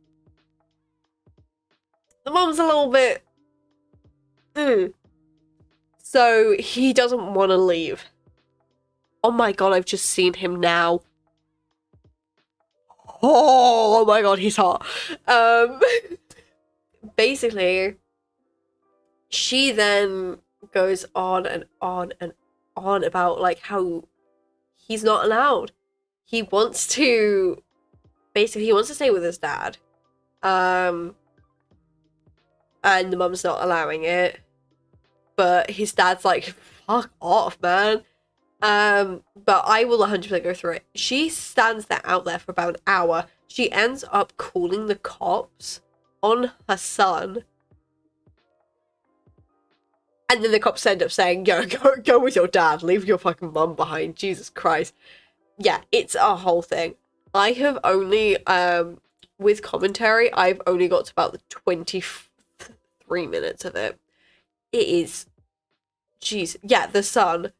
the mum's a little bit so he doesn't want to leave. Oh my god, I've just seen him now. Oh my god, he's hot. Basically, she then goes on and on and on about like how he's not allowed. He wants to stay with his dad. And the mum's not allowing it. But his dad's like, fuck off, man. But I will 100% go through it. She stands there out there for about an hour. She ends up calling the cops on her son. And then the cops end up saying, yo, go with your dad. Leave your fucking mum behind. Jesus Christ. Yeah, it's a whole thing. I have only, with commentary, I've only got to about the 23 minutes of it. It is, jeez, yeah, the son.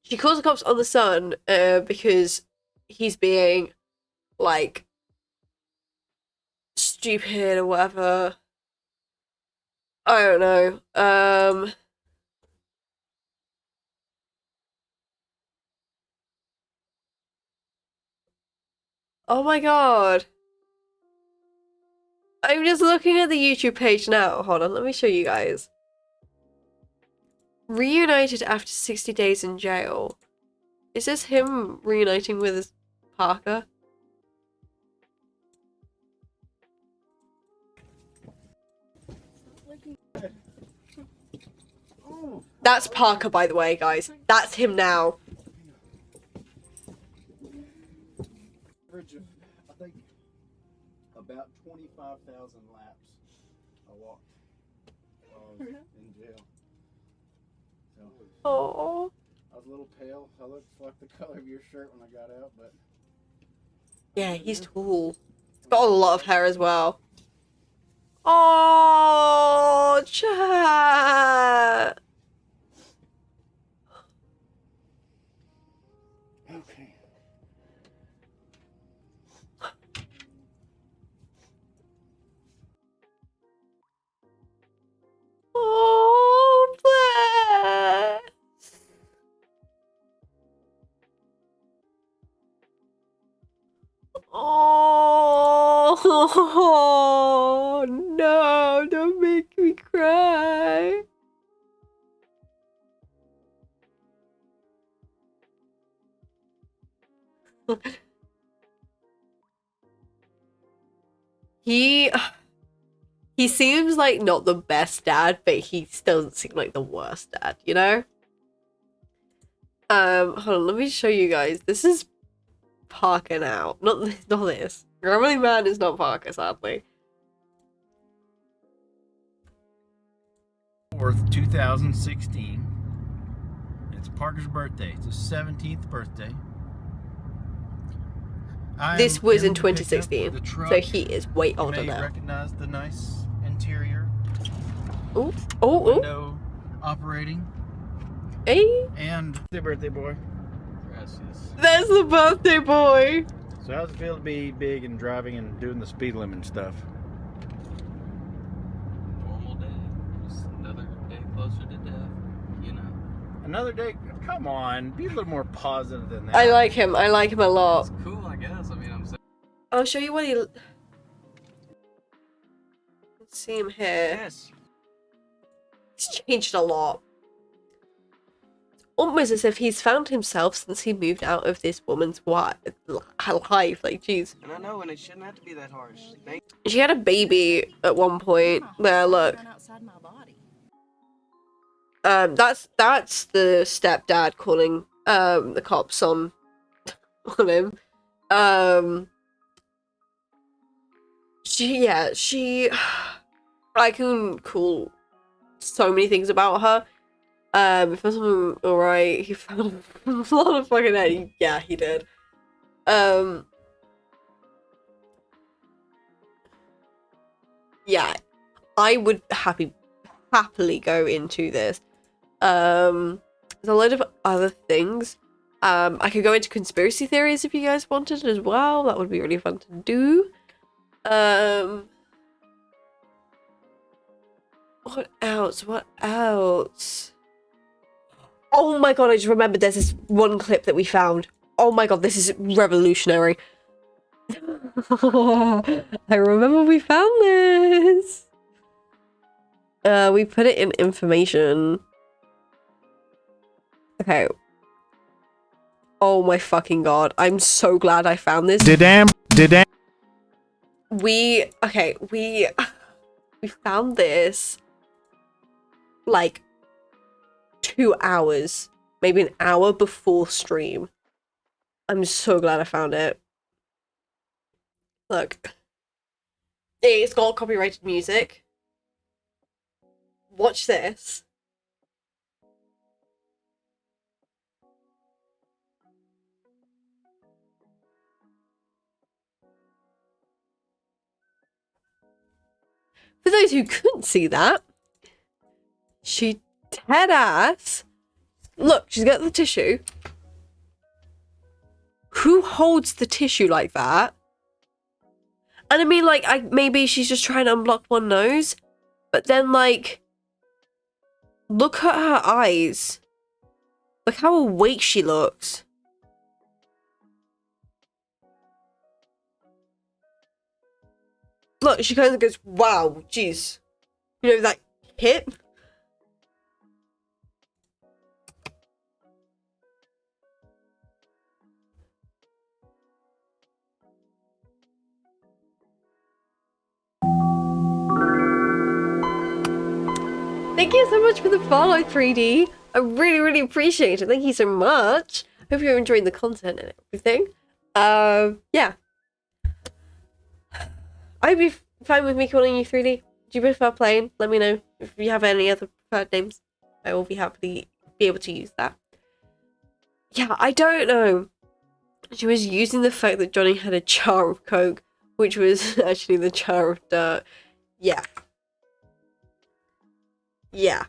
She calls the cops on the son because he's being, like, stupid or whatever. I don't know. Oh my god. I'm just looking at the YouTube page now. Hold on, let me show you guys. Reunited after 60 days in jail. Is this him reuniting with his Parker? That's Parker, by the way, guys. That's him now. Average of, I think, about 25,000 laps I walked while I was in jail. So, oh, I was a little pale. I looked like the color of your shirt when I got out, but yeah, he's tall. He's got a lot of hair as well. Oh, chat. okay. Oh no, don't make me cry. He seems like not the best dad, but he still doesn't seem like the worst dad, you know? Hold on, let me show you guys. This is Parker now. Not this. Gremlin Man is not Parker, sadly. 4th, 2016. It's Parker's birthday. It's his 17th birthday. This was in 2016, so he is way older you may now. recognize the nice interior. Ooh, oh, window operating. Hey. And the birthday boy. Gracias. There's the birthday boy. So how's it feel to be big and driving and doing the speed limit and stuff? Normal day. Just another day closer to death, you know. Another day? Come on, be a little more positive than that. I like him. I like him a lot. It's cool, I guess. I mean, I'm saying. I'll show you what he. Let's see him here. Yes. He's changed a lot. It's almost as if he's found himself since he moved out of this woman's life. Like, jeez. And I know, and it shouldn't have to be that harsh. She had a baby at one point. There, look. That's the stepdad calling the cops on him. I can call so many things about her. He found something alright. He found a lot of fucking head. Yeah, he did. Yeah, I would happily go into this. There's a load of other things. I could go into conspiracy theories if you guys wanted as well. That would be really fun to do. What else? What else? Oh my god, I just remembered there's this one clip that we found. Oh my god, this is revolutionary. I remember we found this. We put it in information. Okay. Oh my fucking god. I'm so glad I found this. We found this like 2 hours, maybe an hour before stream. I'm so glad I found it. Look. It's got copyrighted music. Watch this. For those who couldn't see that, she dead ass. Look, she's got the tissue. Who holds the tissue like that? And I mean, like, maybe she's just trying to unblock one nose, but then, like, look at her eyes. Look how awake she looks. Look, she kind of goes, wow, jeez. You know, that hit? Thank you so much for the follow, 3D. I really, really appreciate it. Thank you so much. Hope you're enjoying the content and everything. Yeah. I'd be fine with me calling you 3D. Do you prefer plain? Let me know if you have any other preferred names. I will be happy to be able to use that. Yeah, I don't know. She was using the fact that Johnny had a jar of coke, which was actually the jar of dirt. Yeah. Yeah.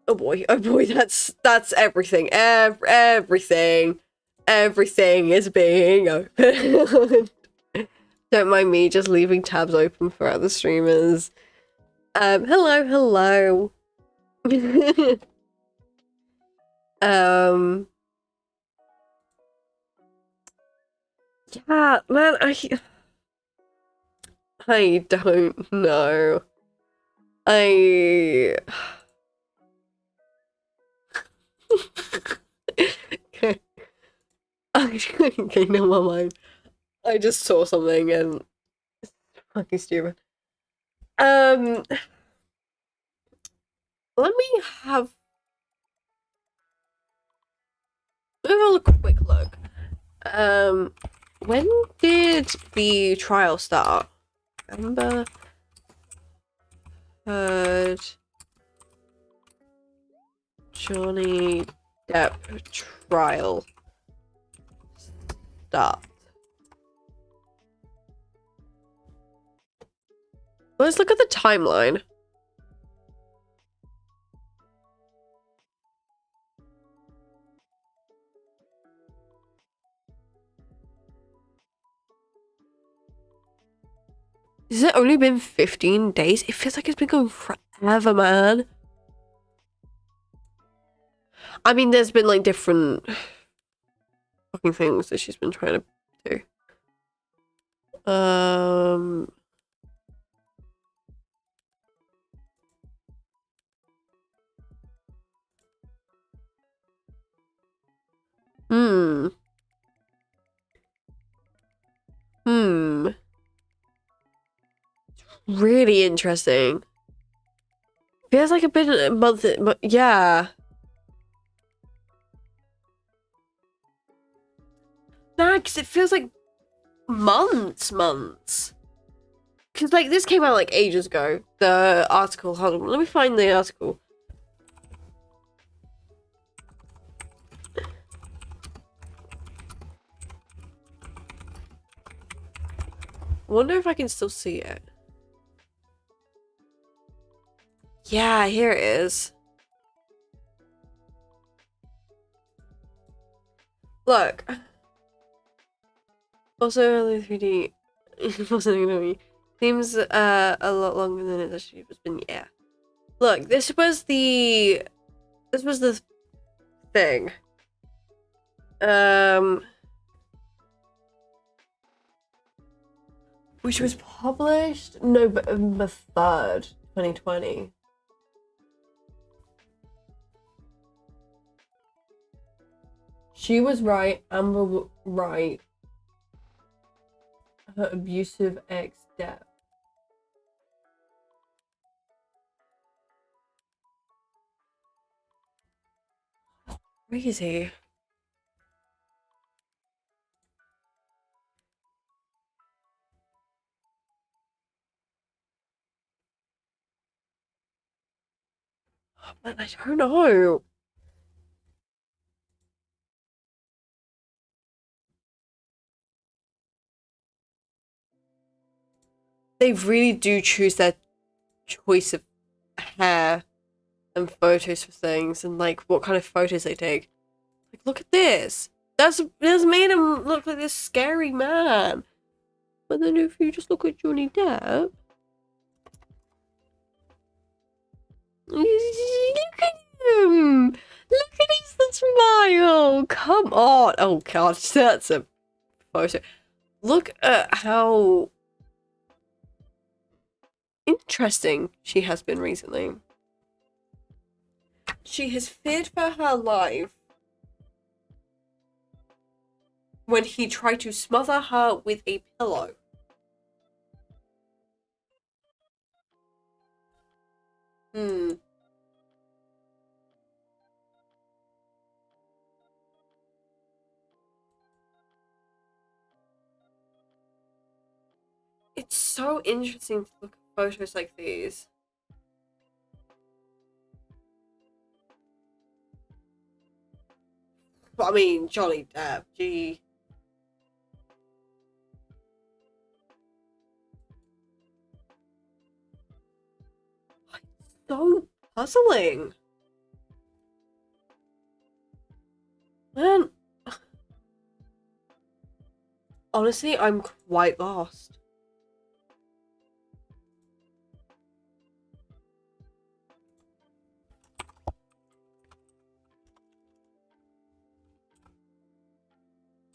Oh boy, that's everything. Everything is being opened. Don't mind me just leaving tabs open for other streamers. Hello. Yeah, man, I don't know. Okay. Okay, never mind. I just saw something and it's fucking stupid. Let me have a quick look. When did the trial start? Amber Heard Johnny Depp trial start. Let's look at the timeline. Has it only been 15 days? It feels like it's been going forever, man. I mean, there's been like different fucking things that she's been trying to do. Really interesting. Feels like a month, but yeah. Nah, because it feels like months. Because like this came out like ages ago. The article. Hold on, let me find the article. Wonder if I can still see it. Yeah, here it is. Look. Also, the 3D wasn't gonna be. Seems a lot longer than it actually has been. Yeah. Look, this was the thing. Which was published November 3rd, 2020. She was right, Amber right. Her abusive ex-Depp. Crazy. But I don't know. They really do choose their choice of hair and photos for things, and like what kind of photos they take. Like, look at this. That's made him look like this scary man. But then if you just look at Johnny Depp, look at him. Look at his smile. Come on. Oh god, that's a photo. Look at how interesting she has been recently. She has feared for her life when he tried to smother her with a pillow. It's so interesting to look at photos like these. I mean, Johnny Depp, gee. So puzzling. Man. Honestly, I'm quite lost.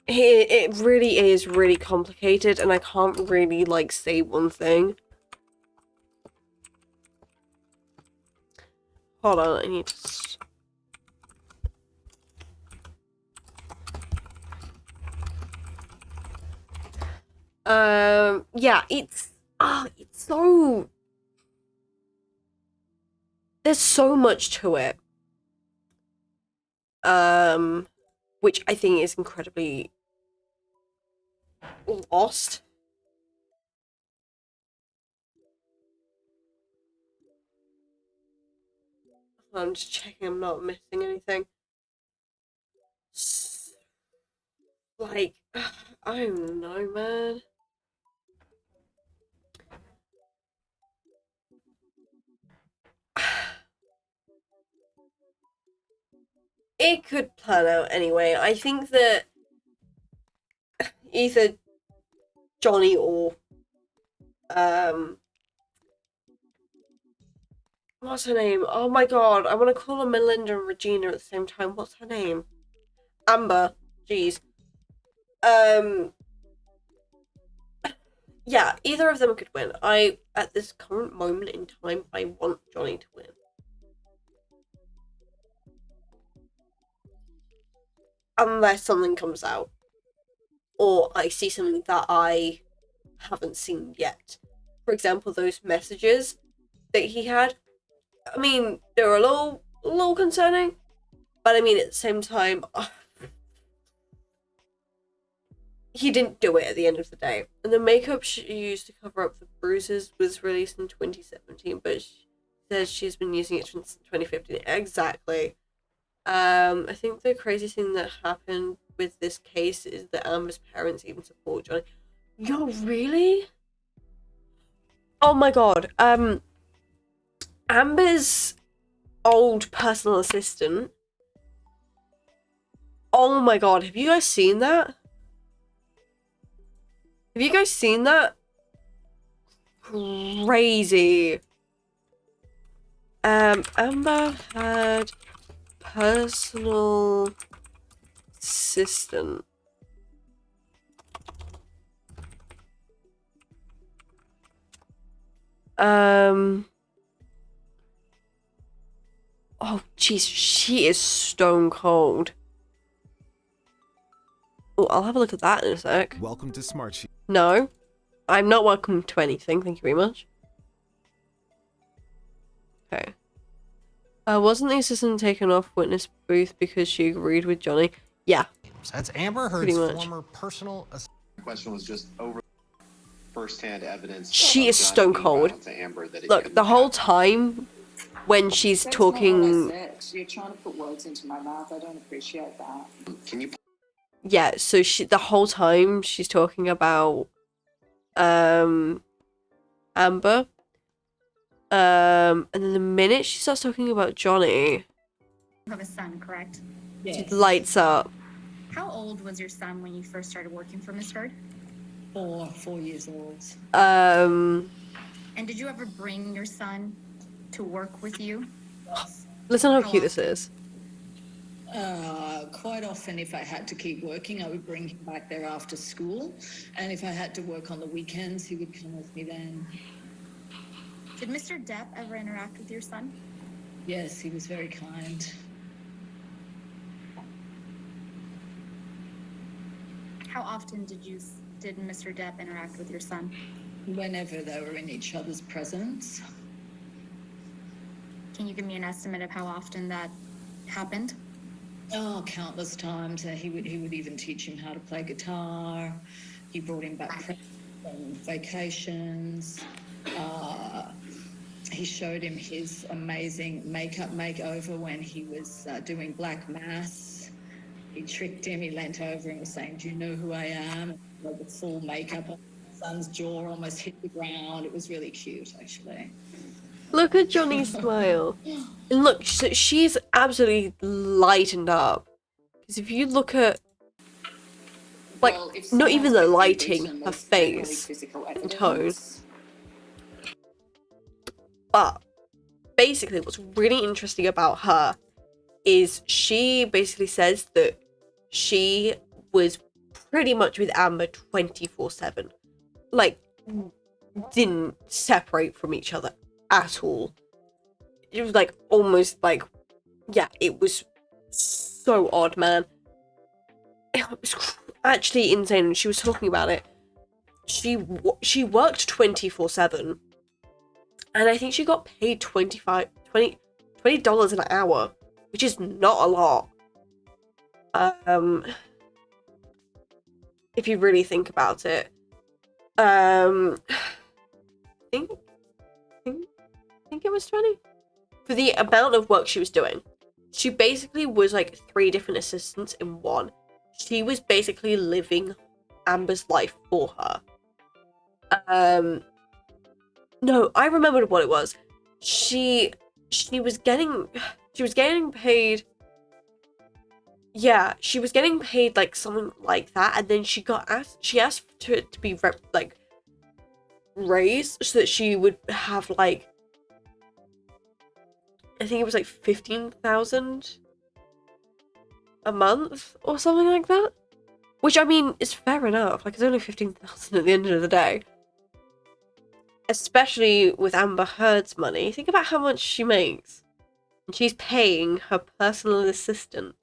It really is really complicated, and I can't really, like, say one thing. Hold on, I need to... yeah, it's so... There's so much to it. Which I think is incredibly lost. I'm just checking I'm not missing anything. Like, I don't know, man. It could plan out anyway. I think that either Johnny or what's her name? Oh my god, I want to call her Melinda and Regina at the same time. What's her name? Amber. Jeez. Yeah, either of them could win. At this current moment in time, I want Johnny to win. Unless something comes out. Or I see something that I haven't seen yet. For example, those messages that he had. I mean, they were a little concerning. But I mean, at the same time, he didn't do it at the end of the day. And the makeup she used to cover up the bruises was released in 2017, but she says she's been using it since 2015. Exactly. I think the crazy thing that happened with this case is that Amber's parents even support Johnny. Yo, really? Oh my god. Amber's old personal assistant. Oh my god, have you guys seen that? Have you guys seen that? Crazy. Amber had personal assistant. Oh jeez, she is stone cold. Oh, I'll have a look at that in a sec. Welcome to Smartsheet. No, I'm not welcome to anything. Thank you very much. Okay. Wasn't the assistant taken off witness booth because she agreed with Johnny? Yeah. That's Amber Heard's former personal assistant. The question was just over first-hand evidence. She is stone cold. Look, the whole time when she's talking. You're trying to put words into my mouth. I don't appreciate that. Can you? Yeah, so the whole time she's talking about Amber. And then the minute she starts talking about Johnny, You have a son, correct? it lights up. How old was your son when you first started working for Miss Heard? 4 years old. And did you ever bring your son to work with you? Listen how cute this is. Quite often, if I had to keep working, I would bring him back there after school. And if I had to work on the weekends, he would come with me then. Did Mr. Depp ever interact with your son? Yes, he was very kind. How often did Mr. Depp interact with your son? Whenever they were in each other's presence. Can you give me an estimate of how often that happened? Oh, countless times. He would even teach him how to play guitar. He brought him back from vacations. He showed him his amazing makeup makeover when he was doing Black Mass. He tricked him. He leant over and was saying, "Do you know who I am?" Like the full makeup on his son's jaw almost hit the ground. It was really cute, actually. Look at Johnny's smile. And look, she's absolutely lightened up. Because if you look at, like, not even the lighting, her face and tone. But basically what's really interesting about her is she basically says that she was pretty much with Amber 24/7. Like, didn't separate from each other at all. It was like almost like, yeah, it was so odd, man. It was actually insane. And she was talking about it. She worked 24/7, and I think she got paid $20 an hour, which is not a lot. If you really think about it. I think it was 20 for the amount of work she was doing. She basically was like 3 different assistants in one. She was basically living Amber's life for her. No, I remembered what it was. She was getting paid. Yeah, she was getting paid like something like that, and then she asked to be raised so that she would have like, I think it was like 15,000 a month or something like that. Which, I mean, is fair enough. Like, it's only 15,000 at the end of the day. Especially with Amber Heard's money. Think about how much she makes. And she's paying her personal assistant.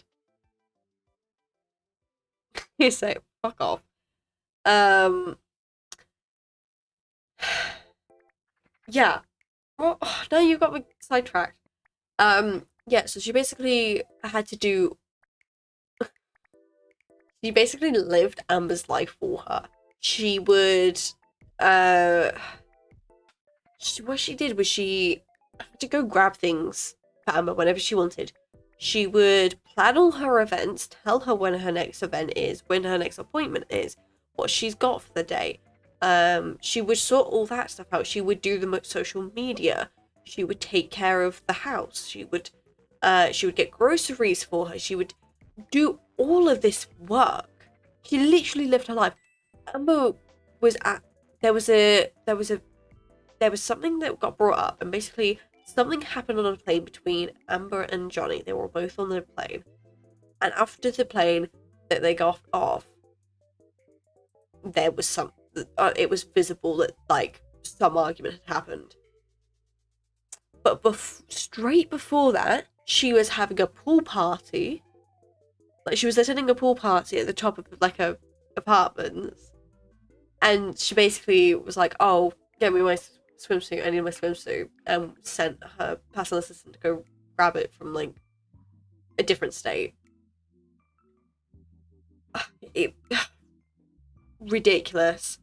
You say, fuck off. Yeah. Well, now you got me sidetracked. Yeah, so she basically had to do... She basically lived Amber's life for her. She would... what she did was she had to go grab things for Amber whenever she wanted. She would plan all her events, tell her when her next event is, when her next appointment is, what she's got for the day. She would sort all that stuff out. She would do the social media. She would take care of the house. She would get groceries for her. She would do all of this work. She literally lived her life. Amber was at there was something that got brought up, and basically something happened on a plane between Amber and Johnny. They were both on the plane, and after the plane that they got off, there was it was visible that like some argument had happened. But straight before that, she was having a pool party. Like, she was attending a pool party at the top of like a apartments, and she basically was like, "Oh, get me my swimsuit. I need my swimsuit," and sent her personal assistant to go grab it from like a different state. Ridiculous.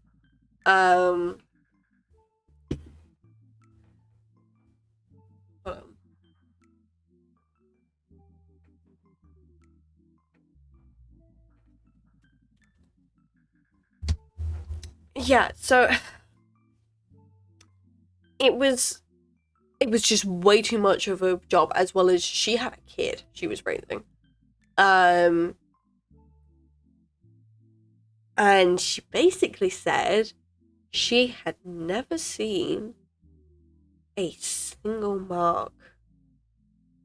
Yeah, so it was just way too much of a job, as well as she had a kid she was raising. And she basically said she had never seen a single mark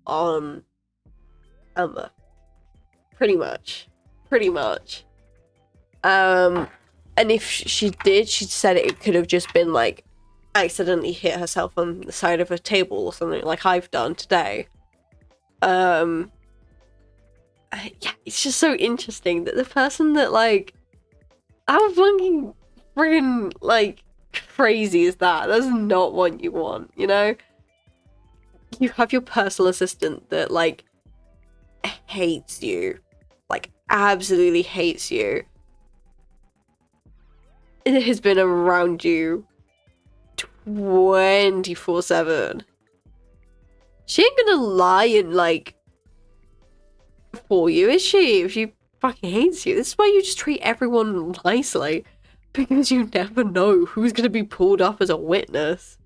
on Amber. Pretty much. And if she did, she said it could have just been like accidentally hit herself on the side of a table or something, like I've done today. Yeah, it's just so interesting that the person that like, how fucking friggin' like crazy is that? That's not what you want, you know? You have your personal assistant that like hates you, like absolutely hates you. It has been around you 24/7. She ain't gonna lie and like for you, is she? If she fucking hates you. This is why you just treat everyone nicely, because you never know who's gonna be pulled up as a witness.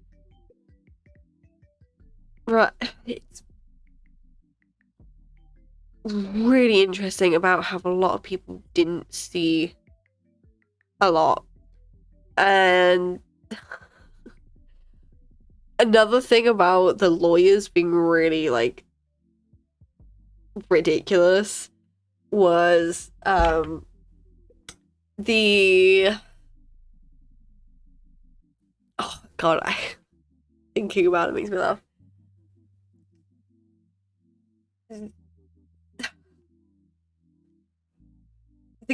Right. It's really interesting about how a lot of people didn't see a lot. And another thing about the lawyers being really like ridiculous was the... Oh, God, thinking about it makes me laugh. The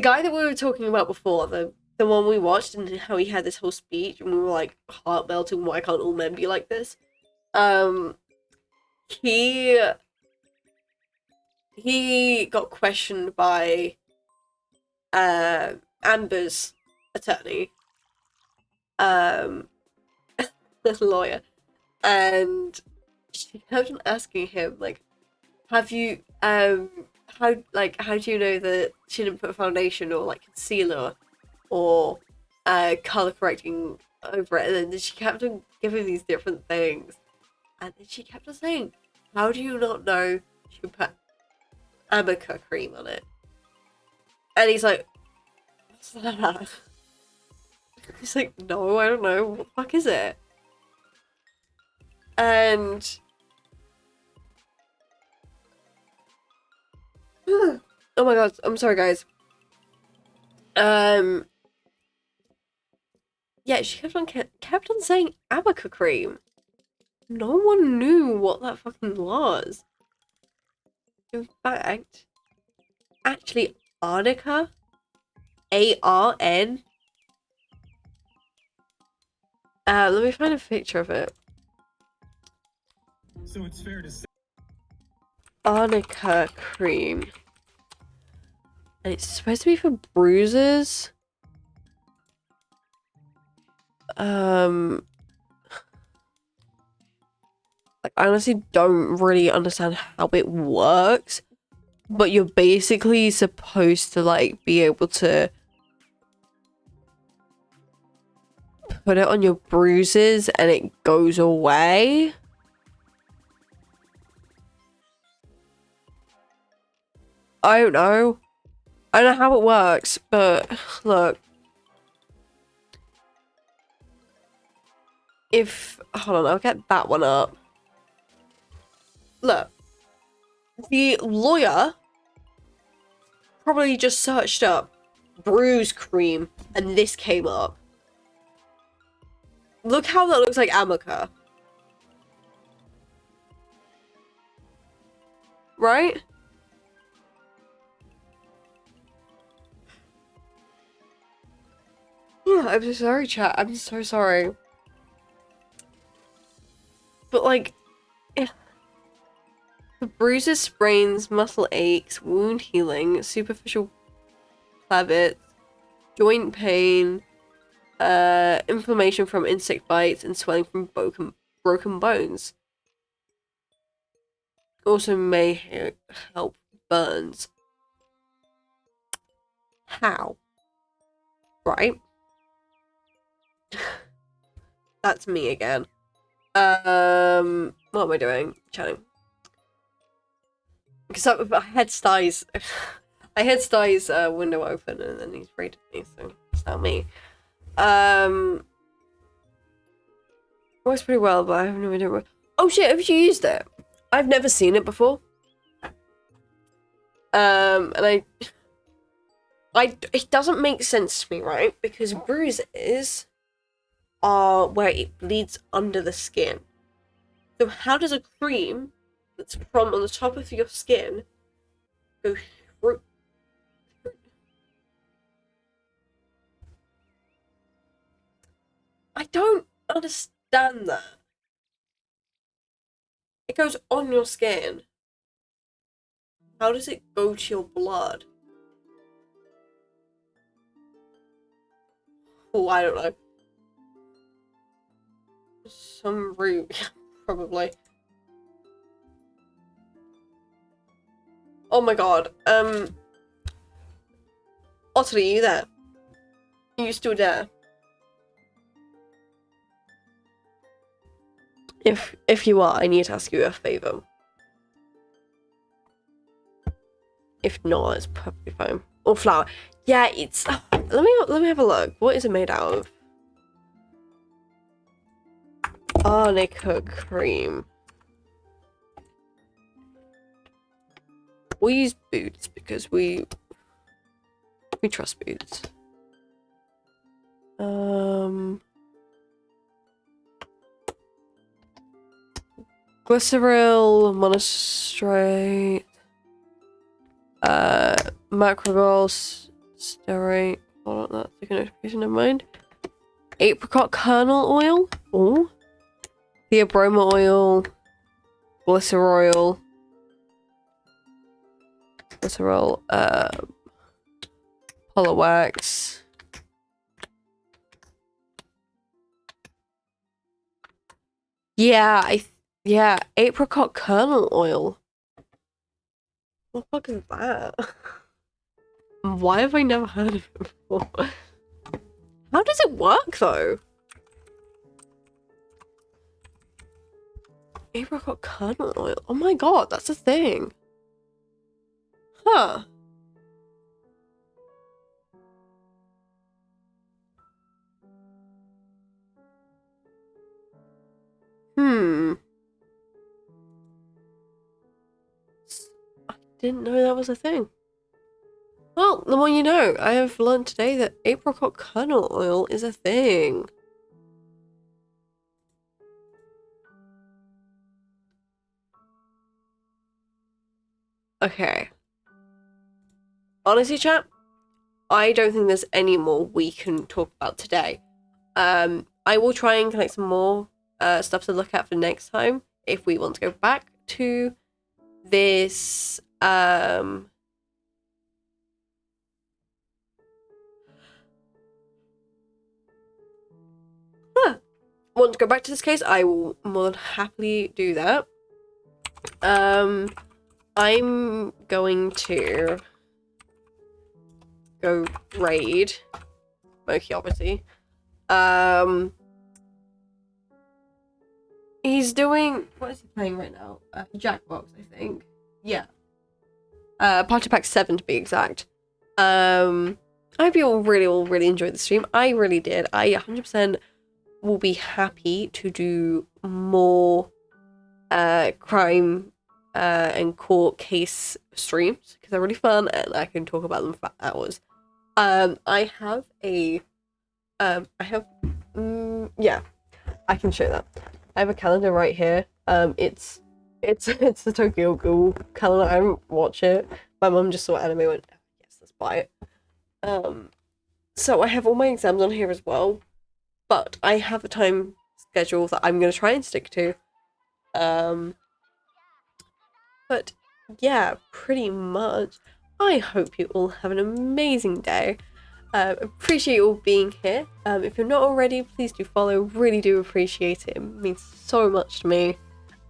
guy that we were talking about before, the one we watched, and how he had this whole speech, and we were like, heart melting, why can't all men be like this? He got questioned by Amber's attorney, the lawyer, and she kept on asking him, like, have you how do you know that she didn't put foundation or like concealer or color correcting over it? And then she kept on giving these different things, and then she kept on saying, how do you not know she put amica cream on it? And he's like, what's that? He's like, no, I don't know, what the fuck is it? And oh my god, I'm sorry guys. Yeah, she kept on saying amica cream. No one knew what that fucking was. In fact, actually, arnica, ARN. Let me find a picture of it. So it's fair to say Arnica cream. And it's supposed to be for bruises. Like, I honestly don't really understand how it works, but you're basically supposed to like be able to put it on your bruises and it goes away. I don't know. I don't know how it works, but look. Hold on, I'll get that one up. Look. The lawyer probably just searched up bruise cream and this came up. Look how that looks like amica. Right? I'm so sorry, chat. I'm so sorry. But like, the bruises, sprains, muscle aches, wound healing, superficial clavits, joint pain, inflammation from insect bites, and swelling from broken bones. Also may help burns. How? Right? That's me again. What am I doing? Chatting. Because I had Sty's window open and then he's raided me, so it's not me. Works pretty well, but I have no idea what. Oh shit, have you used it? I've never seen it before. And it doesn't make sense to me, right? Because bruises are where it bleeds under the skin. So how does a cream that's from on the top of your skin go through? I don't understand that. It goes on your skin. How does it go to your blood? Oh, I don't know. Some root, probably. Oh my god. Otter, are you there? Are you still there? If you are, I need to ask you a favor. If not, it's perfectly fine. Or flour. Yeah, it's. Let me have a look. What is it made out of? Arnica cream. We use Boots because we trust Boots. Glycerol, monostrate, macrogol, stearate. Hold on, that's a notification, never mind. Apricot kernel oil. Oh. Theobroma oil. Glycerol. Glycerol. Polar wax. Yeah, yeah, apricot kernel oil. What the fuck is that? Why have I never heard of it before? How does it work though? Apricot kernel oil. Oh my god, that's a thing. Huh. I didn't know that was a thing. Well, the more you know. I have learned today that apricot kernel oil is a thing. Okay. Honestly, chat, I don't think there's any more we can talk about today. I will try and collect some more stuff to look at for next time if we want to go back to this want to go back to this case, I will more than happily do that. I'm going to go raid Moki, obviously. He's doing, what is he playing right now? Jackbox, I think. Yeah. Party Pack 7 to be exact. I hope you all really enjoyed the stream. I really did. I 100% will be happy to do more crime and court case streams because they're really fun and I can talk about them for hours. I have a yeah, I can show that. I have a calendar right here. It's the Tokyo Ghoul calendar. I didn't watch it. My mum just saw anime and went, yes, let's buy it. So I have all my exams on here as well, but I have a time schedule that I'm gonna try and stick to. But yeah, pretty much. I hope you all have an amazing day. Appreciate you all being here. If you're not already, please do follow. Really do appreciate it. It means so much to me.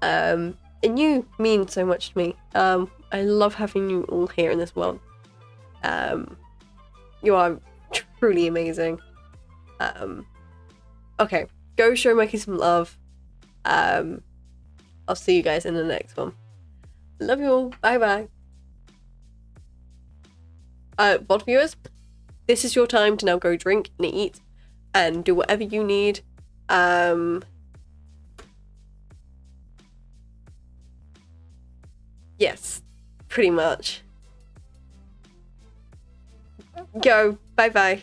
And you mean so much to me. I love having you all here in this world. You are truly amazing. Okay, go show Mikey some love. I'll see you guys in the next one. Love you all. Bye bye. VOD viewers, this is your time to now go drink and eat and do whatever you need. Yes, pretty much. Go. Bye bye.